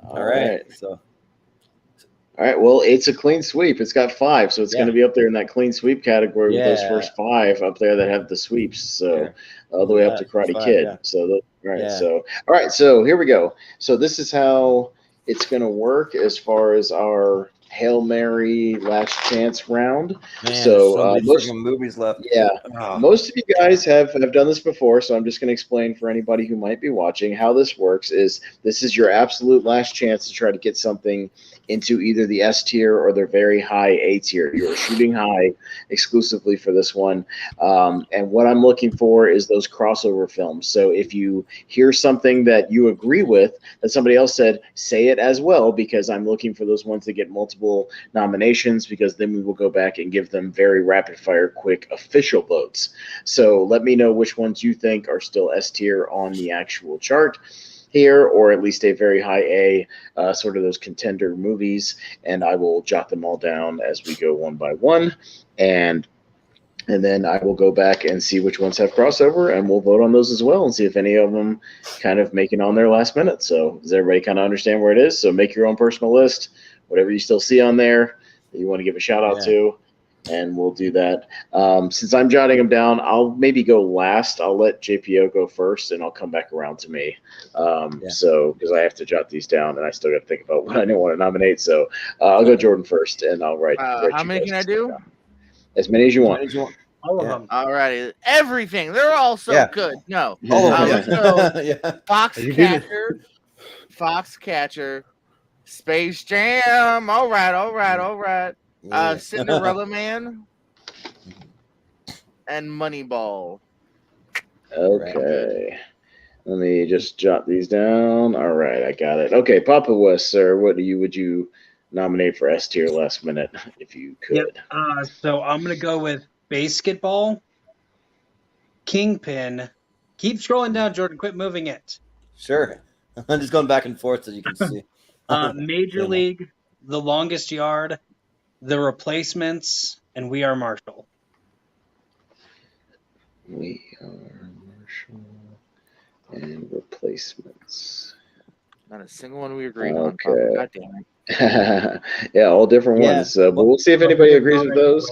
All right. So. All right. Well, it's a clean sweep. It's got 5, so it's going to be up there in that clean sweep category with those first 5 up there that have the sweeps. So all the way up to Karate Kid. Yeah. So So all right. So here we go. So this is how it's going to work as far as our Hail Mary last chance round. Man, so most movies left. Yeah. Most of you guys have done this before, so I'm just going to explain for anybody who might be watching how this works. This is your absolute last chance to try to get something into either the S tier or the very high A tier. You're shooting high exclusively for this one. And what I'm looking for is those crossover films. So if you hear something that you agree with that somebody else said, say it as well, because I'm looking for those ones that get multiple nominations, because then we will go back and give them very rapid fire quick official votes. So let me know which ones you think are still S tier on the actual chart here, or at least a very high A, sort of those contender movies, and I will jot them all down as we go one by one, and then I will go back and see which ones have crossover, and we'll vote on those as well and see if any of them kind of make it on their last minute. So does everybody kind of understand where it is? So make your own personal list, whatever you still see on there that you want to give a shout out to, and we'll do that. Since I'm jotting them down, I'll maybe go last. I'll let JPO go first, and I'll come back around to me. So because I have to jot these down, and I still got to think about what I don't want to nominate. So I'll go Jordan first, and I'll write. How many can I do? Down. As many as you want. All of them. All righty. Everything. They're all so good. No. Let's go. Foxcatcher. Space Jam. All right. Cinderella Man. And Moneyball. Okay. Let me just jot these down. All right, I got it. Okay, Papa West, sir, would you nominate for S tier last minute if you could? Yep. So I'm gonna go with Basketball, Kingpin. Keep scrolling down, Jordan. Quit moving it. Sure. I'm just going back and forth so you can see. Major League, The Longest Yard, The Replacements, and We Are Marshall. We Are Marshall and Replacements. Not a single one we agreed on. God damn it. Yeah, all different ones. But we'll see if anybody agrees with those,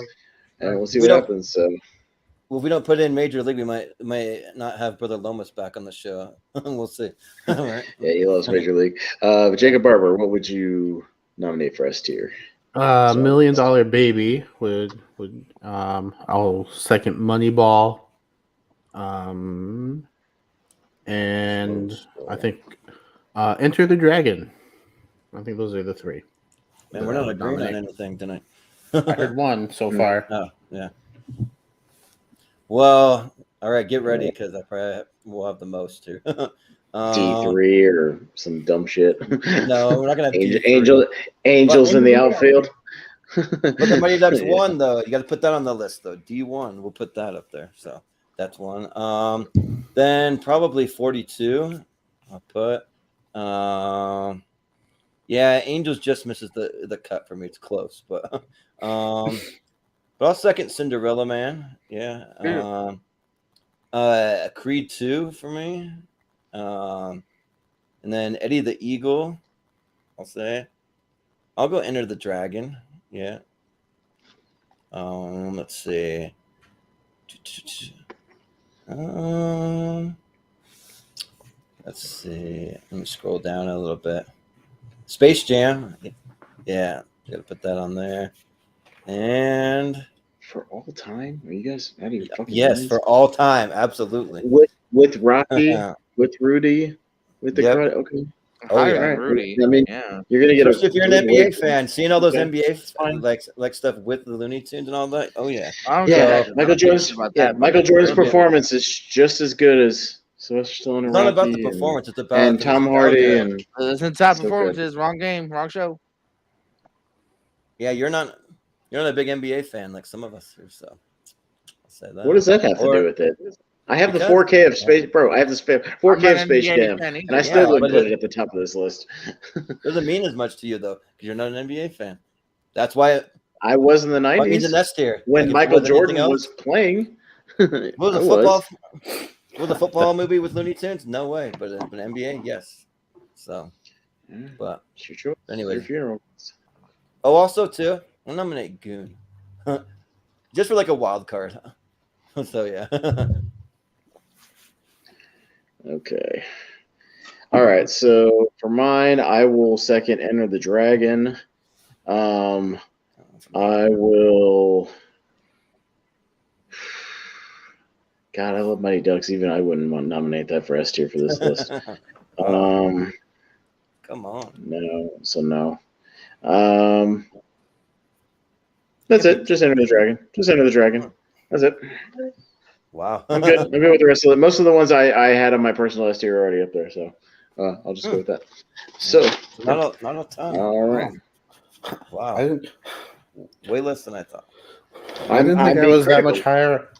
and we'll see what happens. So. Well, if we don't put in Major League, we might not have Brother Lomas back on the show. We'll see. All right. Yeah, he loves Major League. Jacob Barber, what would you nominate for S tier? $1 Million Baby would I'll second Moneyball. And I think Enter the Dragon. I think those are the 3. Man, we're not agreeing on anything tonight. I heard one so far. Oh, yeah. Well, all right, get ready because I probably will have the most too. D3 or some dumb shit. No, we're not gonna have Angels in the outfield. But the Mighty Ducks won though. You got to put that on the list though. D1, we'll put that up there. So that's one. Then probably 42. I'll put. Yeah, Angels just misses the cut for me. It's close, but but I'll second Cinderella Man. Yeah. Creed 2 for me. And then Eddie the Eagle, I'll say. I'll go Enter the Dragon. Yeah. Let's see. Let's see. Let me scroll down a little bit. Space Jam. Yeah, gotta put that on there. And for all time, are you guys out of your fucking yes, minds? for all time, absolutely. With Rocky, with Rudy, with the karate. Okay. Oh yeah, Higher than Rudy. I mean, you're gonna get especially if you're an NBA fan, seeing all those Okay. NBA like stuff with the Looney Tunes and all that. Oh yeah. Yeah, Michael Jordan's performance is just as good as Sylvester Stallone and It's not Rocky about the performance; it's about and the Tom Hardy nostalgia. and Listen, top so performances, wrong game, wrong show. Yeah, you're not a big NBA fan like some of us are. So I'll say that. What does that have to do with it? I have the 4K of Space, bro. I have the 4K of Space Jam, and I still wouldn't put it at the top of this list. Doesn't mean as much to you though, because you're not an NBA fan. That's why I was in the '90s. He's an S tier when Michael Jordan was playing. Was a football movie with Looney Tunes? No way. But an NBA, yes. So, but anyway, your funeral. Oh, also too, I'll nominate Goon, just for like a wild card. So yeah. Okay. All right. So for mine, I will second Enter the Dragon. I will. God, I love Mighty Ducks. Even I wouldn't want to nominate that for S tier for this list. Come on. No. So no. That's it. Just Enter the Dragon. Just Enter the Dragon. That's it. Wow. I'm good. I'm good with the rest of it. Most of the ones I had on my personal list here are already up there, so I'll just go with that. So not a ton. All right. Wow. Way less than I thought. I didn't think I was that much higher.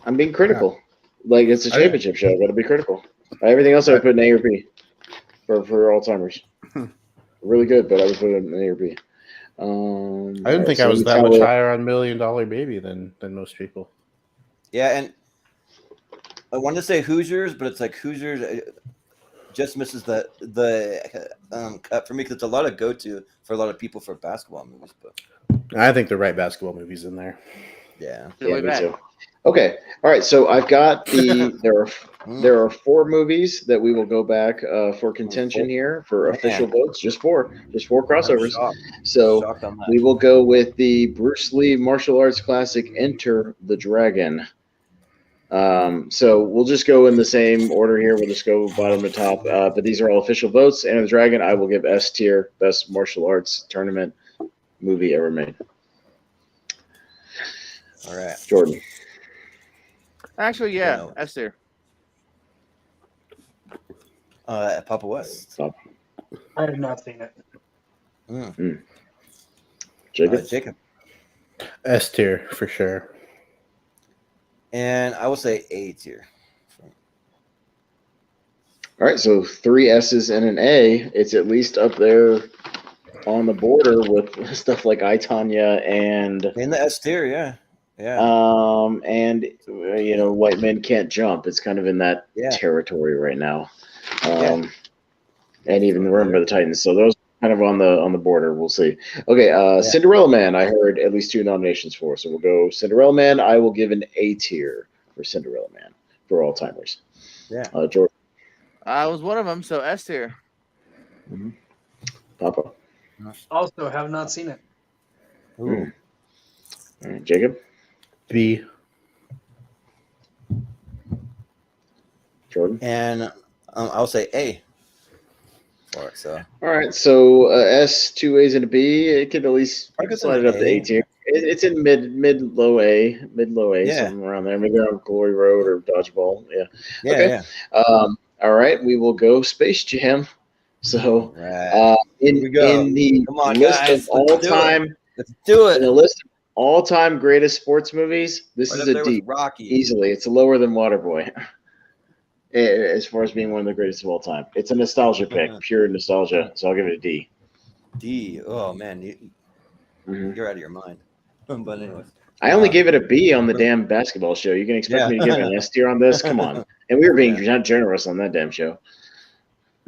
I'm being critical. Like it's a championship show. Got to be critical. Everything else I would put an A or B for all timers. Really good, but I would put it an A or B. I didn't think I was that much higher on $1 Million Baby than most people. Yeah, and I wanted to say Hoosiers, but it's like Hoosiers just misses the cut for me because it's a lot of go-to for a lot of people for basketball movies. But I think the right basketball movies in there. Yeah, me too. Okay, all right. So I've got there are 4 movies that we will go back for contention here for official votes. Just 4 crossovers. So we will go with the Bruce Lee martial arts classic Enter the Dragon. So we'll just go in the same order here. We'll just go bottom to top. But these are all official votes. Enter the Dragon, I will give S tier, best martial arts tournament movie ever made. All right, Jordan. Actually, yeah, S tier. Papa West. I have not seen it. Jacob. S tier for sure. And I will say A tier. All right, so 3 S's and an A. It's at least up there on the border with stuff like I, Tonya and in the S tier, yeah. And White Men Can't Jump. It's kind of in that territory right now. And even Remember the Titans. So those are kind of on the border. We'll see. Okay, Cinderella Man. I heard at least 2 nominations for. So we'll go Cinderella Man. I will give an A tier for Cinderella Man for all timers. Yeah. George. I was one of them, so S tier. Mm-hmm. Papa. Also, have not seen it. All right, Jacob. B. Jordan. And I'll say A for it. So all right, so S, 2 A's and a B. It could at least slide it up to A tier. It's in mid low A, somewhere around there. Maybe on Glory Road or Dodgeball. Yeah. All right, we will go Space Jam. So in the list of all time, let's do it. In the list of all-time greatest sports movies, this is a D. Rocky. Easily, it's lower than Waterboy. As far as being one of the greatest of all time, it's a nostalgia pick, pure nostalgia. So I'll give it a D. D. Oh man, you're out of your mind. But anyways, I only gave it a B on the damn basketball show. You can expect me to give it an S tier on this? Come on. And we were being not generous on that damn show.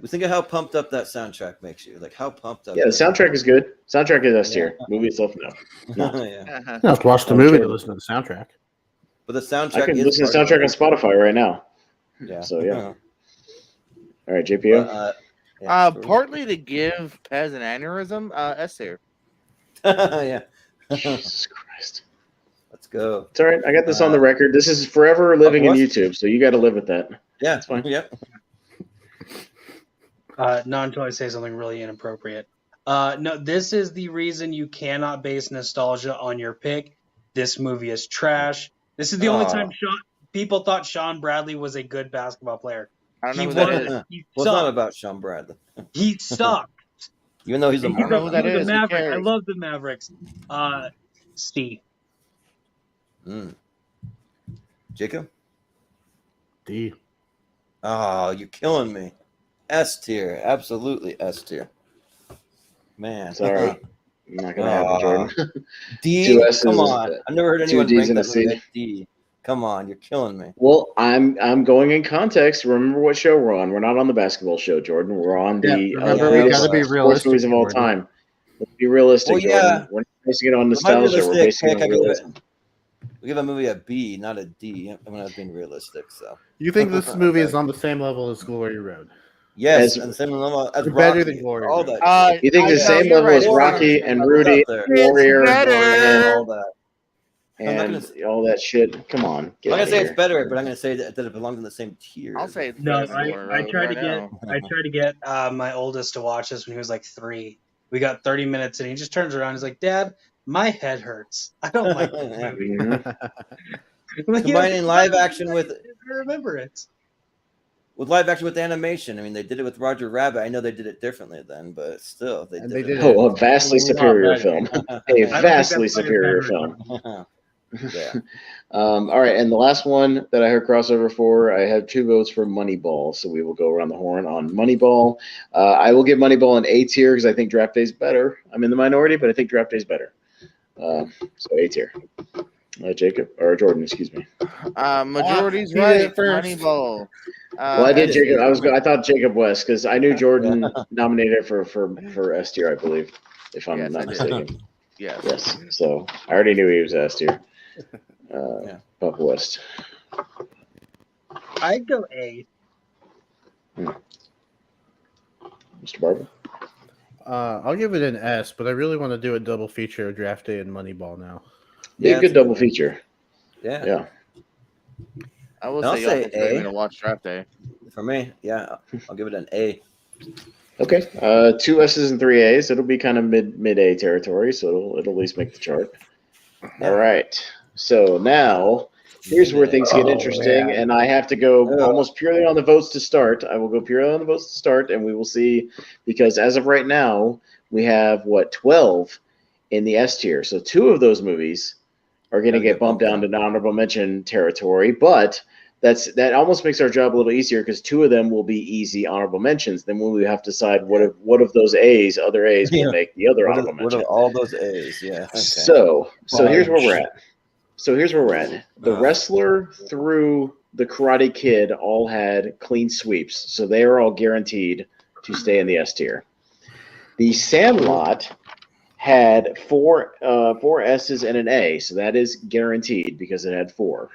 Think of how pumped up that soundtrack makes you. Like how pumped up. Yeah, the soundtrack is good. Soundtrack is S tier. Movie itself, no. Yeah. You have to watch the movie to listen to the soundtrack. But the soundtrack I can is listen to the soundtrack on Spotify right now. Yeah. So yeah. All right, JPO. Partly to give Pez an aneurysm, S tier. Yeah. Jesus Christ. Let's go. It's all right. I got this on the record. This is forever living in YouTube, so you got to live with that. Yeah, it's fine. Yep. Not until I say something really inappropriate. No, this is the reason you cannot base nostalgia on your pick. This movie is trash. This is the only time people thought Sean Bradley was a good basketball player. I don't know who that is. Well, it's not about Sean Bradley. He sucked. Even though he's a I don't know who that is. Maverick. I love the Mavericks. C. Jacob? D. Oh, you're killing me. S tier. Absolutely S tier. Man. Sorry. Not going to happen, Jordan. D? Two S's, come on. I've never heard anyone D's rank and a that movie C. at D. Come on, you're killing me. Well, I'm going in context. Remember what show we're on. We're not on the basketball show, Jordan. We're on the greatest sports movies of all time. Let's be realistic, Jordan. We're not basing it on nostalgia. We're basing it on realism. We give a movie a B, not a D. I'm not being realistic. So you think this movie is on the same level as Glory Road? Yes, and the same level as Rocky. Better than Glory. All that. You think the same level as Rocky and Rudy, Warrior, and all that, and all that shit? Come on. I'm not gonna say it's better, but I'm gonna say that it belongs in the same tier. I'll say it's no. I tried to get my oldest to watch this when he was like 3. We got 30 minutes, and he just turns around. He's like, "Dad, my head hurts. I don't like this movie." Like, combining live action with I remember it. With live action with animation. I mean, they did it with Roger Rabbit. I know they did it differently then, but still, they did it. Oh, a vastly superior film. A vastly superior film. Yeah. All right, and the last one that I heard crossover for, I have 2 votes for Moneyball, so we will go around the horn on Moneyball. I will give Moneyball an A tier because I think Draft Day is better. I'm in the minority, but I think Draft Day is better. So A tier. Jacob or Jordan, excuse me. Majority's right. Moneyball. Well, I did Jacob. I thought Jacob West because I knew Jordan nominated for S tier, I believe, if I'm not mistaken. Yes. So I already knew he was S tier. Papa West. I'd go A. Mr. Barber. I'll give it an S, but I really want to do a double feature of Draft Day and Moneyball now. Yeah, good double feature. Yeah. I will say A. Going to watch Draft Day. For me, yeah, I'll give it an A. Okay, 2 S's and 3 A's. It'll be kind of mid A territory, so it'll at least make the chart. All right. So now here's where things get interesting, and I have to go almost purely on the votes to start. I will go purely on the votes to start, and we will see, because as of right now, we have 12 in the S tier. So 2 of those movies are going to get bumped down to honorable mention territory, but that almost makes our job a little easier because 2 of them will be easy honorable mentions. Then we have to decide what of those other A's will make the other honorable mention. What of all those A's? Yeah. Okay. So here's where we're at. The Wrestler through the Karate Kid all had clean sweeps, so they are all guaranteed to stay in the S tier. The Sandlot had 4 S's and an A, so that is guaranteed because it had 4.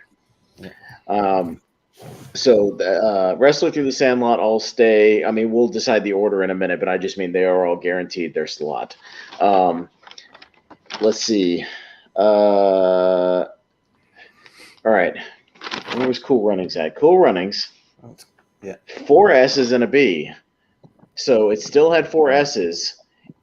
So Wrestler through the Sandlot all stay. I mean, we'll decide the order in a minute, but I just mean they are all guaranteed their slot. Let's see. All right. Where was Cool Runnings at? Cool Runnings. 4 S's and a B. So it still had 4 S's.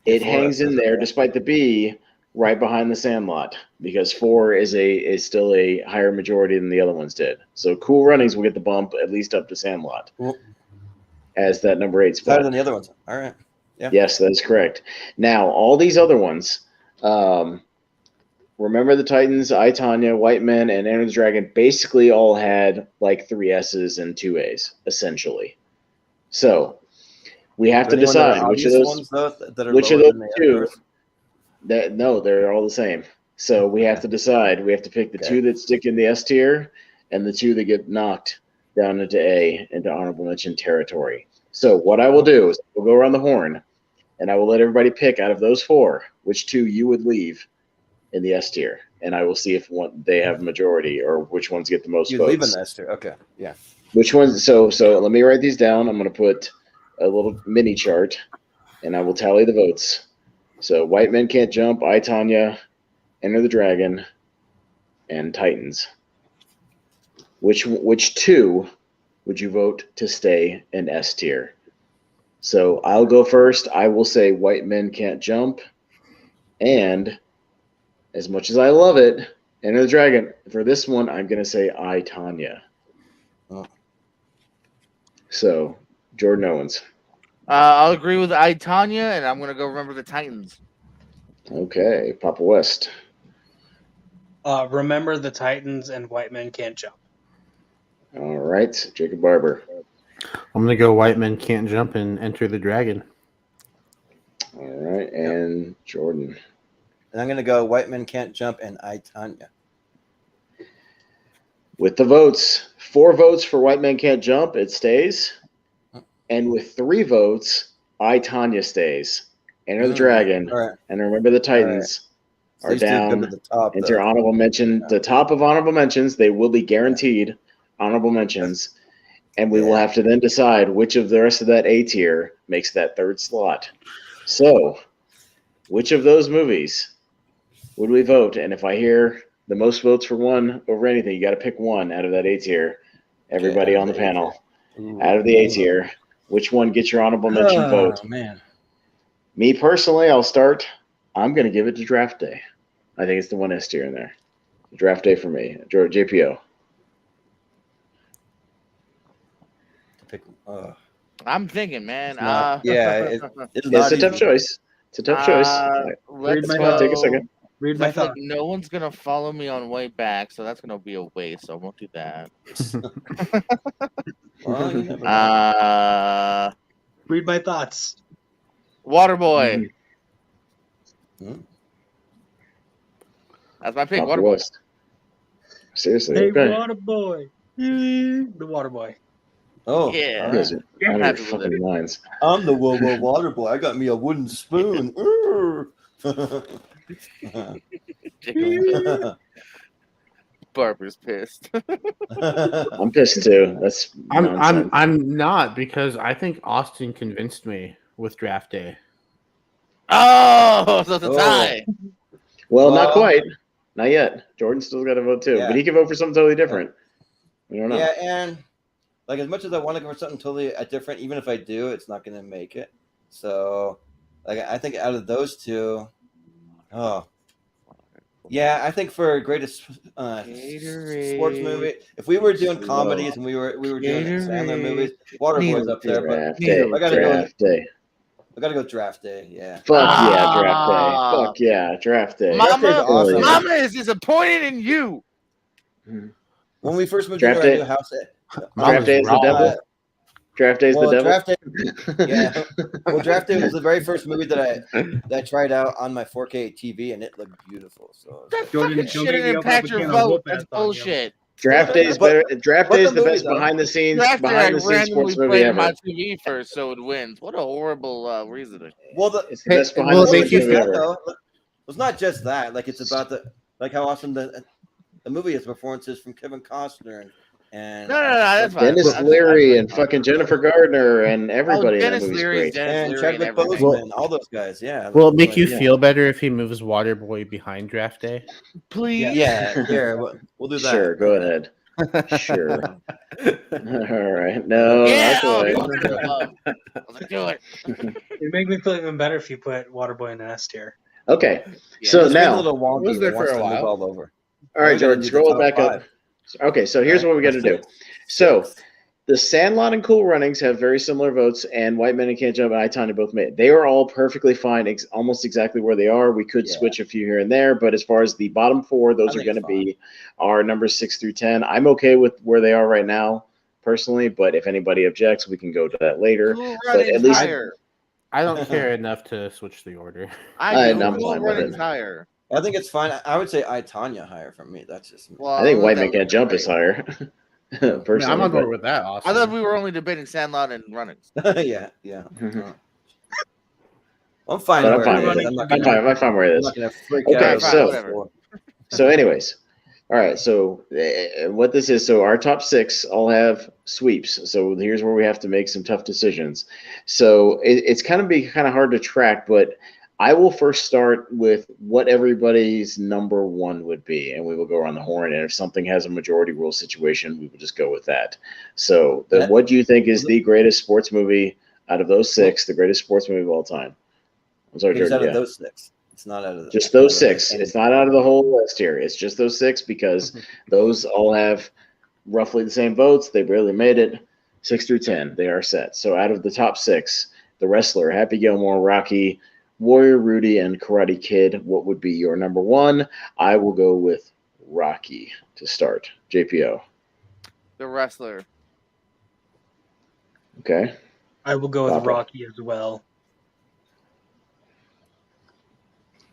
It hangs in there despite the B right behind the Sandlot because 4 is still a higher majority than the other ones did. So Cool Runnings will get the bump at least up to Sandlot as that number 8 spot. Better than the other ones. All right. Yeah. Yes, that is correct. Now, all these other ones, Remember the Titans, I, Tonya, White Men, and Enter the Dragon basically all had like 3 S's and 2 A's, essentially. So we have to decide which of those 2. No, they're all the same. So we have to decide. We have to pick the 2 that stick in the S tier and the 2 that get knocked down into A, into honorable mention territory. So what I will do is we'll go around the horn, and I will let everybody pick out of those 4 which 2 you would leave in the S tier, and I will see if they have a majority or which ones get the most votes. You leave in the S tier. Okay, yeah. Which ones? So let me write these down. I'm going to put a little mini chart, and I will tally the votes. So White Men Can't Jump, I, Tonya, Enter the Dragon, and Titans. Which 2 would you vote to stay in S tier? So I'll go first. I will say White Men Can't Jump, and as much as I love it, Enter the Dragon, for this one, I'm going to say I, Tonya. Oh. So, Jordan Owens. I'll agree with I, Tonya, and I'm going to go Remember the Titans. Okay, Papa West. Remember the Titans and White Men Can't Jump. All right, Jacob Barber. I'm gonna go White Men Can't Jump and Enter the Dragon. All right, and Jordan. And I'm gonna go White Men Can't Jump and I, Tonya. With the votes, 4 votes for White Men Can't Jump, it stays. And with 3 votes, I, Tonya stays. Enter the Dragon. Right. And Remember the Titans are down the top, into honorable mention. The top of honorable mentions, they will be guaranteed honorable mentions. And we will have to then decide which of the rest of that A tier makes that 3rd slot. So, which of those movies would we vote? And if I hear the most votes for one over anything, you got to pick one out of that A tier. Everybody on the panel. Out of the A tier, which one gets your honorable mention vote? Man. Me personally, I'll start. I'm going to give it to Draft Day. I think it's the one S tier in there. Draft Day for me. JPO. I'm thinking, man. It's a tough choice. It's a tough choice. Take a second. Read my thoughts. No one's gonna follow me on way back, so that's gonna be a waste. So I won't do that. Read my thoughts. Waterboy. That's my pick. Waterboy. West. Seriously. Hey, Okay. Waterboy. The Waterboy. Oh, yeah. You guys are out of your fucking minds. I'm the water boy. I got me a wooden spoon. Barber's pissed. I'm pissed too. That's I'm not, because I think Austin convinced me with Draft Day. Oh, so it's a tie. Well, not quite. Not yet. Jordan's still got to vote too, but he can vote for something totally different. We don't know. Yeah, and like as much as I want to go for something totally different, even if I do, it's not going to make it. So, like I think out of those 2, yeah, I think for greatest sports movie, if we were doing comedies and we were doing Sandler movies, Waterboy's up there. But I gotta go Draft Day. Yeah. Fuck yeah, Draft Day. Fuck yeah, Draft Day. Mama is disappointed in you. When we first moved into our new house, Draft Day is the devil. Draft Day is the devil. Draft Day, yeah. Well, Draft Day was the very first movie that I tried out on my 4K TV, and it looked beautiful. So that fucking shit didn't impact your vote. That's bullshit. Draft Day is better. Draft Day is the best behind the scenes sports movie ever. My TV first, so it wins. What a horrible reasoning. Well, it's the best behind the scenes movie ever. It's not just that. Like it's about how awesome the movie is. Performances from Kevin Costner and no, that's fine. Dennis Leary and fucking Jennifer Gardner and everybody. Dennis Leary's great. And Chadwick Boseman, all those guys. Yeah. Will it make you feel better if he moves Waterboy behind Draft Day? Please. Yeah. Here, we'll do that. Sure. Go ahead. Sure. All right. No. Yeah. Do it. It'd make me feel even better if you put Waterboy in the S tier. Okay. So now, it was there for a while. All over. All right, Jordan. Scroll back up. Okay, so here's what we got to do. So, the Sandlot and Cool Runnings have very similar votes, and White Men Can't Jump and I, Tonya both made. They are all perfectly fine, almost exactly where they are. We could switch a few here and there, but as far as the bottom 4, those are going to be our numbers 6 through 10. I'm okay with where they are right now, personally, but if anybody objects, we can go to that later. But at least I don't care enough to switch the order. I'm fine with it. Higher. I think it's fine. I would say I, Tonya higher from me. That's just me. Well, I think White Men Can't Jump is higher. Personally, I'm on board with that. Austin. I thought we were only debating Sandlot and Runnings. yeah. I'm fine. But I'm fine with it. I'm fine where it is. I'm not gonna freak Okay, out. So anyways, all right. So what this is, so our top 6 all have sweeps. So here's where we have to make some tough decisions. So it's kind of hard to track, but I will first start with what everybody's number 1 would be, and we will go around the horn. And if something has a majority rule situation, we will just go with that. So what do you think is the greatest sports movie out of those 6? The greatest sports movie of all time? I'm sorry, Jordan. Out of those 6. It's not out of just those 6. It's not out of the whole list here. It's just those 6 because those all have roughly the same votes. They barely made it. 6 through 10, they are set. So out of the top 6, The Wrestler, Happy Gilmore, Rocky, Warrior, Rudy, and Karate Kid, what would be your number 1? I will go with Rocky to start. JPO. The Wrestler. Okay. I will go with Rocky as well.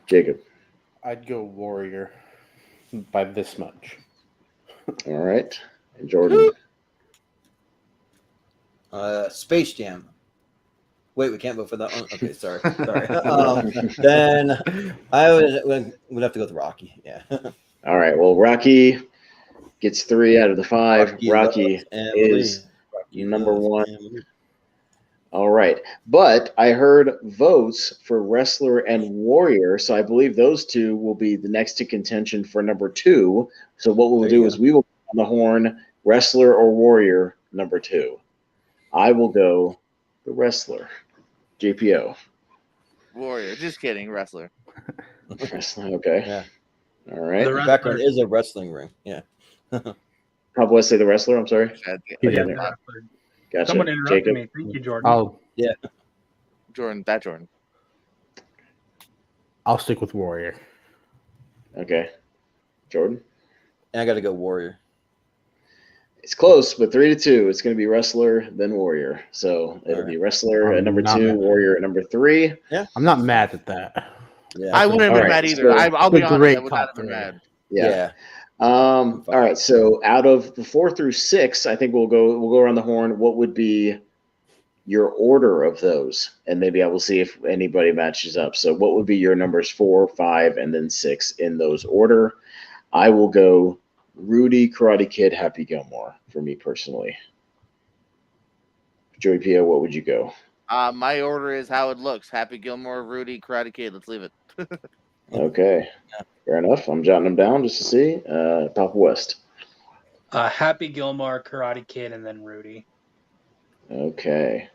Jacob. I'd go Warrior by this much. All right. And Jordan. Space Jam. Wait, we can't vote for that one? Okay, sorry. Then I would have to go with Rocky. Yeah. All right. Well, Rocky gets 3 out of the 5. Rocky is number 1. All right. But I heard votes for Wrestler and Warrior, so I believe those 2 will be the next to contention for number 2. So what we'll do is we will go on the horn, Wrestler or Warrior, number 2. I will go the Wrestler. JPO. Warrior. Just kidding. Wrestler. Wrestling. Okay. Yeah. All right. The background is a wrestling ring. Yeah. Probably say the Wrestler. I'm sorry. Gotcha. Someone interrupted Jacob. me. Thank you, Jordan. Oh, yeah. Jordan. I'll stick with Warrior. Okay. Jordan. And I got to go Warrior. It's close, but 3-2. It's going to be Wrestler, then Warrior. So it'll be Wrestler at number 2, Warrior at number 3. Yeah. I'm not mad at that. Yeah. I wouldn't have been mad either. I'll be honest. I would not have been mad. Yeah. All right. So out of the 4 through 6, I think we'll go around the horn. What would be your order of those? And maybe I will see if anybody matches up. So what would be your numbers 4, 5, and then 6 in those order? I will go Rudy, Karate Kid, Happy Gilmore for me personally. Joey Pia, what would you go? My order is how it looks. Happy Gilmore, Rudy, Karate Kid. Let's leave it. Okay. Fair enough. I'm jotting them down just to see. Papa West. Happy Gilmore, Karate Kid, and then Rudy. Okay.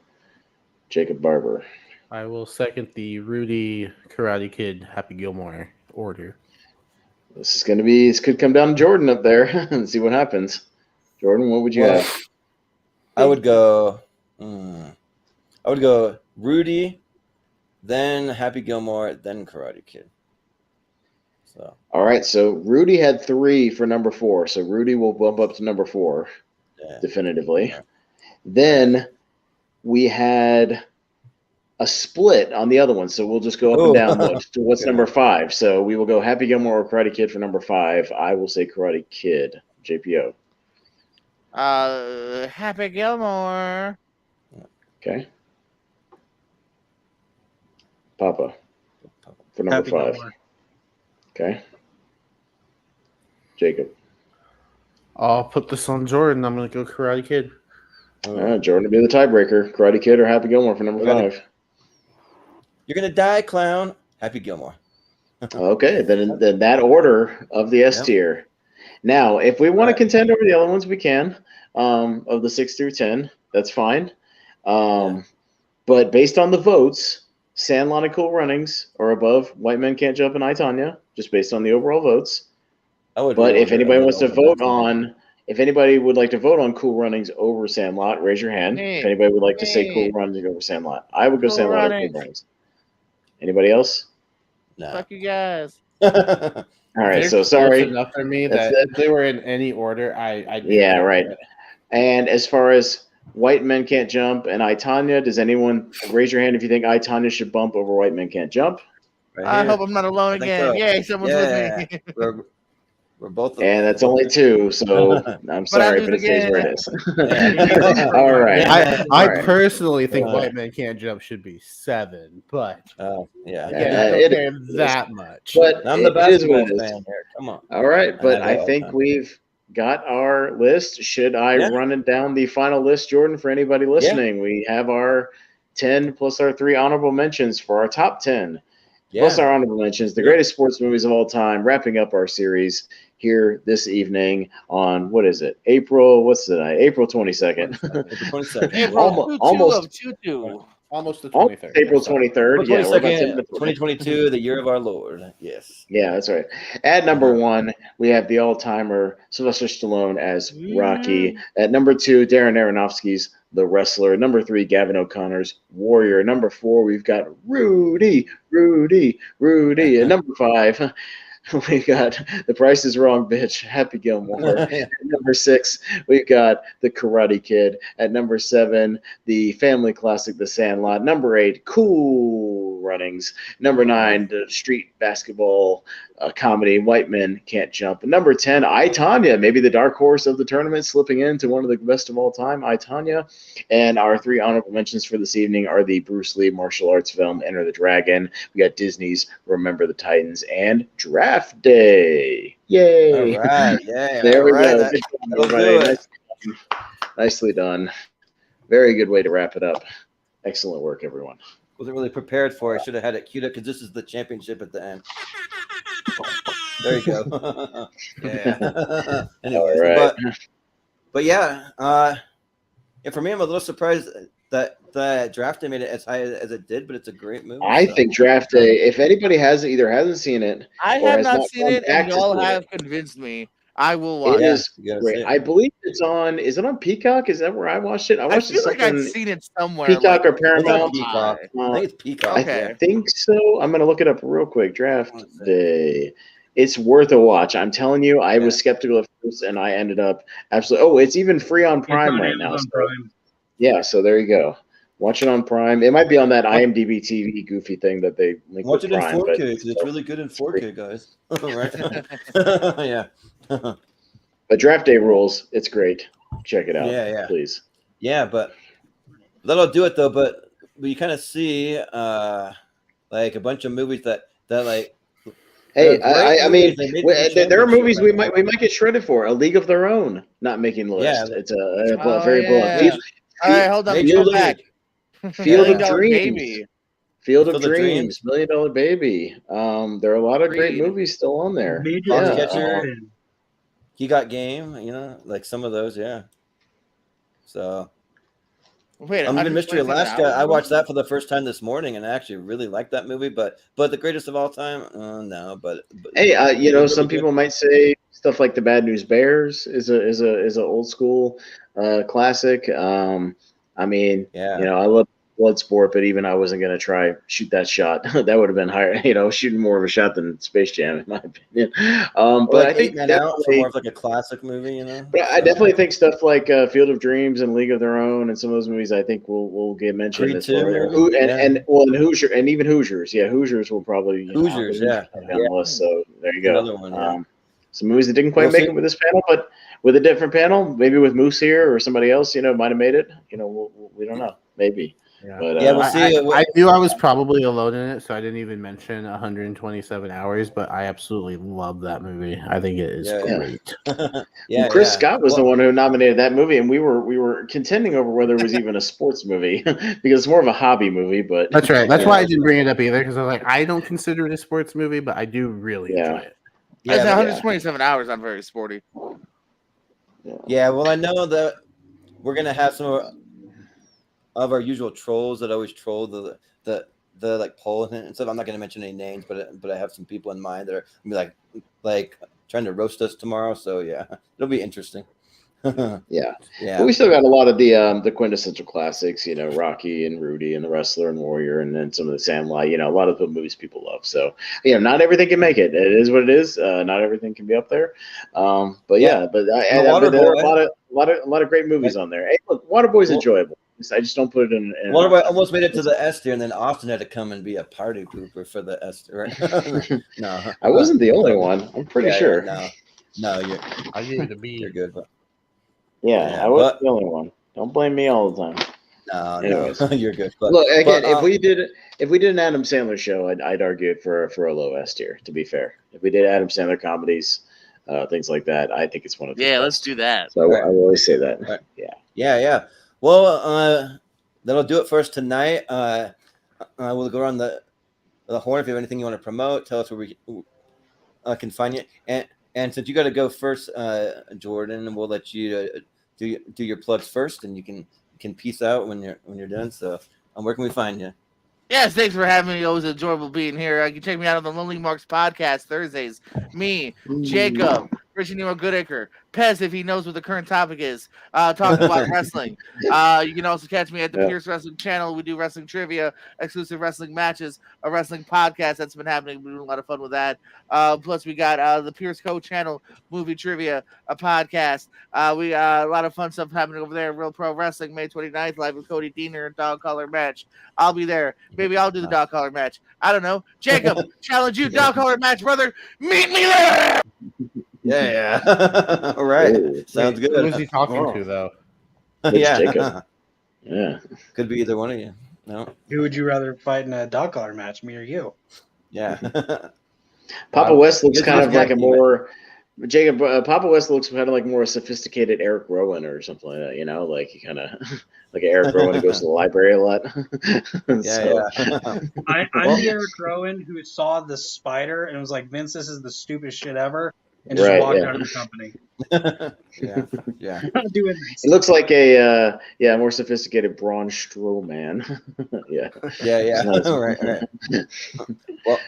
Jacob Barber. I will second the Rudy, Karate Kid, Happy Gilmore order. This could come down to Jordan up there and see what happens. Jordan, what would you have? I would go Rudy, then Happy Gilmore, then Karate Kid. So all right, so Rudy had 3 for number 4, so Rudy will bump up to number 4 definitively. Yeah. Then we had a split on the other one, so we'll just go up and down to what's number 5. So we will go Happy Gilmore or Karate Kid for number 5. I will say Karate Kid. JPO. Happy Gilmore. Okay. Papa for number Happy 5. Gilmore. Okay. Jacob. I'll put this on Jordan. I'm going to go Karate Kid. Jordan will be the tiebreaker. Karate Kid or Happy Gilmore for number 5. You're going to die, clown. Happy Gilmore. Okay, then that order of the S tier. Now, if we want to contend over the other ones, we can. Of the 6 through 10, that's fine. But based on the votes, Sandlot and Cool Runnings are above White Men Can't Jump and I, Tonya, just based on the overall votes. But if anybody wants to vote on, if anybody would like to vote on Cool Runnings over Sandlot, raise your hand. If anybody would like to say Cool Runnings over Sandlot, I would go Sandlot over Cool Runnings. Anybody else? No. Fuck you guys. All right, so sorry. Enough for me that if they were in any order, I'd right. And as far as White Men Can't Jump and I, Tonya, does anyone raise your hand if you think I, Tonya should bump over White Men Can't Jump? I hope I'm not alone again. Yay, someone's with me. We're We're both. And that's only 2, so I'm sorry, but it stays where it is. All right. I personally think White Men Can't Jump should be 7, but it is that much. But I'm the basketball fan here. Come on. All right, but I think we've got our list. Should I run it down the final list, Jordan, for anybody listening? We have our 10 plus our 3 honorable mentions for our top 10. Plus our honorable mentions, the greatest sports movies of all time, wrapping up our series here this evening on, what is it? April 22nd. April 22nd. Almost the 23rd. April 23rd. Yeah, 22nd, 2022, the year of our Lord. Yes. Yeah, that's right. At number 1, we have the all-timer Sylvester Stallone as Rocky. At number 2, Darren Aronofsky's The Wrestler. Number 3, Gavin O'Connor's Warrior. Number 4, we've got Rudy. And number 5, we've got The Price is Wrong, bitch. Happy Gilmore. At number 6, we've got The Karate Kid. At number 7, the family classic, The Sandlot. Number 8, Cool Runnings. Number 9, the street basketball comedy, White Men Can't Jump. And number 10, I, Tonya, maybe the dark horse of the tournament, slipping into one of the best of all time, I, Tonya. And our 3 honorable mentions for this evening are the Bruce Lee martial arts film, Enter the Dragon. We got Disney's Remember the Titans and Draft Day. Yay. All right. Yeah. There we go. Nicely done. Very good way to wrap it up. Excellent work, everyone. Wasn't really prepared for it. I should have had it queued up because this is the championship at the end. There you go. Yeah. Anyways, right. but yeah, for me, I'm a little surprised that Draft Day made it as high as it did, but it's a great movie. I think Draft Day, if anybody hasn't seen it, I have not seen it, and y'all have convinced me. I will watch it. It is great. I believe it's on. Is it on Peacock? Is that where I watched it? I feel like I've seen it somewhere. Peacock or Paramount? Peacock. I think it's Peacock. Okay. I think so. I'm gonna look it up real quick. Draft Day. It's worth a watch. I'm telling you, I was skeptical at first, and I ended up absolutely. Oh, it's even free on Prime right now. Yeah, so there you go. Watch it on Prime. It might be on that IMDb TV goofy thing that they link Watch with it in Prime, 4K because it's really good in 4K, guys. Right? Yeah. But Draft Day rules. It's great. Check it out. Yeah. Please. Yeah, but that'll do it though. But you kind of see like a bunch of movies that like. Hey, I mean, there are movies we might get shredded for. A League of Their Own not making the list. Yeah. It's a very blunt. All right, hold on. Go back. Field of Dreams. Field of Dreams. $1 Million Baby. There are a lot of great movies still on there. He Got Game. Like some of those. Yeah. So. Wait, even Mystery Alaska. I watched that for the first time this morning, and I actually really liked that movie. But the greatest of all time, no. But hey, some people might say stuff like The Bad News Bears is a old school classic. I mean, I love Bloodsport, but even I wasn't gonna try shoot that shot. That would have been higher, shooting more of a shot than Space Jam, in my opinion. But I think more of like a classic movie, But I definitely think stuff like Field of Dreams and League of Their Own and some of those movies I think will get mentioned. And Hoosier and even Hoosiers, Hoosiers will probably on the list. So there you go. Another one, some movies that didn't quite make it with this panel, but with a different panel, maybe with Moose here or somebody else, might have made it. We don't know, maybe. Yeah. But, we'll see. I knew I was probably alone in it, so I didn't even mention 127 Hours, but I absolutely love that movie. I think it is great. Chris Scott was the one who nominated that movie, and we were contending over whether it was even a sports movie because it's more of a hobby movie. But that's right. That's why I didn't bring it up either, because I was like, I don't consider it a sports movie, but I do really enjoy it. Yeah, 127 hours. I'm very sporty. Yeah, well, I know that we're gonna have some of our usual trolls that always troll the like poll and stuff. I'm not gonna mention any names, but I have some people in mind that are gonna be like trying to roast us tomorrow. So yeah, it'll be interesting. Yeah. But we still got a lot of the quintessential classics, Rocky and Rudy and The Wrestler and Warrior, and then some of the Sandlot, a lot of the movies people love. So not everything can make it. It is what it is. Not everything can be up there. But there are a lot of great movies on there. Hey, look, Waterboy's enjoyable. I just don't put it in. Waterboy almost made it to the S tier, and then Austin had to come and be a party pooper for the S tier. Right? No, I wasn't the only one. I'm pretty sure. No. No, I gave it a B. You're good. But, Yeah, I was the only one. Don't blame me all the time. No, you're good. But, look, again, if we did an Adam Sandler show, I'd argue it for a low S tier. To be fair, if we did Adam Sandler comedies, things like that, I think it's one of the best. Let's do that. So I will always say that. Right. Yeah. Well, that'll do it for us tonight. We'll go around the horn. If you have anything you want to promote, tell us where we can find you. And since you got to go first, Jordan, we'll let you do your plugs first, and you can peace out when you're done. So, where can we find you? Yes, thanks for having me. Always enjoyable being here. You can check me out on the Lonely Marks podcast Thursdays. Me, Jacob, Richard Nemo Goodacre, Pez, if he knows what the current topic is, talking about wrestling. You can also catch me at the Pierce Wrestling channel. We do wrestling trivia, exclusive wrestling matches, a wrestling podcast that's been happening. We're doing a lot of fun with that. Plus, we got the Pierce Co channel, movie trivia, a podcast. We got a lot of fun stuff happening over there. Real Pro Wrestling, May 29th, live with Cody Diener and Dog Collar match. I'll be there. Maybe I'll do the dog collar match. I don't know. Jacob, challenge you, dog collar match, brother. Meet me there. Yeah. All right. Sounds good. Who is he talking to, though? Jacob. Yeah. Could be either one of you. No. Who would you rather fight in a dog collar match, me or you? Yeah. Papa West looks kind of like a more Jacob. Papa West looks kind of like more a sophisticated Eric Rowan or something like that. You know, like he kind of like Eric Rowan who goes to the library a lot. I'm the Eric Rowan who saw the spider and was like, "Vince, this is the stupidest shit ever," and just walked out of the company. Yeah. Not doing this. It looks like a more sophisticated Braun Strowman. Right.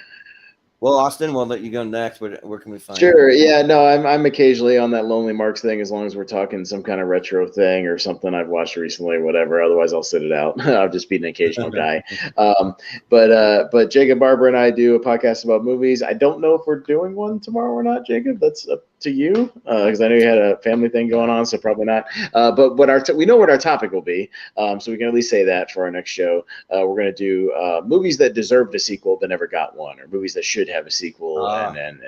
Well, Austin, we'll let you go next. Where can we find Sure. you? Yeah. No, I'm occasionally on that Lonely Marks thing as long as we're talking some kind of retro thing or something I've watched recently, whatever. Otherwise, I'll sit it out. I'll just be an occasional guy. But Jacob Barber and I do a podcast about movies. I don't know if we're doing one tomorrow or not, Jacob. That's up to you because I know you had a family thing going on, so probably not. But we know what our topic will be, so we can at least say that for our next show. We're going to do movies that deserved a sequel but never got one, or movies that should have a sequel, and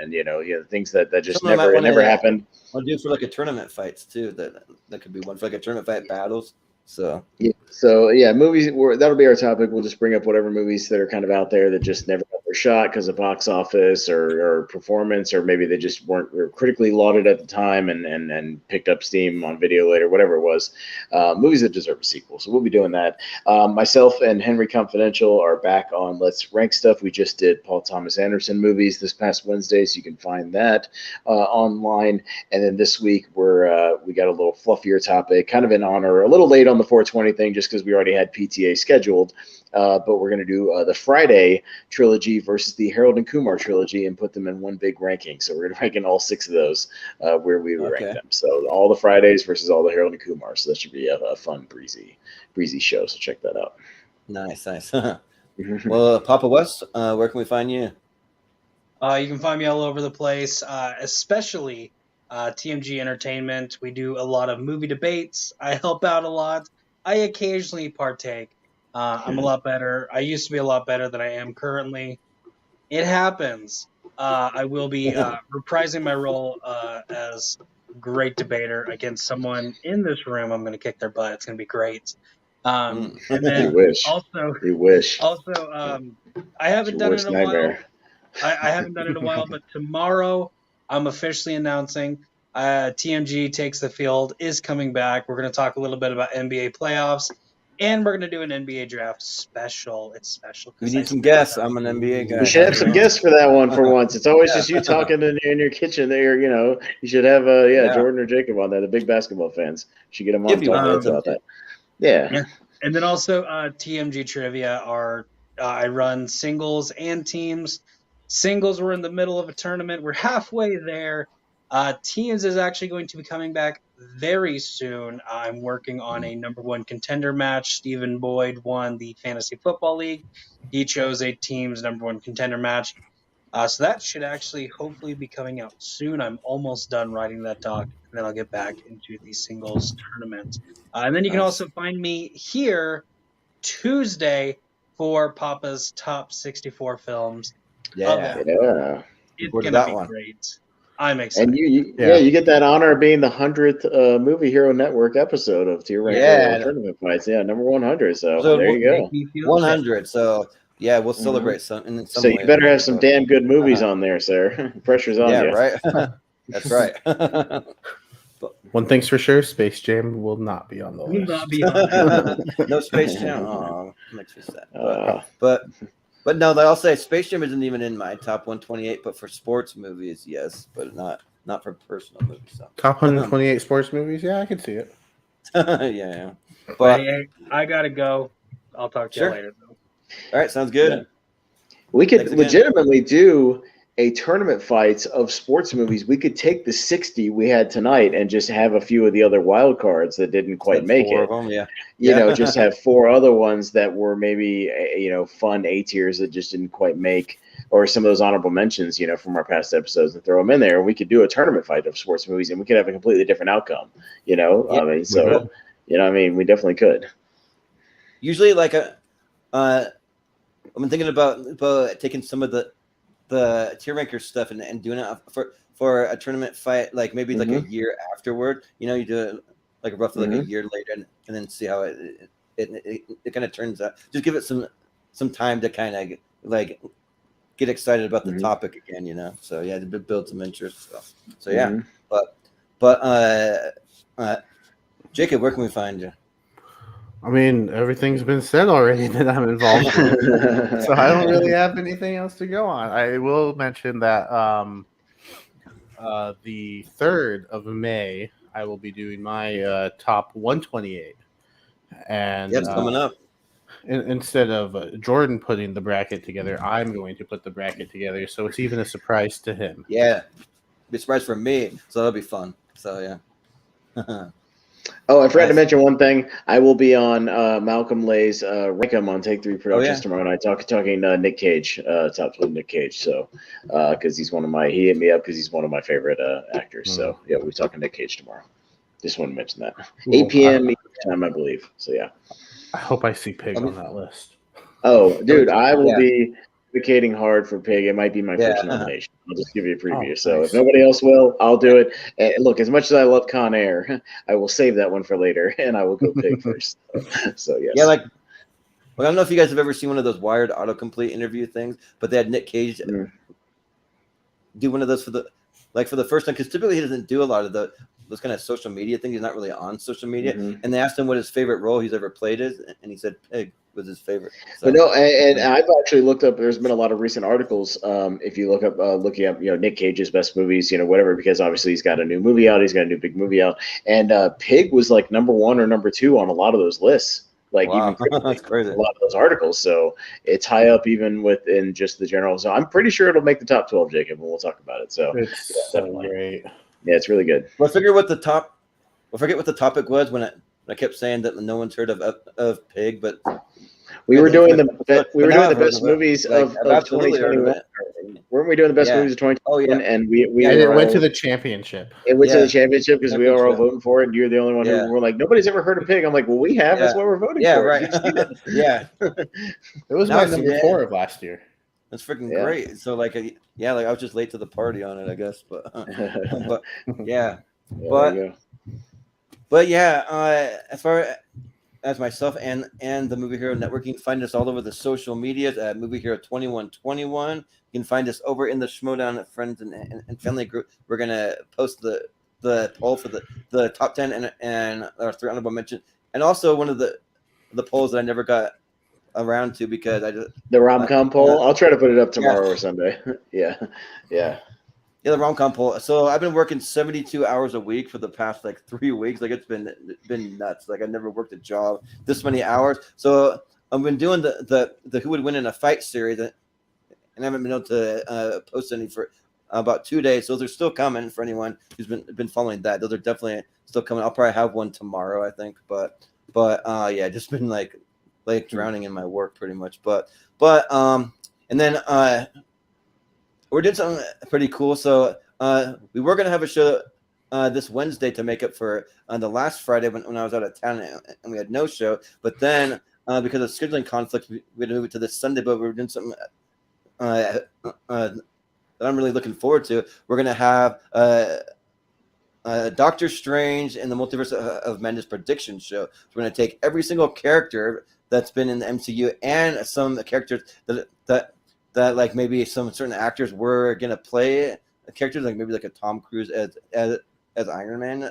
things that just never happened. I'll do for like a tournament fights too. That could be one for like a tournament fight battles. So movies. That'll be our topic. We'll just bring up whatever movies that are kind of out there that just never got their shot because of box office or performance, or maybe they just were critically lauded at the time and picked up steam on video later, whatever it was. Movies that deserve a sequel. So we'll be doing that. Myself and Henry Confidential are back on Let's Rank Stuff. We just did Paul Thomas Anderson movies this past Wednesday, so you can find that online. And then this week we got a little fluffier topic, kind of in honor, a little late on the 420 thing, just because we already had PTA scheduled. But we're going to do the Friday trilogy versus the Harold and Kumar trilogy and put them in one big ranking. So we're going to rank in all 6 of those where we would rank them. So all the Fridays versus all the Harold and Kumar. So that should be a fun, breezy show. So check that out. Nice. Well, Papa West, where can we find you? You can find me all over the place, especially TMG Entertainment. We do a lot of movie debates. I help out a lot. I occasionally partake. I'm a lot better. I used to be a lot better than I am currently. It happens. I will be reprising my role as great debater against someone in this room. I'm going to kick their butt. It's going to be great. And then You wish. Also, I haven't done it in a while. I haven't done it in a while, but tomorrow I'm officially announcing TMG Takes the Field is coming back. We're going to talk a little bit about NBA playoffs, and we're going to do an NBA draft special. It's special. We need some guests. I'm an NBA guy. We should have some guests for that one for once. It's always just you talking in your kitchen there. You should have Jordan or Jacob on there, the big basketball fans. You should get them on talking about that. Yeah. And then also TMG Trivia I run singles and teams. Singles, we're in the middle of a tournament. We're halfway there. Teams is actually going to be coming back very soon. I'm working on a number 1 contender match. Stephen Boyd won the Fantasy Football League. He chose a team's number 1 contender match. So that should actually hopefully be coming out soon. I'm almost done writing that doc, and then I'll get back into the singles tournament. And then you can also find me here Tuesday for Papa's top 64 films. Yeah. It's going to be great. I'm excited. And you get that honor of being the 100th Movie Hero Network episode of Tier Rank Tournament Fights. Yeah, number 100. So there you go. 100. So yeah, we'll celebrate some in some So way. you better have some damn good movies on there, sir. Pressure's on you. Yeah, right. That's right. One thing's for sure: Space Jam will not be on the list. Not be on No Space Jam. Oh, makes me sad. But no, I'll say Space Jam isn't even in my top 128. But for sports movies, yes, but not for personal movies. So. Top 128 sports movies? Yeah, I can see it. yeah. But hey, I gotta go. I'll talk to you later, though. All right, sounds good. Yeah. We could legitimately do a tournament fights of sports movies. We could take the 60 we had tonight and just have a few of the other wild cards that didn't quite make it. Them, Just have 4 other ones that were maybe fun A tiers that just didn't quite make, or some of those honorable mentions, from our past episodes, and throw them in there. And we could do a tournament fight of sports movies, and we could have a completely different outcome. We definitely could. Usually, like I've been thinking about taking some of the tier ranker stuff and doing it for a tournament fight, like maybe like a year afterward. You do it like roughly like a year later, and then see how it kind of turns out. Just give it some time to kind of like get excited about the topic again. So yeah, to build some interest. So yeah, but Jacob, where can we find you? I mean, everything's been said already that I'm involved in, so I don't really have anything else to go on. I will mention that the 3rd of May, I will be doing my top 128, and it's coming up. Instead of Jordan putting the bracket together, I'm going to put the bracket together, so it's even a surprise to him. Yeah, be a surprise for me, so that'll be fun. So yeah. Oh, I forgot to mention one thing. I will be on Malcolm Lay's Rank 'em on Take 3 Productions tomorrow night, talking Nick Cage, top 12 Nick Cage. So, because he hit me up because he's one of my favorite actors. So, yeah, we'll be talking Nick Cage tomorrow. Just want to mention that. 8 p.m. time, I believe. So, yeah. I hope I see Pig on that list. Oh, dude, I will be advocating hard for Pig. It might be my first nomination. I'll just give you a preview. So if nobody else will, I'll do it. And look, as much as I love Con Air, I will save that one for later, and I will go Pig first. So yes. Yeah, I don't know if you guys have ever seen one of those Wired autocomplete interview things, but they had Nick Cage do one of those for the first time, because typically he doesn't do a lot of those kind of social media things. He's not really on social media. And they asked him what his favorite role he's ever played is, and he said Pig was his favorite. So, but no, and I've actually looked up. There's been a lot of recent articles. If you look up, looking up, Nick Cage's best movies, whatever, because obviously he's got a new movie out. He's got a new big movie out, and Pig was like number 1 or number 2 on a lot of those lists. Even that's crazy. A lot of those articles. So it's high up even within just the general. So I'm pretty sure it'll make the top 12, Jacob, and we'll talk about it. So it's so great. Yeah, it's really good. Well, I forget what the topic was when I kept saying that no one's heard of Pig, but we were doing the best movies of 2021. Weren't we doing the best movies of 2021? Oh yeah, and we it went to the championship. It went to the championship because we were all voting for it, and you're the only one who were like, nobody's ever heard of Pig. I'm like, well, we have. That's why we're voting for right. it. Yeah, it was my number 4 of last year. That's freaking great. So I was just late to the party on it, I guess, but yeah. But yeah, as far as myself and the Movie Hero Network, you can find us all over the social medias at Movie Hero 2121. You can find us over in the Schmodown Friends and Family group. We're gonna post the poll for the top 10 and our 3 honorable mentions, and also one of the polls that I never got around to because the rom-com poll. I'll try to put it up tomorrow or Sunday. Yeah, the rom-com poll. So I've been working 72 hours a week for the past 3 weeks. It's been nuts. I never worked a job this many hours. So I've been doing the who would win in a fight series, and I haven't been able to post any for about 2 days. So those are still coming for anyone who's been following that. Those are definitely still coming. I'll probably have one tomorrow, I think. But yeah, just been drowning in my work pretty much. But and then we're doing something pretty cool. So we were gonna have a show this Wednesday to make up for the last Friday when I was out of town and we had no show. But then because of scheduling conflicts, we had to move it to this Sunday. But we were doing something that I'm really looking forward to. We're gonna have Doctor Strange and the Multiverse of Madness prediction show. So we're gonna take every single character that's been in the MCU and some characters that like maybe some certain actors were gonna play characters, like maybe like a Tom Cruise as Iron Man,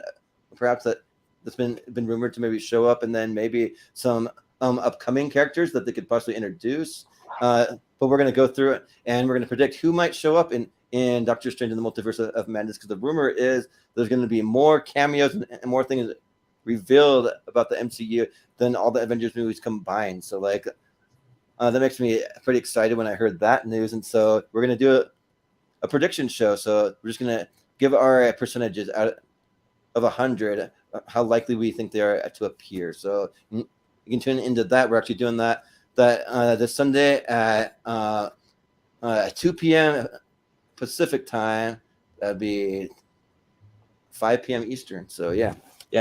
perhaps that's been rumored to maybe show up, and then maybe some upcoming characters that they could possibly introduce. But we're gonna go through it and we're gonna predict who might show up in Doctor Strange and the Multiverse of Madness, because the rumor is there's going to be more cameos and more things revealed about the MCU than all the Avengers movies combined. So like that makes me pretty excited when I heard that news. And so we're going to do a prediction show. So we're just going to give our percentages out of 100, how likely we think they are to appear. So you can tune into that. We're actually doing that this Sunday at 2 p.m. Pacific time. That'd be 5 p.m. Eastern. So yeah, we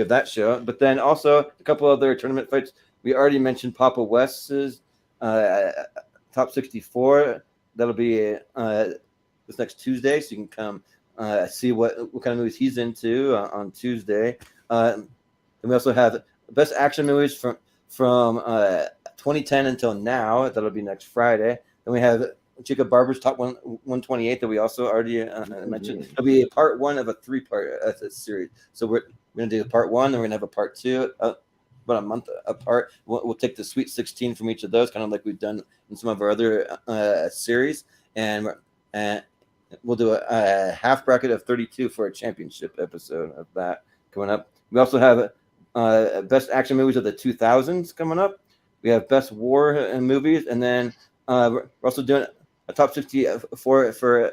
have that show. But then also a couple other tournament fights. We already mentioned Papa West's Top 64. That'll be this next Tuesday, so you can come see what kind of movies he's into on Tuesday. And we also have best action movies from 2010 until now. That'll be next Friday. Then we have Jacob Barber's Top 128 that we also already mentioned. It'll be a part 1 of a 3-part series. So we're going to do part 1, then we're going to have a part 2, about a month apart. We'll take the Sweet 16 from each of those, kind of like we've done in some of our other series. And we'll do a half bracket of 32 for a championship episode of that coming up. We also have best action movies of the 2000s coming up. We have best war movies, and then we're also doing a top 50 for a friend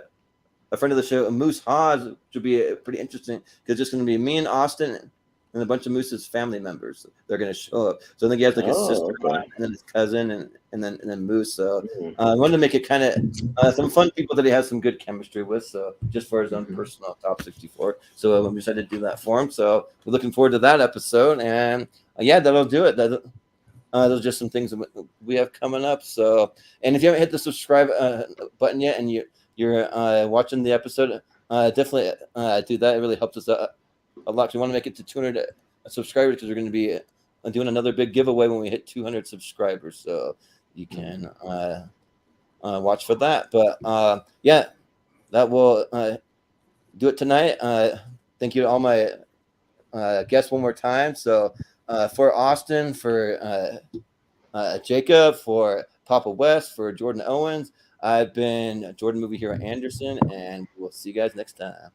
of the show, Moose Haas, which will be pretty interesting because it's just going to be me and Austin and a bunch of Moose's family members. They're going to show up. So I think he has like his sister and then his cousin and then Moose. So I wanted to make it kind of some fun people that he has some good chemistry with. So just for his own personal top 64. So we decided to do that for him. So we're looking forward to that episode. And that'll do it. Those are just some things that we have coming up. So, and if you haven't hit the subscribe button yet and you're watching the episode, definitely do that. It really helps us a lot. We want to make it to 200 subscribers because we're going to be doing another big giveaway when we hit 200 subscribers. So you can watch for that. But that will do it tonight. Thank you to all my guests one more time. So for Austin, for Jacob, for Papa West, for Jordan Owens, I've been Jordan Movie Hero Anderson, and we'll see you guys next time.